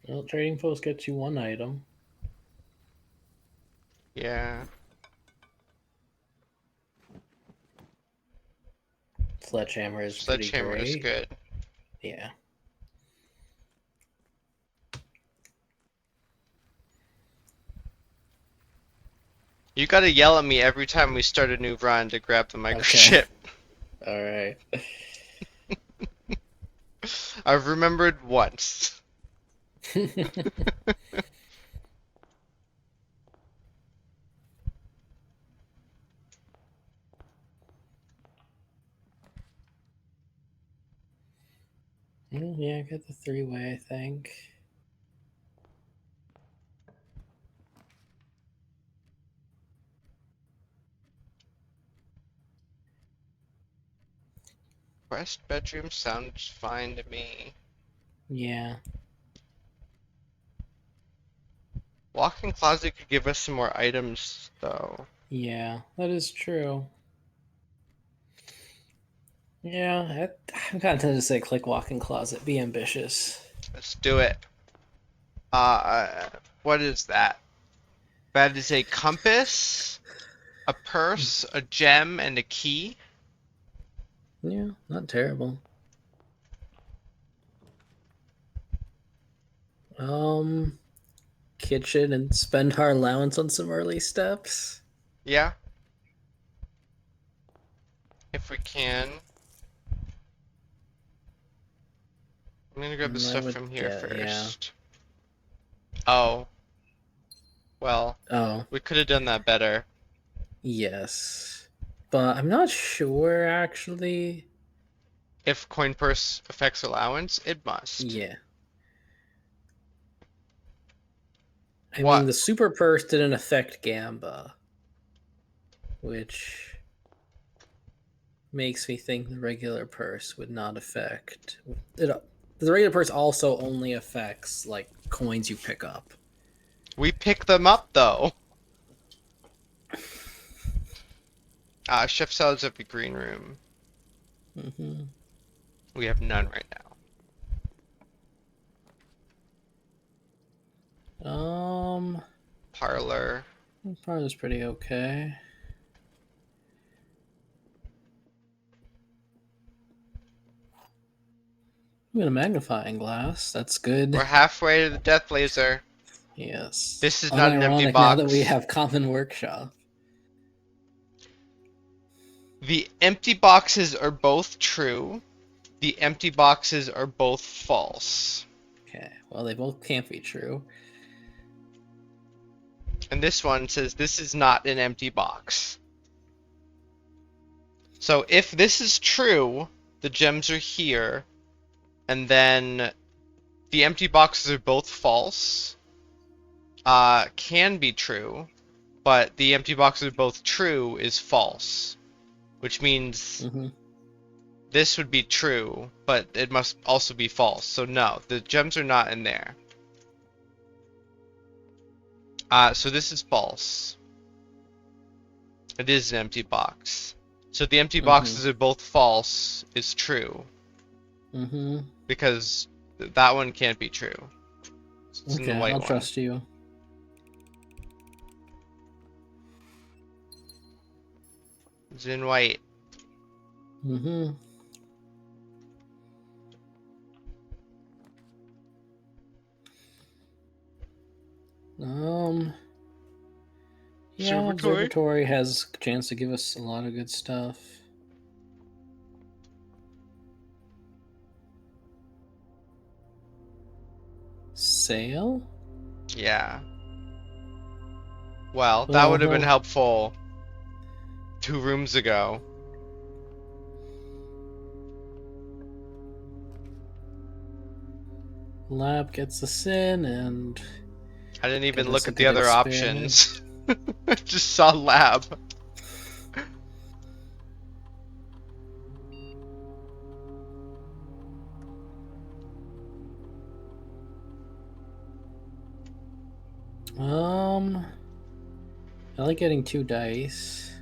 Well, trading post gets you one item. Yeah. Sledgehammer is pretty Sledgehammer is great. good. Yeah. You gotta yell at me every time we start a new run to grab the microchip. All right. I've remembered once. Yeah, I got the three-way, I think. West bedroom sounds fine to me. Yeah. Walk-in closet could give us some more items, though. Yeah, that is true. Yeah, I'm kind of tempted to say click walk-in closet. Be ambitious. Let's do it. What is that? That is a compass, a purse, a gem, and a key. Yeah, not terrible. Kitchen and spend our allowance on some early steps. Yeah. If we can. I'm gonna grab the I stuff would from here get, yeah. first. Oh. Well, Oh, we could have done that better. yes. But I'm not sure, actually. If coin purse affects allowance, it must. Yeah. I What? mean, the super purse didn't affect Gamba, which makes me think the regular purse would not affect it. The regular purse also only affects like coins you pick up. We pick them up though. Chef salads at the green room. Mm-hmm. We have none right now. Parlor. Parlor's pretty okay. I'm gonna magnifying glass. That's good. We're halfway to the death laser. Yes. This is not an empty Unironic box. now that we have common workshop. The empty boxes are both true. The empty boxes are both false. Okay. Well, they both can't be true. And this one says this is not an empty box. So if this is true, the gems are here, and then the empty boxes are both false. Can be true, but the empty boxes are both true is false, which means Mm-hmm. this would be true, but it must also be false. So no, the gems are not in there. So this is false. It is an empty box. So the empty boxes are both false is true. Mm-hmm. Because that one can't be true. It's in the Okay, white I'll one. trust you. It's in white. Mm-hmm. Yeah, Observatory? Observatory has a chance to give us a lot of good stuff. Sail? Yeah. Well, that would have been helpful 2 rooms ago. Lab gets us in, and I didn't even Give us look a at the good other experiment. options. Just saw lab. I like getting 2 dice.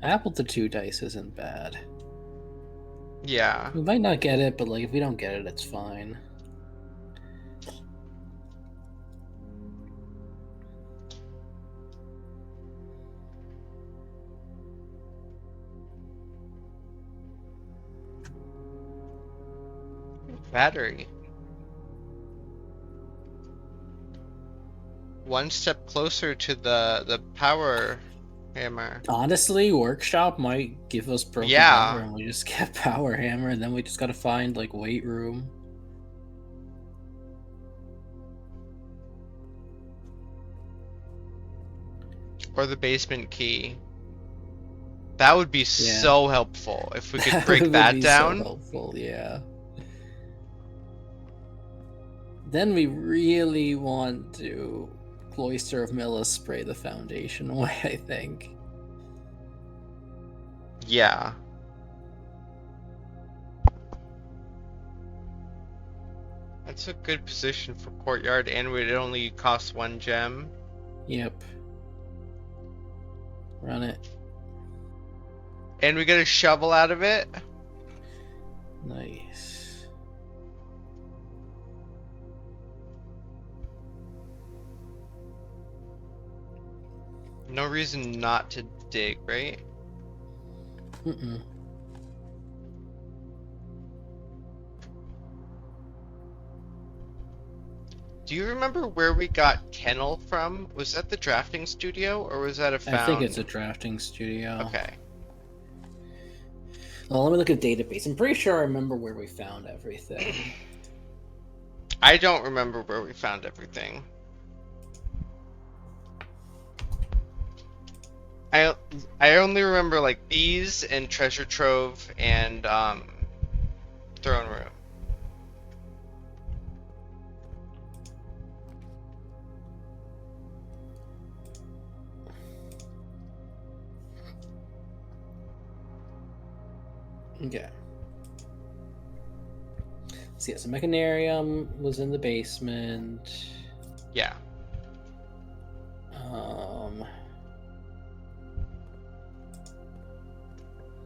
Apple to 2 dice isn't bad. Yeah. We might not get it, but like if we don't get it, it's fine. Battery. One step closer to the power hammer. Honestly, workshop might give us broken Yeah. hammer and we just get power hammer, and then we just gotta find like weight room. Or the basement key. That would be so helpful if we could break would that be down. So helpful, yeah. Then we really want to Cloister of Milla spray the foundation away, I think. Yeah. That's a good position for courtyard, and it only costs 1 gem. Yep. Run it. And we get a shovel out of it. Nice. No reason not to dig, right? Mm-mm. Do you remember where we got Kennel from? Was that the drafting studio, or was that a found? I think it's a drafting studio. Okay. Well, let me look at database. I'm pretty sure I remember where we found everything. I don't remember where we found everything. I only remember like these and treasure trove and throne room. Okay. So yeah, so Mechanarium was in the basement. Yeah.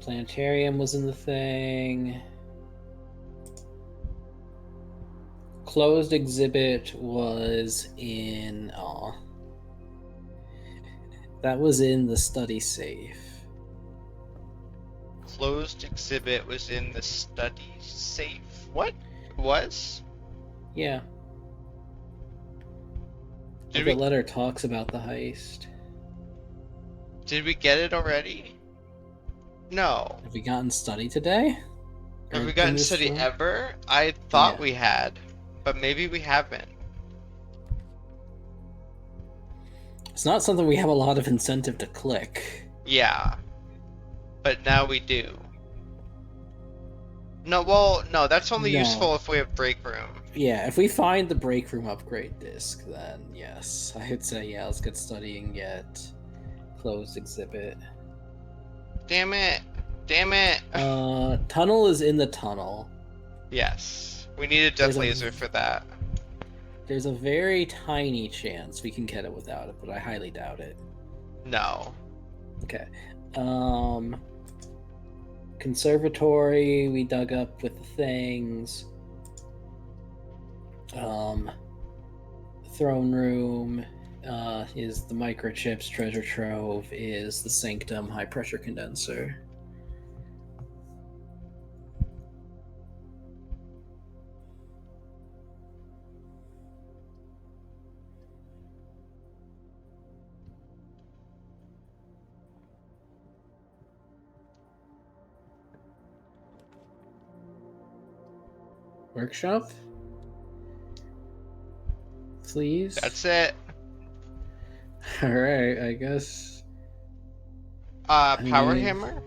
Planetarium was in the thing. Closed exhibit was in that was in the study safe. Closed exhibit was in the study safe. What was? Yeah. Did The we letter talks about the heist. get it already? No. Have we gotten study today? Have Or we gotten in this study room? ever? I thought Yeah. we had, but maybe we haven't. It's not something we have a lot of incentive to click. Yeah. But now we do. No, well, no, that's only No. useful if we have break room. Yeah, if we find the break room upgrade disc, then yes. I would say, yeah, let's get study and get closed exhibit. Damn it! Damn it! Tunnel is in the tunnel. Yes. We need a death There's a- laser for that. There's a very tiny chance we can get it without it, but I highly doubt it. No. Okay. Conservatory, we dug up with the things. Throne room is the microchips. Treasure trove is the sanctum high pressure condenser. Workshop? Please? That's it. Alright, I guess. Power mean- hammer?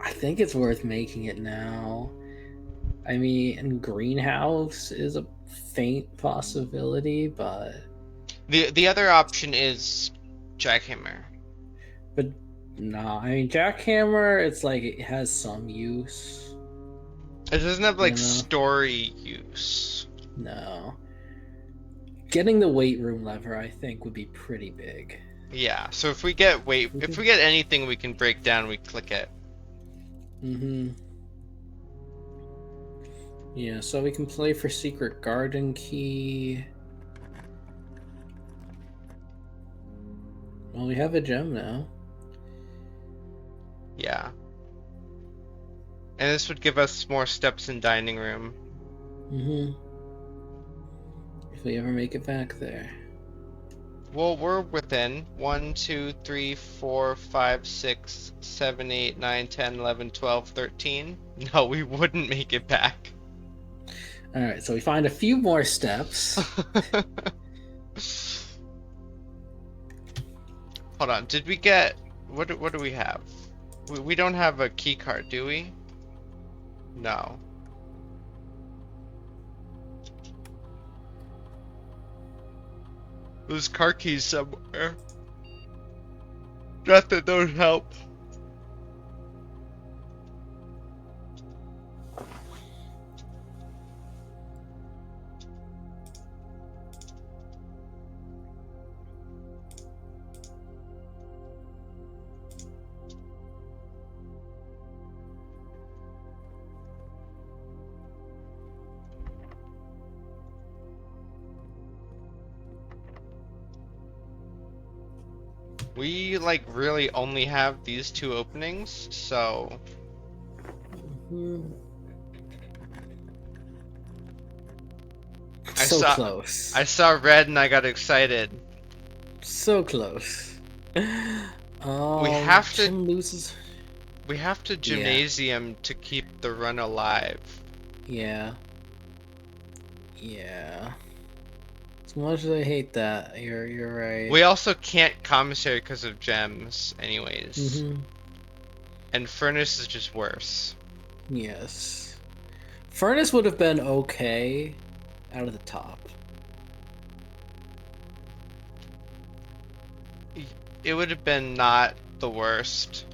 I think it's worth making it now. I mean, greenhouse is a faint possibility, but The other option is jackhammer. no, I mean jackhammer. It's like it has some use. It doesn't have like Yeah. story use. No, getting the weight room lever, I think, would be pretty big. Yeah. So if we get if we get anything we can break down, we click it. Mm-hmm. Yeah, so we can play for secret garden key. Well, we have a gem now. Yeah. And this would give us more steps in dining room. Mm-hmm. If we ever make it back there. Well, we're within 1, 2, 3, 4, 5, 6, 7, 8, 9, 10, 11, 12, 13. No, we wouldn't make it back. Alright, so we find a few more steps. Hold on. Did we get what do we have? We don't have a key card, do we? No. There's car keys somewhere. Not that those help. We like really only have these two openings, so Mhm. I So saw- close. I saw red and I got excited. So close. have to- Jim loses. We have to gymnasium to keep the run alive. Yeah. Yeah. As much as I hate that, you're right. We also can't commissary because of gems, anyways. Mhm. And furnace is just worse. Yes. Furnace would have been okay out of the top. It would have been not the worst.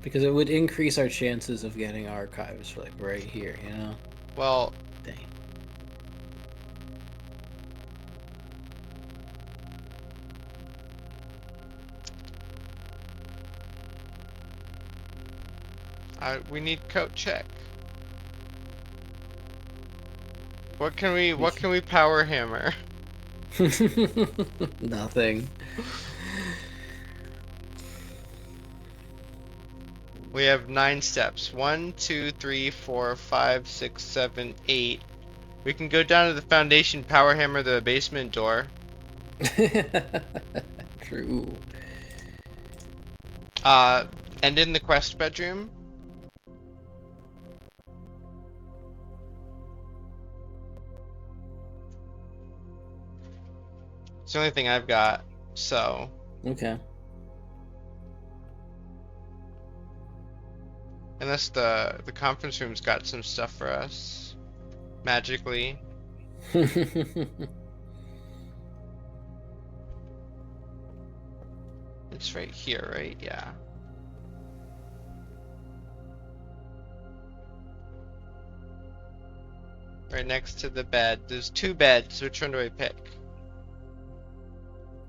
Because it would increase our chances of getting archives like right here, you know? Well, Dang. we need coat check. What can we power hammer? Nothing. We have 9 steps. 1, 2, 3, 4, 5, 6, 7, 8. We can go down to the foundation, power hammer the basement door. True. And in the quest bedroom. It's the only thing I've got, so. Okay. Unless the conference room's got some stuff for us. Magically. It's right here, right? Yeah. right next to the bed. There's 2 beds. Which one do I pick?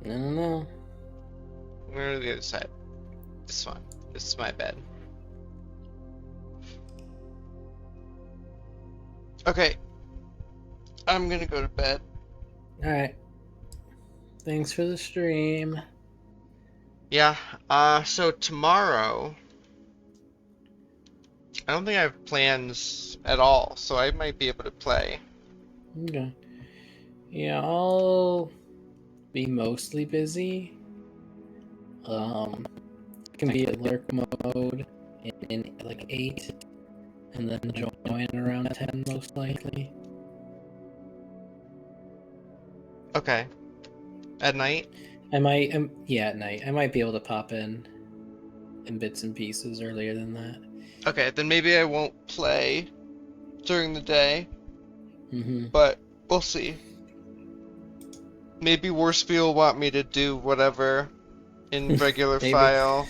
I don't know. I'm gonna go to the other side. This one. This is my bed. Okay. I'm gonna go to bed. Alright. Thanks for the stream. Yeah, so tomorrow, I don't think I have plans at all, so I might be able to play. Okay. Yeah, I'll be mostly busy. Can be at lurk mode in like 8, and then join around 10 most likely. Okay. At night? I might, yeah, at night. I might be able to pop in bits and pieces earlier than that. Okay, then maybe I won't play during the day, Mm-hmm. but we'll see. Maybe Worsby will want me to do whatever in regular Maybe. file.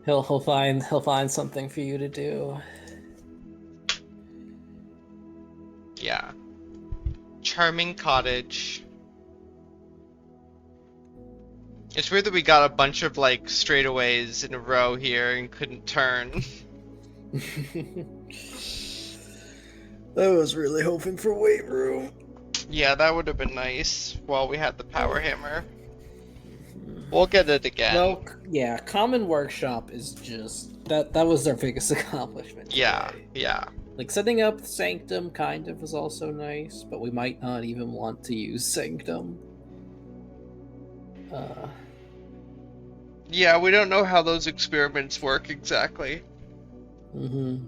He'll find something for you to do. Yeah. Charming cottage. It's weird that we got a bunch of like straightaways in a row here and couldn't turn. I was really hoping for weight room. Yeah, that would have been nice while we had the power hammer. We'll get it again. Well, yeah, Common Workshop is just that was our biggest accomplishment. Yeah, today. yeah. Like setting up Sanctum kind of was also nice, but we might not even want to use Sanctum. Yeah, we don't know how those experiments work exactly. Mm-hmm.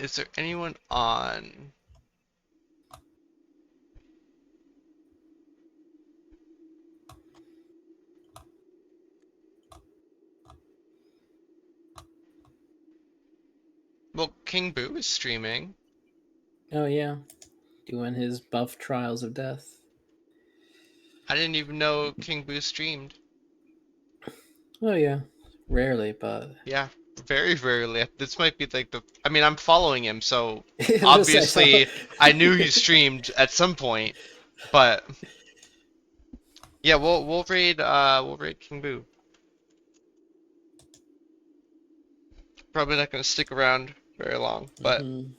Is there anyone on? Well, King Boo is streaming. Oh yeah, doing his buff Trials of Death. I didn't even know King Boo streamed. Oh yeah, rarely, but Yeah, very rarely. This might be like I mean, I'm following him, so Yes, I obviously saw- I knew he streamed at some point, but yeah, we'll raid King Boo. Probably not gonna stick around very long, but Mhm.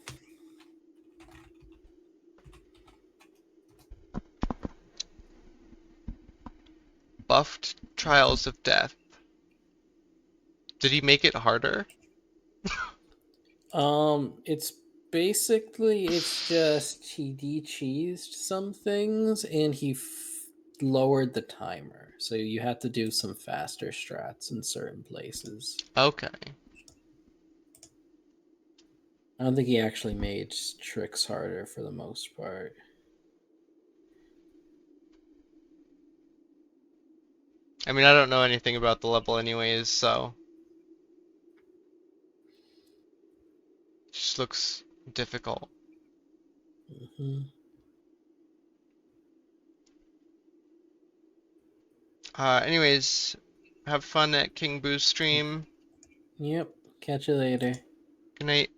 buffed Trials of Death. Did he make it harder? It's basically it's just he de-cheesed some things and he lowered the timer, so you have to do some faster strats in certain places. Okay. I don't think he actually made tricks harder for the most part. I mean, I don't know anything about the level anyways, so just looks difficult. Mm-hmm. Anyways, have fun at King Boo's stream. Yep. Catch you later. Good night.